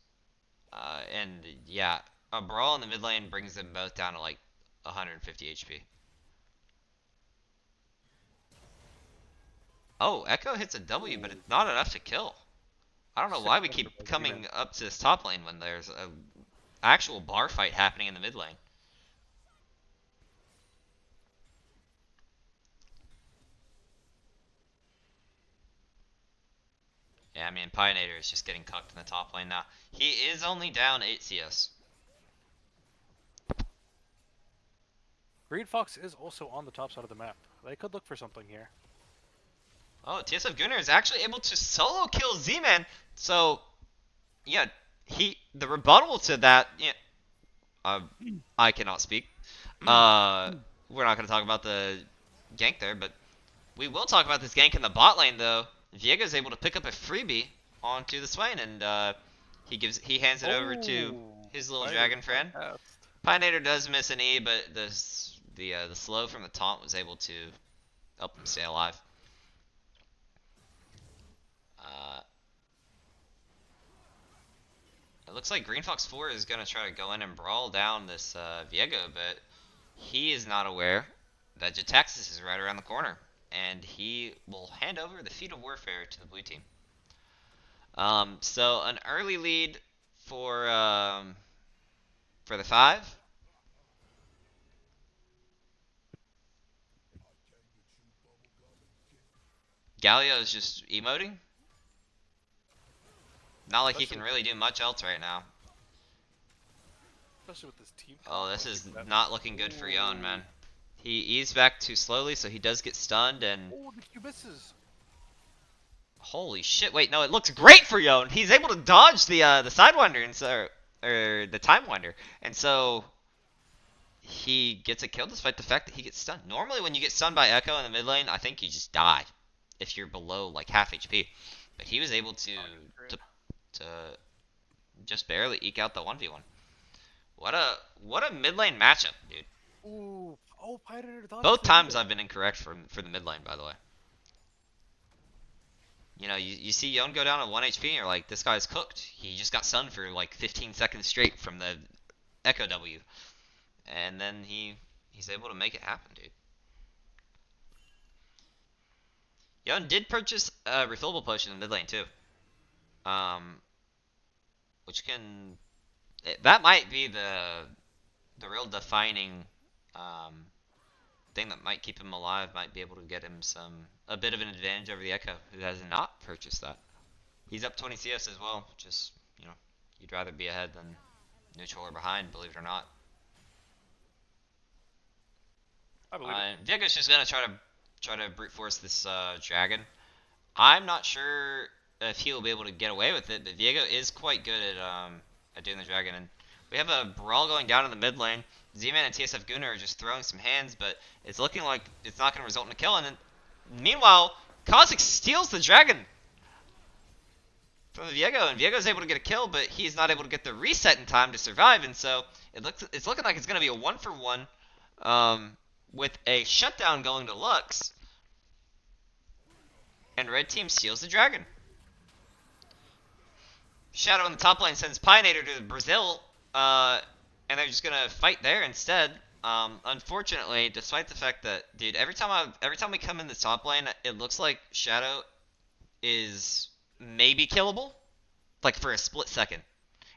And yeah, a brawl in the mid lane brings them both down to like 150 HP. Oh, Echo hits a W, but it's not enough to kill. I don't know why we keep coming up to this top lane when there's a actual bar fight happening in the mid lane. Yeah, I mean, Pioneer is just getting cucked in the top lane now. He is only down 8 CS. Green Fox is also on the top side of the map. They could look for something here. Oh, TSF Gunnar is actually able to solo kill Z-Man. So, yeah, the rebuttal to that, I cannot speak. We're not going to talk about the gank there, but we will talk about this gank in the bot lane, though. Viego is able to pick up a freebie onto the Swain, and he hands it over to his little dragon friend. Pioneer does miss an E, but the slow from the taunt was able to help him stay alive. It looks like Green Fox 4 is going to try to go in and brawl down this Viego, but he is not aware that Jetaxis is right around the corner, and he will hand over the feat of warfare to the blue team. So an early lead for the 5. Galio is just emoting. Not like he can really do much else right now. Especially with this team. Oh, this is not looking good for Yon, man. He eased back too slowly, so he does get stunned, and... Oh, the Q misses! Holy shit, wait, no, it looks great for Yon! He's able to dodge the Sidewinder, and so... Or the Time Winder, and so... He gets a kill despite the fact that he gets stunned. Normally when you get stunned by Echo in the mid lane, I think you just die. If you're below, like, half HP. But he was able to just barely eke out the 1v1. What a mid lane matchup, dude. Ooh, oh, Pioneer dodged. Both times I've been incorrect for the mid lane, by the way. You know, you see Yon go down to 1 HP and you're like, this guy's cooked. He just got stunned for like 15 seconds straight from the Echo W. And then he's able to make it happen, dude. Yon did purchase a refillable potion in the mid lane too. Which can... That might be the real defining thing that might keep him alive, might be able to get him a bit of an advantage over the Echo, who has not purchased that. He's up 20 CS as well, just, you'd rather be ahead than neutral or behind, believe it or not. I believe it. Viego's just gonna try to brute force this dragon. I'm not sure if he will be able to get away with it, but Viego is quite good at doing the dragon. And we have a brawl going down in the mid lane. Z-Man and TSF Gunnar are just throwing some hands, but it's looking like it's not going to result in a kill. And then, meanwhile, Kha'Zix steals the dragon from the Viego, and Viego's able to get a kill, but he's not able to get the reset in time to survive. And so it's looking like it's going to be a 1-for-1 with a shutdown going to Lux. And red team steals the dragon. Shadow in the top lane sends Pioneer to Brazil, and they're just gonna fight there instead. Unfortunately, despite the fact that, dude, every time we come in the top lane, it looks like Shadow is maybe killable, like for a split second.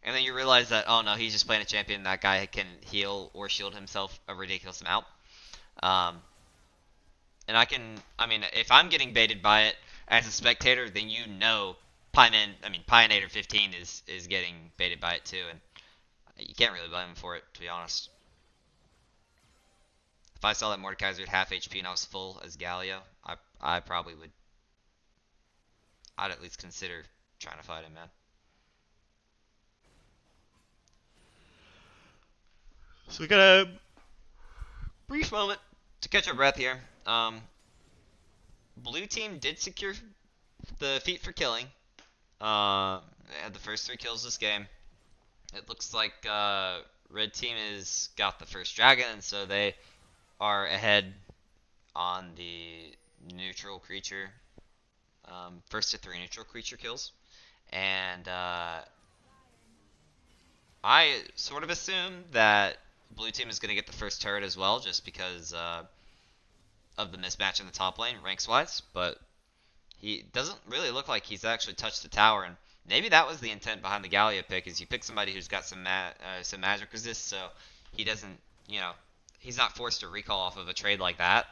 And then you realize that, oh no, he's just playing a champion. That guy can heal or shield himself a ridiculous amount. Um, and I mean, if I'm getting baited by it as a spectator, then you know, Pioneer 15 is getting baited by it too, and you can't really blame him for it, to be honest. If I saw that Mordekaiser at half HP and I was full as Galio, I probably would. I'd at least consider trying to fight him, man. So we got a brief moment to catch our breath here. Blue team did secure the feat for killing. They had the first 3 kills this game. It looks like red team has got the first dragon, and so they are ahead on the neutral creature. First to 3 neutral creature kills. And I sort of assume that blue team is going to get the first turret as well, just because of the mismatch in the top lane, ranks-wise. But he doesn't really look like he's actually touched the tower, and maybe that was the intent behind the Gallia pick, is you pick somebody who's got some magic resist, so he doesn't, he's not forced to recall off of a trade like that.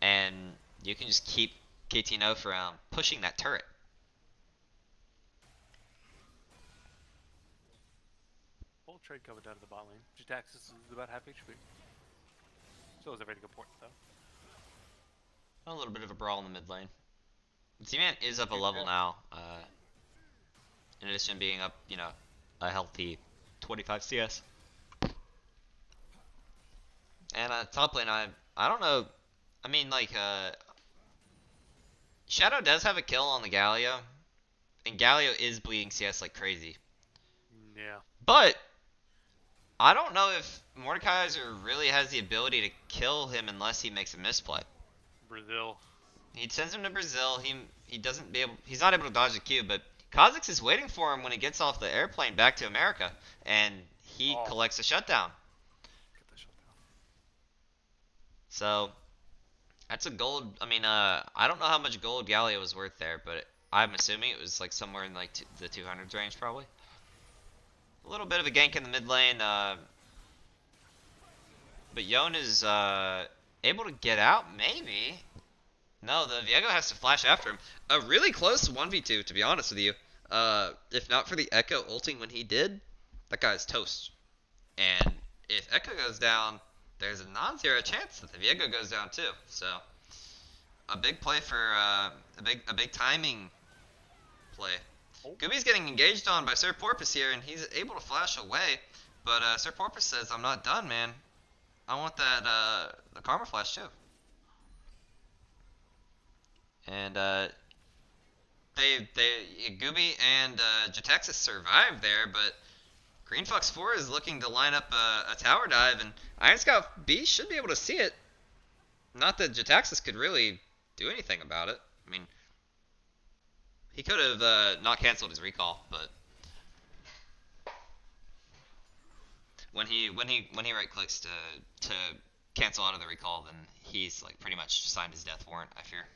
And you can just keep KTNO from pushing that turret. Full trade coming down to the bot lane. Jitaxis is about half HP. Still has a very good point though. A little bit of a brawl in the mid lane. T-Man is up a level now. In addition to being up, a healthy 25 CS. And top lane, I don't know. I mean, like, Shadow does have a kill on the Galio, and Galio is bleeding CS like crazy. Yeah. But I don't know if Mordekaiser really has the ability to kill him unless he makes a misplay. Brazil. He sends him to Brazil. He's not able to dodge the Q, but Kha'Zix is waiting for him when he gets off the airplane back to America, and he collects a shutdown. Get the shutdown. So that's a gold. I mean, I don't know how much gold Gallia was worth there, but I'm assuming it was like somewhere in like the 200s range, probably. A little bit of a gank in the mid lane, but Yone is able to get out, maybe. No, the Viego has to flash after him. A really close 1v2, to be honest with you. If not for the Echo ulting when he did, that guy's toast. And if Echo goes down, there's a non-zero chance that the Viego goes down too. So, a big play for a big timing play. Gooby's getting engaged on by Sir Porpoise here, and he's able to flash away. But Sir Porpoise says, "I'm not done, man. I want that the Karma Flash too." And Gooby and Jatexis survived there, but Green Fox 4 is looking to line up a tower dive, and Iron Scout B should be able to see it. Not that Jataxis could really do anything about it. I mean, he could have not canceled his recall, but when he right clicks to cancel out of the recall, then he's like pretty much signed his death warrant, I fear.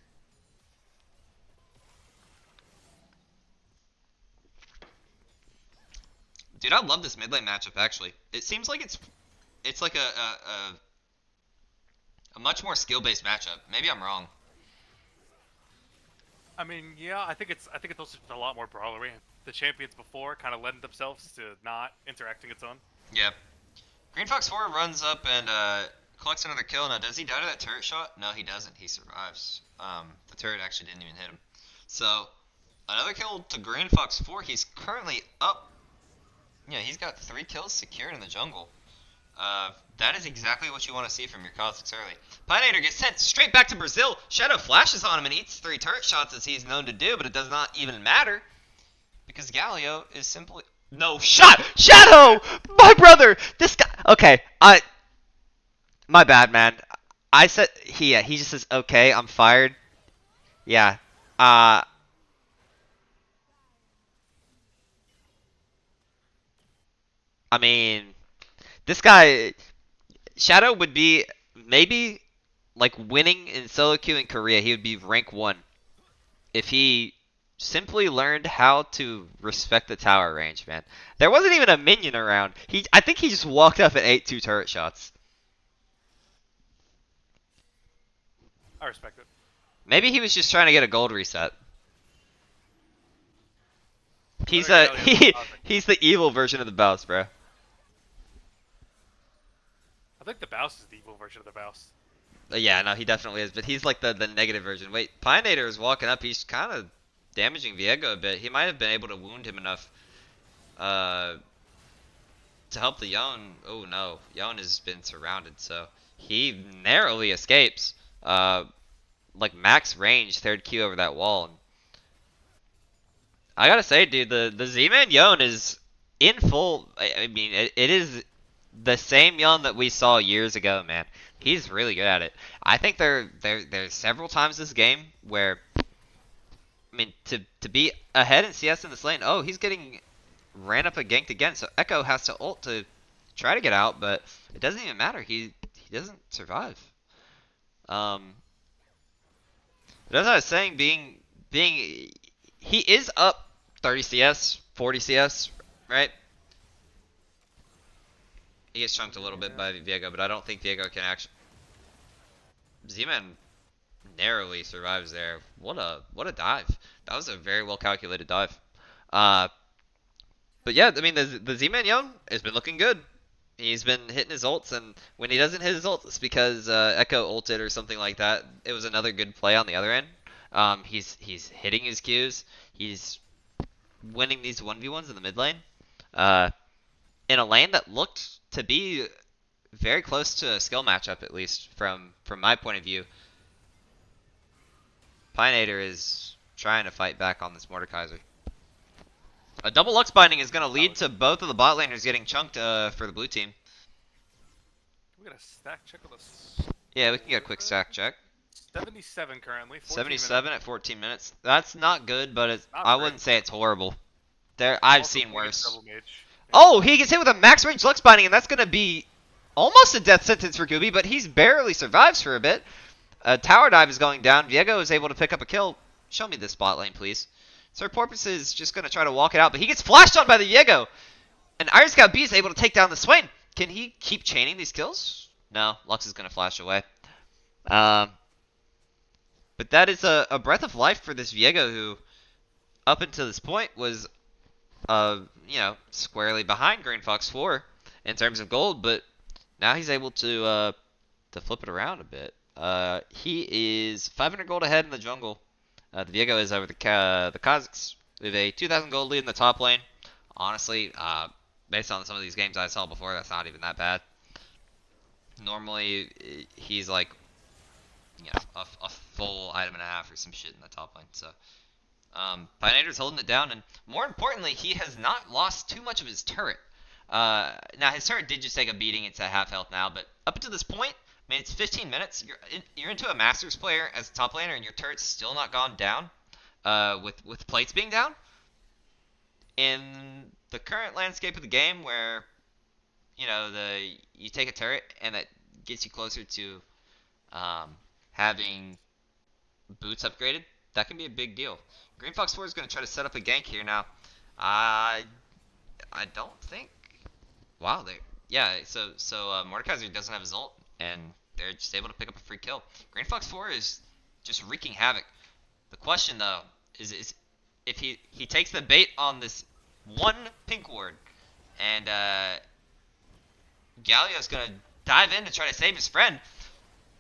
Dude, I love this mid lane matchup. Actually, it seems like it's like a much more skill based matchup. Maybe I'm wrong. I mean, yeah, I think it's also just a lot more brawlery. The champions before kind of lend themselves to not interacting a ton. Yeah. Green Fox 4 runs up and collects another kill. Now, does he die to that turret shot? No, he doesn't. He survives. The turret actually didn't even hit him. So, another kill to Green Fox 4. He's currently up. Yeah, he's got 3 kills secured in the jungle. That is exactly what you want to see from your Kha'Zix early. Pioneer gets sent straight back to Brazil. Shadow flashes on him and eats 3 turret shots as he's known to do, but it does not even matter. Because Galio is simply... No, Shadow! My brother! This guy... Okay, my bad, man. I said... he just says, okay, I'm fired. Yeah. I mean, this guy Shadow would be maybe like winning in solo queue in Korea. He would be rank 1 if he simply learned how to respect the tower range, man. There wasn't even a minion around. I think he just walked up and ate 2 turret shots. I respect it. Maybe he was just trying to get a gold reset. He's Better a Galio than Cosmic. he's the evil version of the Baus, bro. I think the Baus is the evil version of the Baus. Yeah, no, he definitely is, but he's like the negative version. Wait, Pineator is walking up. He's kind of damaging Viego a bit. He might have been able to wound him enough uh, to help the Yon. Oh no, Yon has been surrounded, so he narrowly escapes. Like max range, third Q over that wall. I gotta say, dude, the Z-Man Yon is in full. I mean, it is the same Yon that we saw years ago, man. He's really good at it. I think there's several times this game where, I mean, to be ahead in CS in this lane. Oh, he's getting ran up and ganked again, so Echo has to ult to try to get out, but it doesn't even matter. He doesn't survive. But as I was saying, being he is up 30 CS, 40 CS, right? He gets chunked a little bit by Viego, but I don't think Viego can actually. Z-Man narrowly survives there. What a dive! That was a very well calculated dive. Uh, but yeah, I mean the Z-Man Young has been looking good. He's been hitting his ults, and when he doesn't hit his ults, it's because Echo ulted or something like that. It was another good play on the other end. He's hitting his Qs. He's winning these 1v1s in the mid lane. In a lane that looked to be very close to a skill matchup, at least from my point of view. Pineator is trying to fight back on this Mordekaiser. A double Lux binding is going to lead to both of the bot laners getting chunked for the blue team. We got a stack check of this. Yeah, we can get a quick stack check. 77 currently. 77 at 14 minutes. That's not good, but Not I great. wouldn't say it's horrible. I've Also seen playing against worse. Double Mage. Oh, he gets hit with a max range Lux binding, and that's going to be almost a death sentence for Gooby, but he's barely survives for a bit. Tower dive is going down. Viego is able to pick up a kill. Show me this bot lane, please. Sir Porpoise is just going to try to walk it out, but he gets flashed on by the Viego. And Iron Scout B is able to take down the Swain. Can he keep chaining these kills? No, Lux is going to flash away. But that is a breath of life for this Viego who, up until this point, was, squarely behind Green Fox 4 in terms of gold, but now he's able to flip it around a bit. He is 500 gold ahead in the jungle. The Viego is over the Kazakhs with a 2,000 gold lead in the top lane. Honestly, based on some of these games I saw before, that's not even that bad. Normally, he's like, a full item and a half or some shit in the top lane. So, Pineator's holding it down, and more importantly, he has not lost too much of his turret. Now his turret did just take a beating. It's at half health now, but up until this point, I mean, it's 15 minutes. You're into a Masters player as a top laner, and your turret's still not gone down. With plates being down. In the current landscape of the game, where you take a turret and that gets you closer to having boots upgraded, that can be a big deal. Green Fox 4 is going to try to set up a gank here now. I don't think. Wow, so Mordekaiser doesn't have his ult, and they're just able to pick up a free kill. Green Fox 4 is just wreaking havoc. The question though is if he takes the bait on this one pink ward, and Galio's gonna dive in to try to save his friend.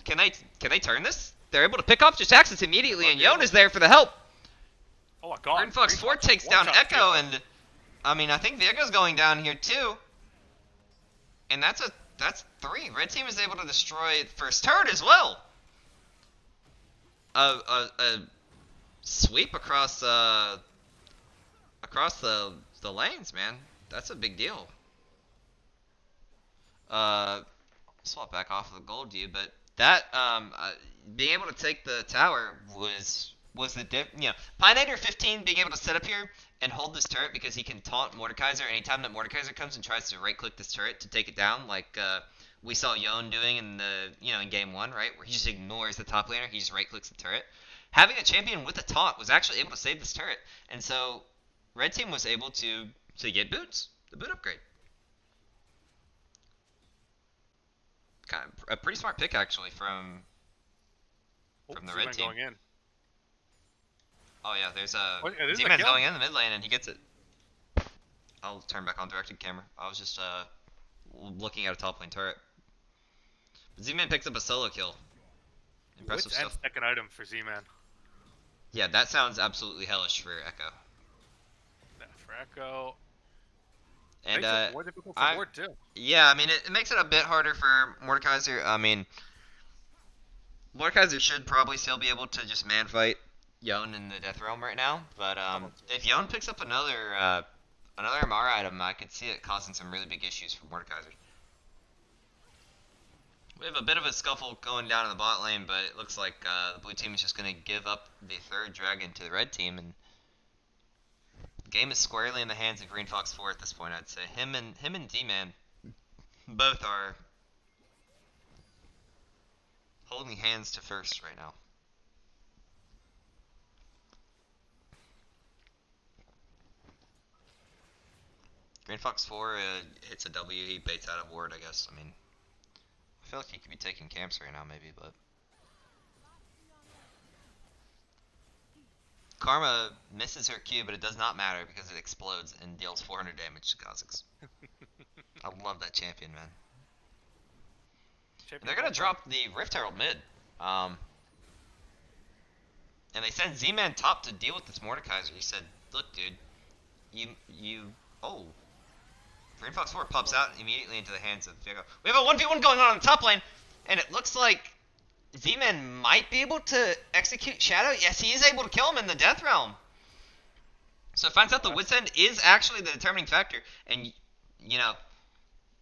Can they turn this? They're able to pick off just access immediately, and Yon is there for the help. Oh my god. Green Fox 4 takes down Echo, and I mean I think Viego's going down here too. And that's 3. Red team is able to destroy first turret as well. A sweep across the lanes, man. That's a big deal. Swap back off of the gold view, but that being able to take the tower was the Pineator 15 being able to set up here and hold this turret because he can taunt Mordekaiser anytime that Mordekaiser comes and tries to right-click this turret to take it down, like we saw Yon doing in in game 1, right, where he just ignores the top laner, he just right-clicks the turret. Having a champion with a taunt was actually able to save this turret, and so Red Team was able to get boots, the boot upgrade. Kind of a pretty smart pick actually from the Red Team. Going in. Oh yeah, there's a There's a Z-Man's kill. going in the mid lane and he gets it. I'll turn back on directed camera. I was just looking at a top lane turret. Z-Man picks up a solo kill. Impressive Wits and stuff. second item for Z-Man. Yeah, that sounds absolutely hellish for Echo. Yeah, for Echo. And Makes it more difficult for Ward too. yeah, I mean it makes it a bit harder for Mordekaiser. I mean, Mordekaiser should probably still be able to just man fight Yon in the Death Realm right now, but if Yon picks up another MR item, I could see it causing some really big issues for Mordekaiser. We have a bit of a scuffle going down in the bot lane, but it looks like the blue team is just going to give up the third dragon to the red team, and the game is squarely in the hands of Green Fox 4 at this point, I'd say. Him and D-Man both are holding hands to first right now. Green Fox 4 hits a W, he baits out of ward, I guess. I mean, I feel like he could be taking camps right now, maybe, but... Karma misses her Q, but it does not matter because it explodes and deals 400 damage to Kha'Zix. I love that champion, man. And they're gonna drop the Rift Herald mid. And they send Z-Man top to deal with this Mordekaiser. He said, look, dude, oh. Green Fox 4 pops out immediately into the hands of Viego. We have a 1v1 going on the top lane, and it looks like Z-Man might be able to execute Shadow. Yes, he is able to kill him in the Death Realm. So it finds out the Wit's End is actually the determining factor. And,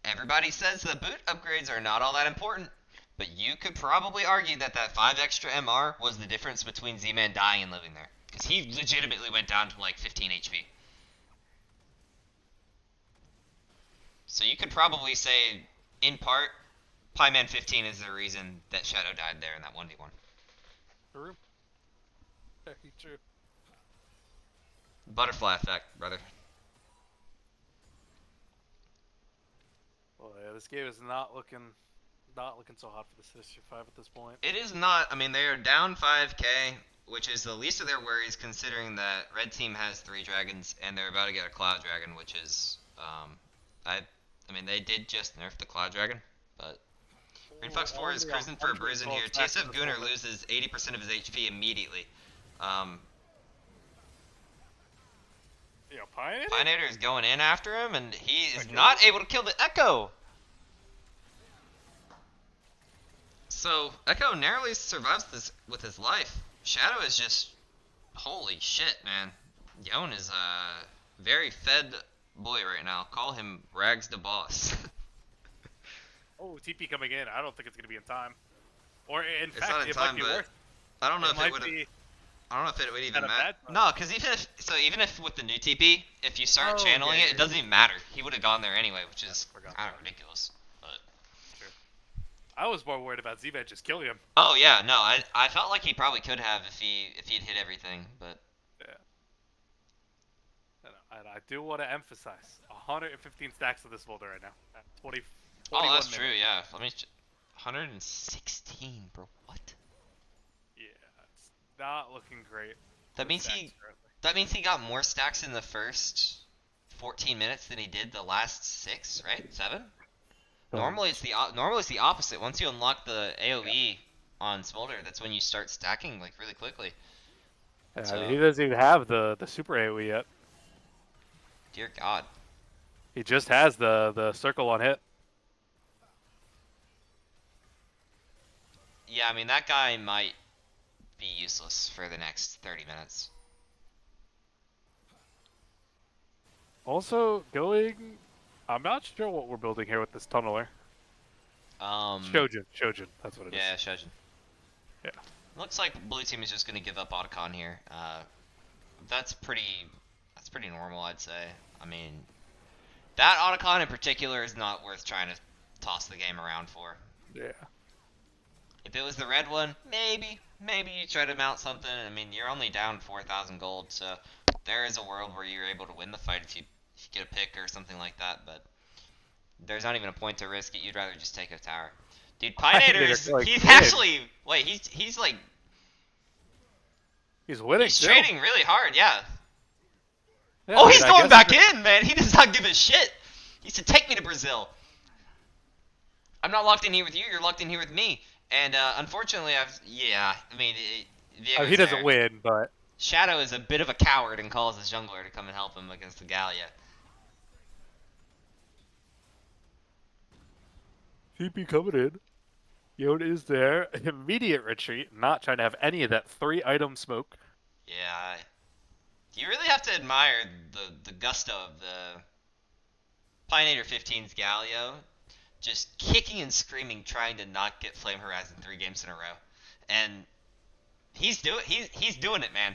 everybody says the boot upgrades are not all that important. But you could probably argue that 5 extra MR was the difference between Z-Man dying and living there. Because he legitimately went down to like 15 HP. So you could probably say, in part, Pieman 15 is the reason that Shadow died there in that 1v1. True. Very true. Butterfly effect, brother. Well, yeah, this game is not looking so hot for the Sinister 5 at this point. It is not. I mean, they are down 5k, which is the least of their worries considering that Red Team has 3 dragons and they're about to get a Cloud Dragon, which is, I mean, they did just nerf the Cloud Dragon, but Green Fox 4 is cruising for a bruise in here. TSF Gunnar loses 80% of his HP immediately. Pioneer is going in after him, and he is not able to kill the Echo. So Echo narrowly survives this with his life. Shadow is just, holy shit, man. Yon is a very fed boy right now. Call him Rags the Boss. Oh, TP coming in. I don't think it's gonna be in time. Or in It's fact, not in it time, might be but worth. I don't know if it might would. be I don't know if it would even kinda matter. bad, No, because even if with the new TP, if you start channeling it, it doesn't even matter. He would have gone there anyway, which is kind of ridiculous. But Sure. I was more worried about Z-Man just killing him. oh yeah, no, I felt like he probably could have if he'd hit everything, but Yeah. And I do want to emphasize 115 stacks of this folder right now. At 20. oh, that's minutes. true. Yeah, let me. 116, bro. What? Yeah, it's not looking great. That means he got more stacks in the first 14 minutes than he did the last 6, right? 7? Normally it's the opposite. Once you unlock the AoE on Smolder, that's when you start stacking like really quickly. Yeah, So, he doesn't even have the super AoE yet. dear God. He just has the circle on hit. Yeah, I mean that guy might be useless for the next 30 minutes. Also, I'm not sure what we're building here with this tunneler. Shojin, that's what it is. Yeah, Shojin. Yeah. Looks like blue team is just gonna give up Otacon here. That's pretty pretty normal, I'd say. I mean, that Otacon in particular is not worth trying to toss the game around for. Yeah. If it was the red one, maybe you try to mount something. I mean, you're only down 4,000 gold, so there is a world where you're able to win the fight if you get a pick or something like that. But there's not even a point to risk it. You'd rather just take a tower. Dude, Pineator's he's actually wait, he's like he's winning. He's trading really hard, yeah. Yeah, oh, he's going back in, man. He does not give a shit. He said, "Take me to Brazil." I'm not locked in here with you. You're locked in here with me. And unfortunately, I mean, he doesn't win, but Shadow is a bit of a coward and calls his jungler to come and help him against the Gallia. TP coming in. Yone is there. Immediate retreat. Not trying to have any of that 3-item smoke. Yeah. You really have to admire the gusto of the Pineator 15's Galio. Just kicking and screaming, trying to not get Flame Horizon 3 games in a row. And he's doing it, man.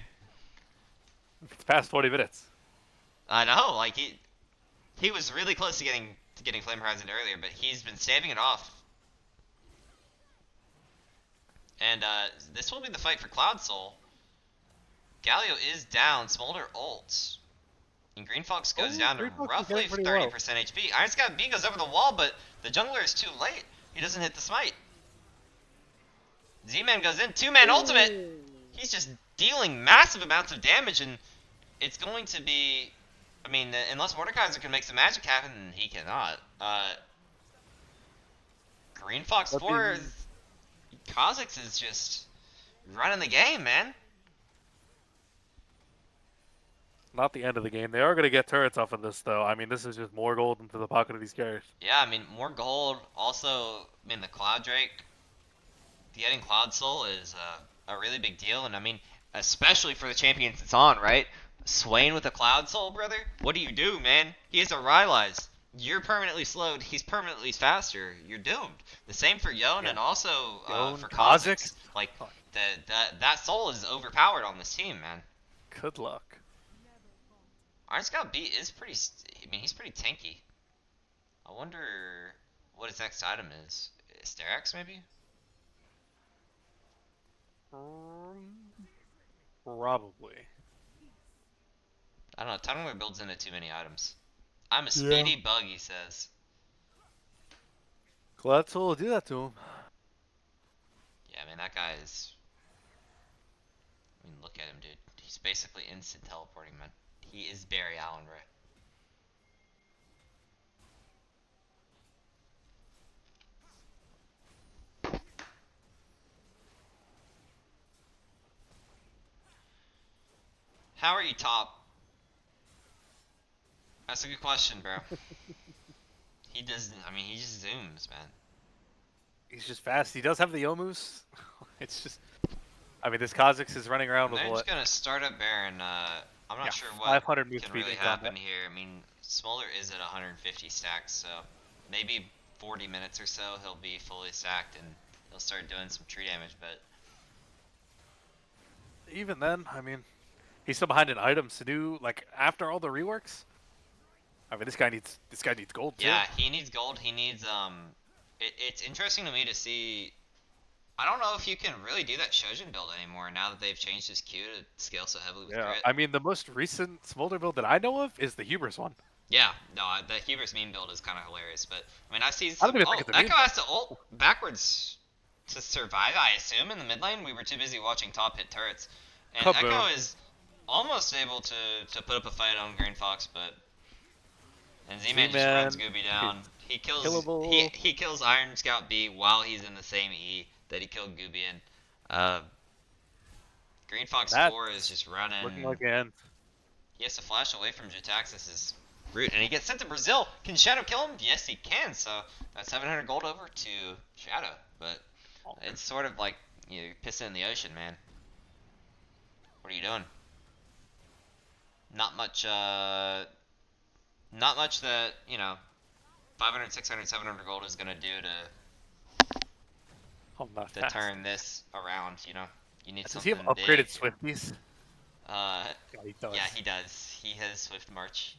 It's past 20 minutes. I know, like he was really close to getting Flame Horizon earlier, but he's been staving it off. And this will be the fight for Cloud Soul. Galio is down. Smolder ults. And Green Fox goes down to roughly 30% HP. Iron Scout B goes over the wall, but the jungler is too late. He doesn't hit the smite. Z-Man goes in. 2-man ultimate. He's just dealing massive amounts of damage, and it's going to be... I mean, unless Mordekaiser can make some magic happen, he cannot. Green Fox 4 Kha'Zix is just running the game, man. Not the end of the game. They are going to get turrets off of this, though. I mean, this is just more gold into the pocket of these carriers. Yeah, I mean, more gold. Also, I mean, the Cloud Drake, getting Cloud Soul is a really big deal. And I mean, especially for the champions it's on, right? Swain with a Cloud Soul, brother? What do you do, man? He has a Rylai's. You're permanently slowed. He's permanently faster. You're doomed. The same for Yone, and also for Kha'Zix. Like, that soul is overpowered on this team, man. Good luck. Iron Scout B is pretty... I mean, he's pretty tanky. I wonder what his next item is. Sterak's, maybe? Probably. I don't know. Tunnelware builds into too many items. I'm a speedy bug, he says. Cloud Soul will do that to him. Yeah, I mean, that guy is... I mean, look at him, dude. He's basically instant teleporting, man. He is Barry Allen, right? How are you top? That's a good question, bro. He doesn't, I mean, he just zooms, man. He's just fast. He does have the Yomus. It's just, I mean, this Kha'Zix is running around with They're what? just gonna start up Baron. I'm not sure what 500 move can speed really in happen combat. here. I mean, Smolder is at 150 stacks, so maybe 40 minutes or so he'll be fully stacked and he'll start doing some tree damage. But Even then, I mean, he's still behind in items to do. Like after all the reworks, I mean, this guy needs gold too. yeah, he needs gold. He needs It's interesting to me to see. I don't know if you can really do that Shojin build anymore now that they've changed his Q to scale so heavily with crit. I mean, the most recent Smolder build that I know of is the Hubris one. Yeah, no, the Hubris meme build is kind of hilarious, but I mean, I've seen I some. don't even think it's a Echo meme. has to ult backwards to survive, I assume, in the mid lane. We were too busy watching top hit turrets, and Kaboom. Echo is almost able to put up a fight on Green Fox, but and Z-Man just runs Gooby down. He kills he kills Iron Scout B while he's in the same E that he killed Gooby in. Green Fox 4 is just running. Looking like an. He has to flash away from Jitaxis' root, and he gets sent to Brazil. Can Shadow kill him? Yes, he can. So that's 700 gold over to Shadow. But it's sort of like you're pissing in the ocean, man. What are you doing? Not much. Not much that 500, 600, 700 gold is gonna do to turn this around. You need Does something he have upgraded big. Swifties? Yeah, he Yeah, does. he does. He has Swift March.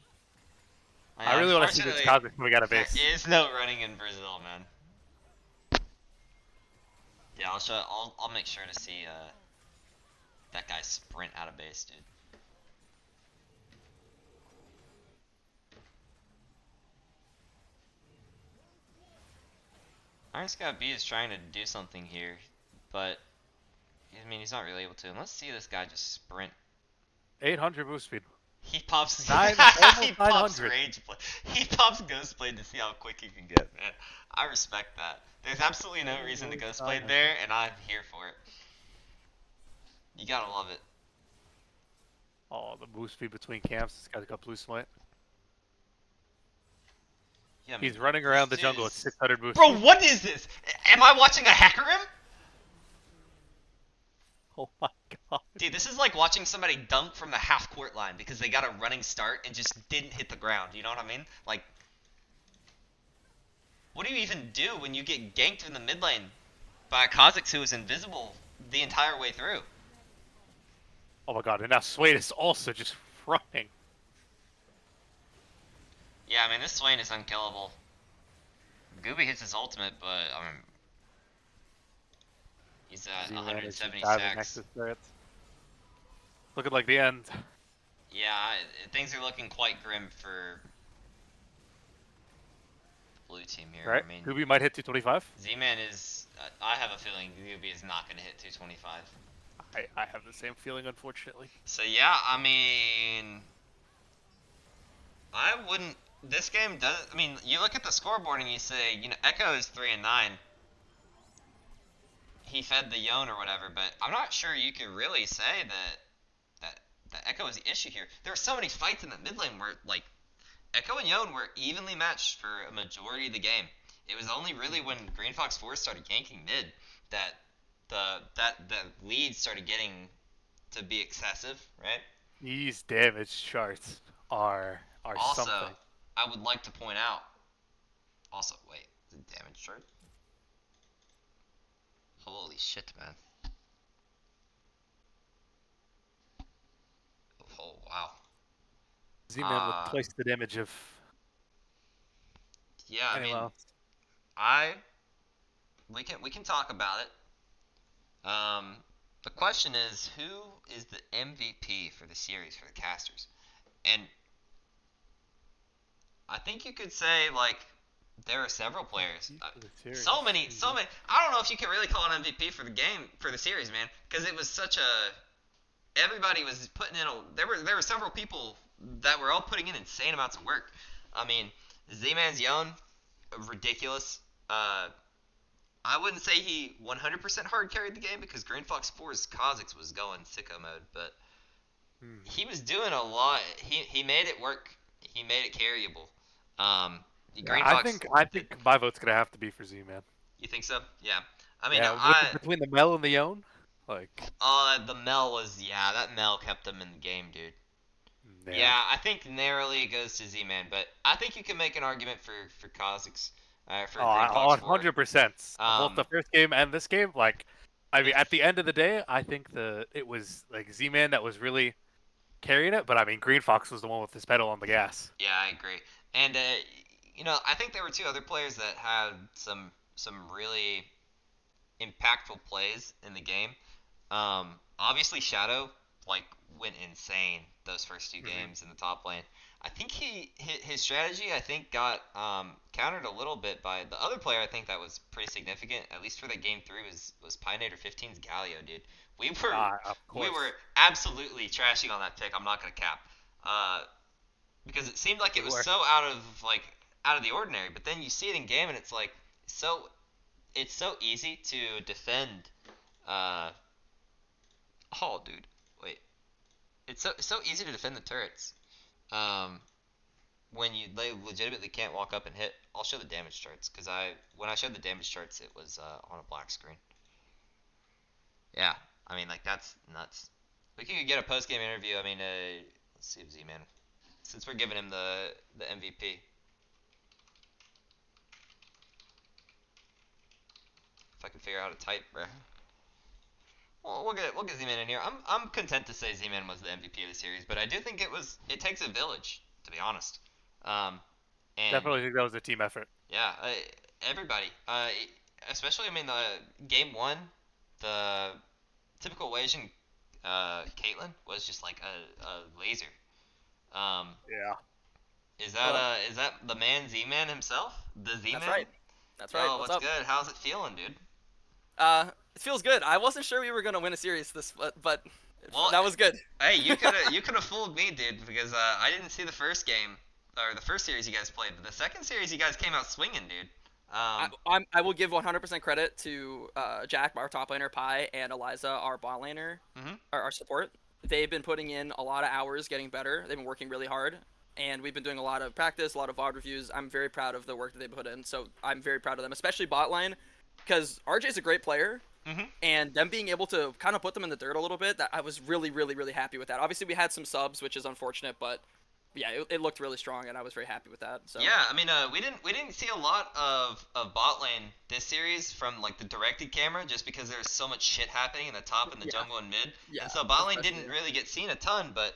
I really want to see this Unfortunately, Cosmic coming out of there base. is no running in Brazil, man. Yeah, I'll show. I'll make sure to see that guy sprint out of base, dude. Iron Scout B is trying to do something here, but I mean he's not really able to. And let's see this guy just sprint. 800 move speed. He pops. He Almost pops 900. Rage Blade. He pops Ghost Blade to see how quick he can get, man. I respect that. There's absolutely no reason to Almost Ghost Blade 900. there, and I'm here for it. You gotta love it. Oh, the move speed between camps. This guy's got blue smite. Yeah, I mean, He's running this around the dude jungle at is. 600 move Bro, speed. what is this? Am I watching a hacker him? Oh my god. Dude, this is like watching somebody dunk from the half court line because they got a running start and just didn't hit the ground. You know what I mean? Like, what do you even do when you get ganked in the mid lane by a Kha'Zix who is invisible the entire way through? Oh my god. And now Swain is also just running. Yeah, I mean, this Swain is unkillable. Gooby hits his ultimate, but, I mean, he's at Z-Man is just 170 diving next stacks. to turrets. Looking like the end. Yeah, things are looking quite grim for the blue team here. Right? I mean, Kubi might hit 225. Z-Man is... I have a feeling Gooby is not going to hit 225. I have the same feeling, unfortunately. So, yeah, I mean... I wouldn't... This game does... I mean, you look at the scoreboard and you say, you know, Echo is 3-9. He fed the Yone or whatever, but I'm not sure you could really say that Echo is the issue here. There are so many fights in the mid lane where, like, Echo and Yone were evenly matched for a majority of the game. It was only really when Green Fox Force started ganking mid that the leads started getting to be excessive, right? These damage charts are Also, something. I would like to point out. Also, wait, the damage chart. Holy shit, man. Oh wow. Z-Man with Uh, twice the damage of yeah, I anyone mean, else. I we can talk about it. The question is, who is the MVP for the series for the casters? And I think you could say like there are several players. For the series. So many, so many. I don't know if you can really call an MVP for the game for the series, man, because it was such a. Everybody was putting in a. There were several people that were all putting in insane amounts of work. I mean, Z-Man's Young, ridiculous. I wouldn't say he 100% hard carried the game because Green Fox 4's Kha'Zix was going sicko mode, but he was doing a lot. He made it work. He made it carryable. Um, Yeah, Green I Fox. think I think my vote's gonna have to be for Z-Man. You think so? Yeah. I mean, Yeah, between the Mel and the Yone, like, the Mel was that Mel kept him in the game, dude. yeah. Yeah, I think narrowly it goes to Z-Man, but I think you can make an argument for Kha'Zix, for Green Fox 4. 100%. Both the Um, first game and this game, like, I mean, if at the end of the day, I think it was like Z-Man that was really carrying it, but I mean, Green Fox was the one with his pedal on the gas. Yeah, I agree. And I think there were two other players that had some really impactful plays in the game. Obviously Shadow like went insane those first two Hmm. games in the top lane. I think his strategy I think got countered a little bit by the other player. I think that was pretty significant at least for the game 3 was Pioneer 15's Galio, dude. We were Of we course, were absolutely trashing on that pick. I'm not gonna cap. Because it seemed like it we was were. so out of the ordinary. But then you see it in game, and it's like so it's so easy to defend. Uh, oh, dude, wait, it's so easy to defend the turrets. Um, when they legitimately can't walk up and hit. I'll show the damage charts because when I showed the damage charts, it was on a black screen. Yeah, I mean like that's nuts. We could get a post game interview. I mean, let's see if Z-Man, since we're giving him the MVP. If I can figure out how to type, bruh. we'll get Z-Man in here. I'm content to say Z-Man was the MVP of the series, but I do think it takes a village, to be honest. Um, and Definitely think that was a team effort. yeah, everybody. Especially I mean the game one, the typical Asian Caitlyn was just like a laser. Um, Yeah. Uh, is that the man Z-Man himself? The that's Z-Man? right. That's right. Yo, What's what's up? good? How's it feeling, dude? It feels good. I wasn't sure we were gonna win a series but Well, that was good. hey, you could have fooled me, dude, because I didn't see the first game or the first series you guys played, but the second series you guys came out swinging, dude. I will give 100% credit to Jack, our top laner, Pi, and Eliza, our bot laner, Mhm. our support. They've been putting in a lot of hours getting better. They've been working really hard, and we've been doing a lot of practice, a lot of VOD reviews. I'm very proud of the work that they put in, so I'm very proud of them, especially bot lane, because RJ's a great player, Mhm. and them being able to kind of put them in the dirt a little bit, that I was really, really, really happy with that. Obviously, we had some subs, which is unfortunate, but yeah, it looked really strong, and I was very happy with that. So Yeah, I mean, we didn't see a lot of bot lane this series from like the directed camera, just because there's so much shit happening in the top and the yeah, jungle and mid, yeah, and so bot lane especially didn't really get seen a ton, but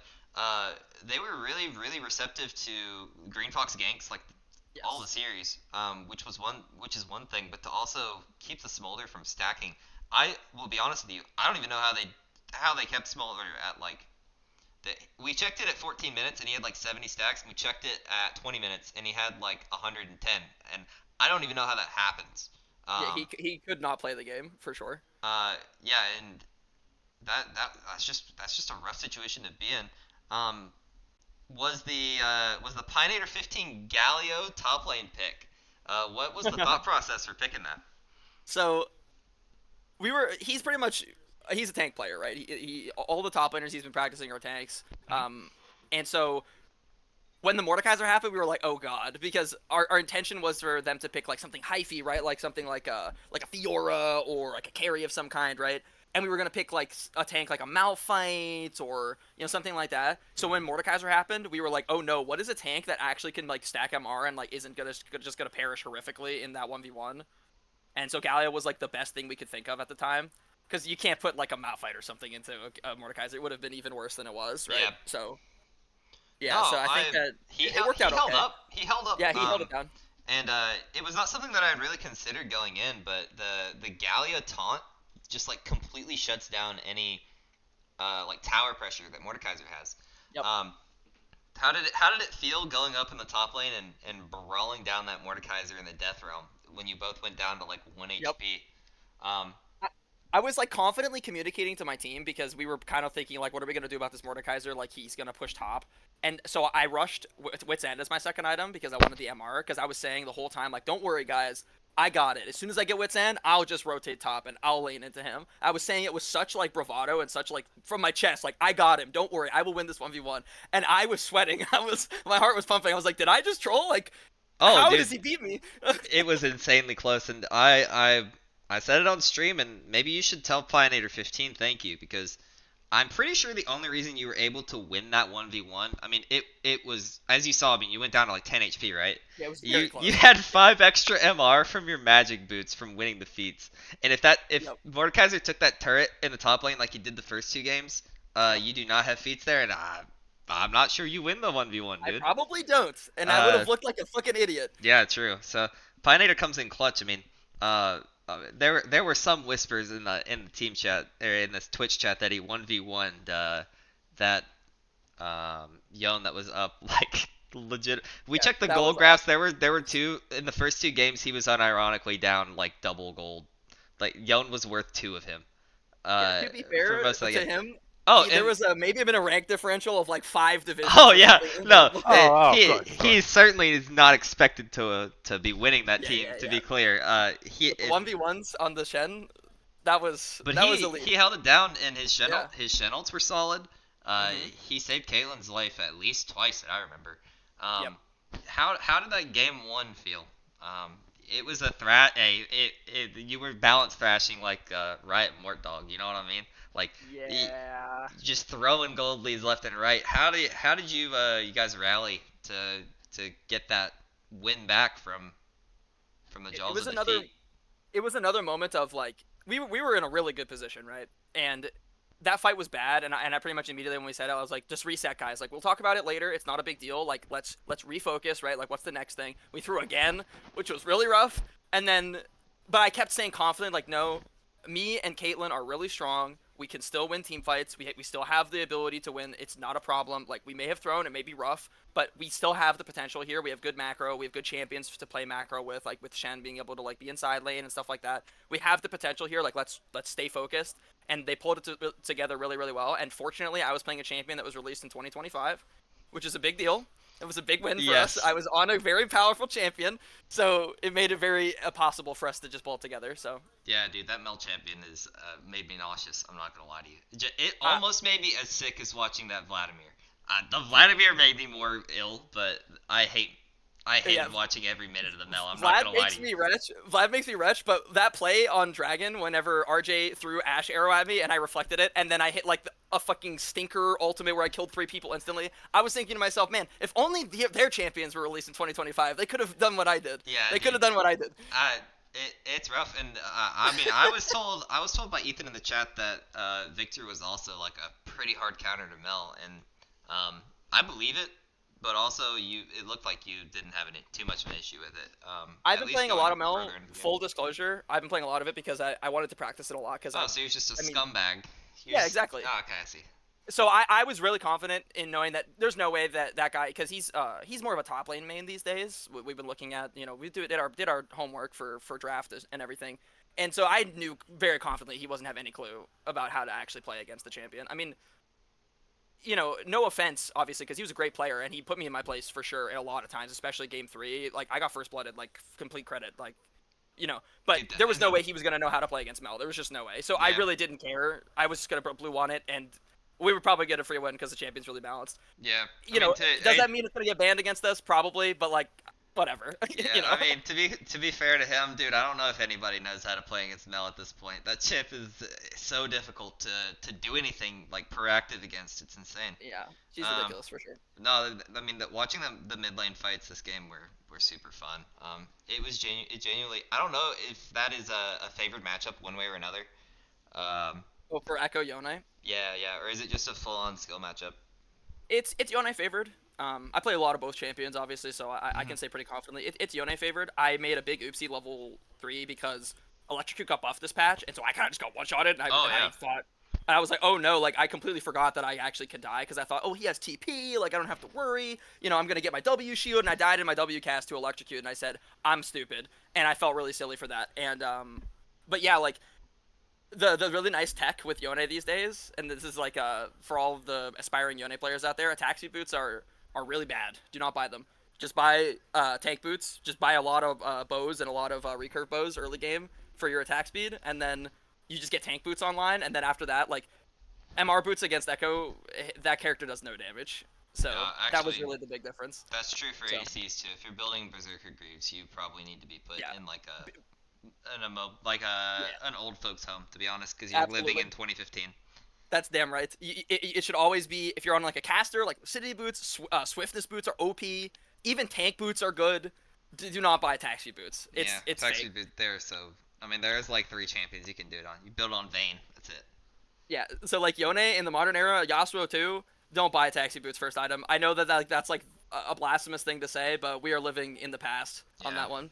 they were really receptive to Green Fox ganks like all the yes, series, which is one thing, but to also keep the Smolder from stacking. I will be honest with you, I don't even know how they kept Smolder at like we checked it at 14 minutes and he had like 70 stacks, and we checked it at 20 minutes and he had like 110, and I don't even know how that happens. yeah, Um, he could not play the game for sure. yeah, and that's just a rough situation to be in. Um, was the Pioneer 15 Galio top lane pick? What was the thought process for picking that? So he's pretty much he's a tank player, right? He all the top laners he's been practicing are tanks. Mhm. And so when the Mordekaiser happened, we were like, oh god, because our intention was for them to pick like something hyphy, right? Like something like a Fiora or like a carry of some kind, right? And we were gonna pick like a tank like a Malphite or something like that. So when Mordekaiser happened, we were like, oh no, what is a tank that actually can like stack MR and like isn't gonna just gonna perish horrifically in that 1v1? And so Galio was like the best thing we could think of at the time, because you can't put like a Malphite or something into a Mordekaiser. It would have been even worse than it was, right? Yeah. So No, yeah, so I think that it worked he out held okay. up. He held up. Yeah, he held it down. And it was not something that I had really considered going in, but the Gallia taunt just like completely shuts down any like tower pressure that Mordekaiser has. Yep. How did it feel going up in the top lane and brawling down that Mordekaiser in the Death Realm when you both went down to like 1 Yep. HP? Um, I was like confidently communicating to my team, because we were kind of thinking like, what are we gonna do about this Mordekaiser? Like he's gonna push top, and so I rushed Wit's End as my second item because I wanted the MR. Because I was saying the whole time like, don't worry guys, I got it. As soon as I get Wit's End, I'll just rotate top and I'll lane into him. I was saying it with such like bravado and such like from my chest, like I got him. Don't worry, I will win this 1v1. And I was sweating. My heart was pumping. I was like, did I just troll? Like, oh, how dude, does he beat me? it was insanely close, and I said it on stream, and maybe you should tell Pioneer 15 thank you, because I'm pretty sure the only reason you were able to win that 1v1, I mean, it was, as you saw, I mean, you went down to like 10 HP, right? Yeah, it was very You close. had 5 extra MR from your magic boots from winning the feats. And if Yep. Mordekaiser took that turret in the top lane like he did the first 2 games, you do not have feats there, and I'm not sure you win the 1v1, I dude. probably don't, and I would Uh, have looked like a fucking idiot. yeah, true. So Pioneer comes in clutch. I mean, there were some whispers in the team chat or in this Twitch chat that he 1v1 that Yon that was up like legit. We Yeah, checked the that gold was graphs. awesome. There were two in the first 2 games. He was unironically down like double gold. Like Yon was worth 2 of him. Yeah, Uh, to be for fair most of the to game. him, Oh, there and was a maybe been a rank differential of like 5 divisions oh or yeah, something in no, the Oh, of he course, of he course. certainly is not expected to be winning that Yeah, team. yeah, To yeah. be clear, But the 1v1s on the Shen, but that was he elite. held it down, and Yeah. his Shen ults were solid. Mhm. He saved Caitlyn's life at least twice that I remember. Yep. How did that game one feel? It was a thrash. You were balance thrashing like Riot Mort Dog. You know what I mean? Like y- Yeah. just throwing gold leads left and right. How did you guys rally to get that win back from the It jaws was of another defeat? it was another moment of like we were in a really good position, right? And that fight was bad, and I pretty much immediately when we said it, I was like, just reset, guys. Like, we'll talk about it later. It's not a big deal. Like, let's refocus, right? Like, what's the next thing? We threw again, which was really rough, and then, but I kept staying confident. Like, no, me and Caitlyn are really strong. We can still win team fights. We still have the ability to win. It's not a problem. Like, we may have thrown, it may be rough, but we still have the potential here. We have good macro. We have good champions to play macro with, like with Shen being able to like be inside lane and stuff like that. We have the potential here. Like, let's stay focused. And they pulled it together really really well. And fortunately, I was playing a champion that was released in 2025, which is a big deal. It was a big win for us. Yes. I was on a very powerful champion, so it made it very possible for us to just pull it together. So Yeah, dude, that Mel champion is made me nauseous. I'm not gonna lie to you. It uh, almost made me as sick as watching that Vladimir. The Vladimir made me more ill, but I yeah, hated watching every minute of the Mel. I'm not Vlad gonna lie to makes you. me wretch. Vlad makes me wretch, but that play on Dragon, whenever RJ threw Ash arrow at me and I reflected it, and then I hit like a fucking stinker ultimate where I killed 3 people instantly, I was thinking to myself, man, if only their champions were released in 2025, they could have done what I did. Yeah, They could dude. have done what I did. It's rough, and I mean, I was told by Ethan in the chat that Victor was also like a pretty hard counter to Mel, and I believe it, but also it looked like you didn't have too much of an issue with it. I've At been least playing a going lot of Mel. further into the game. Full disclosure, I've been playing a lot of it because I wanted to practice it a lot. Because Oh, so you're just a I mean, scumbag. yeah, exactly. Oh, okay, I see. So I was really confident in knowing that there's no way that guy, because he's more of a top lane main these days. We've been looking at, we did our homework for draft and everything, and so I knew very confidently he wasn't have any clue about how to actually play against the champion. I mean, no offense, obviously, because he was a great player and he put me in my place for sure a lot of times, especially game 3. Like, I got first blooded, like complete credit, like, but Dude, there was no way he was gonna know how to play against Mel. There was just no way. So I yeah, really didn't care. I was just gonna put blue on it, and we would probably get a free win because the champion's really balanced. yeah. Does that mean it's gonna get banned against us? Probably, but like, whatever. Yeah, I mean, to be fair to him, dude, I don't know if anybody knows how to play against Mel at this point. That chip is so difficult to do anything like proactive against. It's insane. Yeah, she's Um, ridiculous for sure. no, I mean, watching the mid lane fights this game were super fun. It was genuinely. I don't know if that is a favored matchup one way or another. Um, Oh, for Echo Yone, yeah, or is it just a full on skill matchup? it's Yone favored. I play a lot of both champions, obviously, so I Mhm. can say pretty confidently it's Yone favored. I made a big oopsie level 3 because Electrocute got buffed this patch, and so I kind of just got one-shotted, and Oh I yeah. thought, and I was like, oh no, like I completely forgot that I actually could die because I thought, oh, he has TP, like I don't have to worry, I'm gonna get my W shield, and I died in my W cast to Electrocute, and I said I'm stupid, and I felt really silly for that, and but yeah, like the really nice tech with Yone these days, and this is like for all of the aspiring Yone players out there, Ataxi boots are really bad. Do not buy them. Just buy tank boots. Just buy a lot of bows and a lot of recurve bows early game for your attack speed, and then you just get tank boots online, and then after that, like MR boots against Echo, that character does no damage. So that was Actually, really the big difference. that's true for So ACs too. If you're building Berserker Greaves, you probably need to be put yeah, in like yeah, an old folks home, to be honest, because you're living absolutely. in 2015. That's damn right. It should always be, if you're on like a caster, like City boots, Swiftness boots are OP. Even tank boots are good. Do not buy taxi boots. Yeah, It's it's fake. actually there. So I mean, there's like 3 champions you can do it on. You build on Vayne. That's it. Yeah. So like Yone in the modern era, Yasuo too. Don't buy taxi boots first item. I know that's like a blasphemous thing to say, but we are living in the past on Yeah. that one.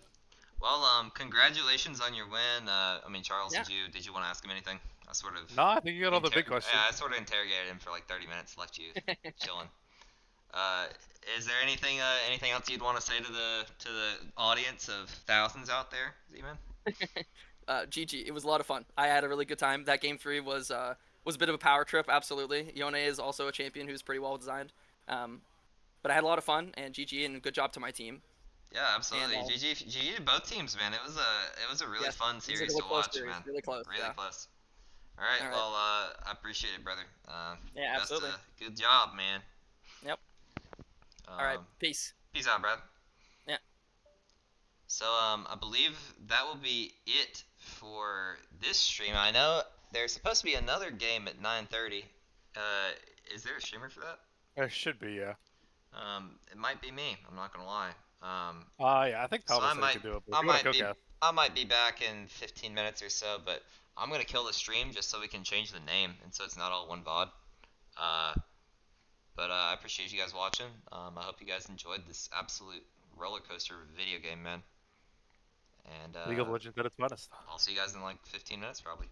Well, congratulations on your win. I mean, Charles, Yeah. did you want to ask him anything? I sort of No, I think you got all the big questions. yeah, I sort of interrogated him for like 30 minutes, left you chilling. Uh, is there anything else you'd want to say to the audience of thousands out there, Z-Man? GG. It was a lot of fun. I had a really good time. That game 3 was a bit of a power trip. Absolutely. Yone is also a champion who's pretty well designed. But I had a lot of fun, and GG, and good job to my team. Yeah, absolutely. And GG to both teams, man. It was a really yes, fun it was a series really to close watch, series. man. Really close. Really Yeah. close. All right, All right. well, I appreciate it, brother. Yeah, absolutely. Good job, man. Yep. All right. Um, Peace. peace out, brother. Yeah. So, I believe that will be it for this stream. I know there's supposed to be another game at 9:30. Is there a streamer for that? There should be, yeah. It might be me. I'm not gonna lie. Yeah, I think So Palmer said he could do it, but I if you want might to be, co I might be back in 15 minutes or so, but I'm gonna kill the stream just so we can change the name and so it's not all one VOD. But I appreciate you guys watching. I hope you guys enjoyed this absolute roller coaster video game, man. And League of Legends at its finest. I'll see you guys in like 15 minutes probably.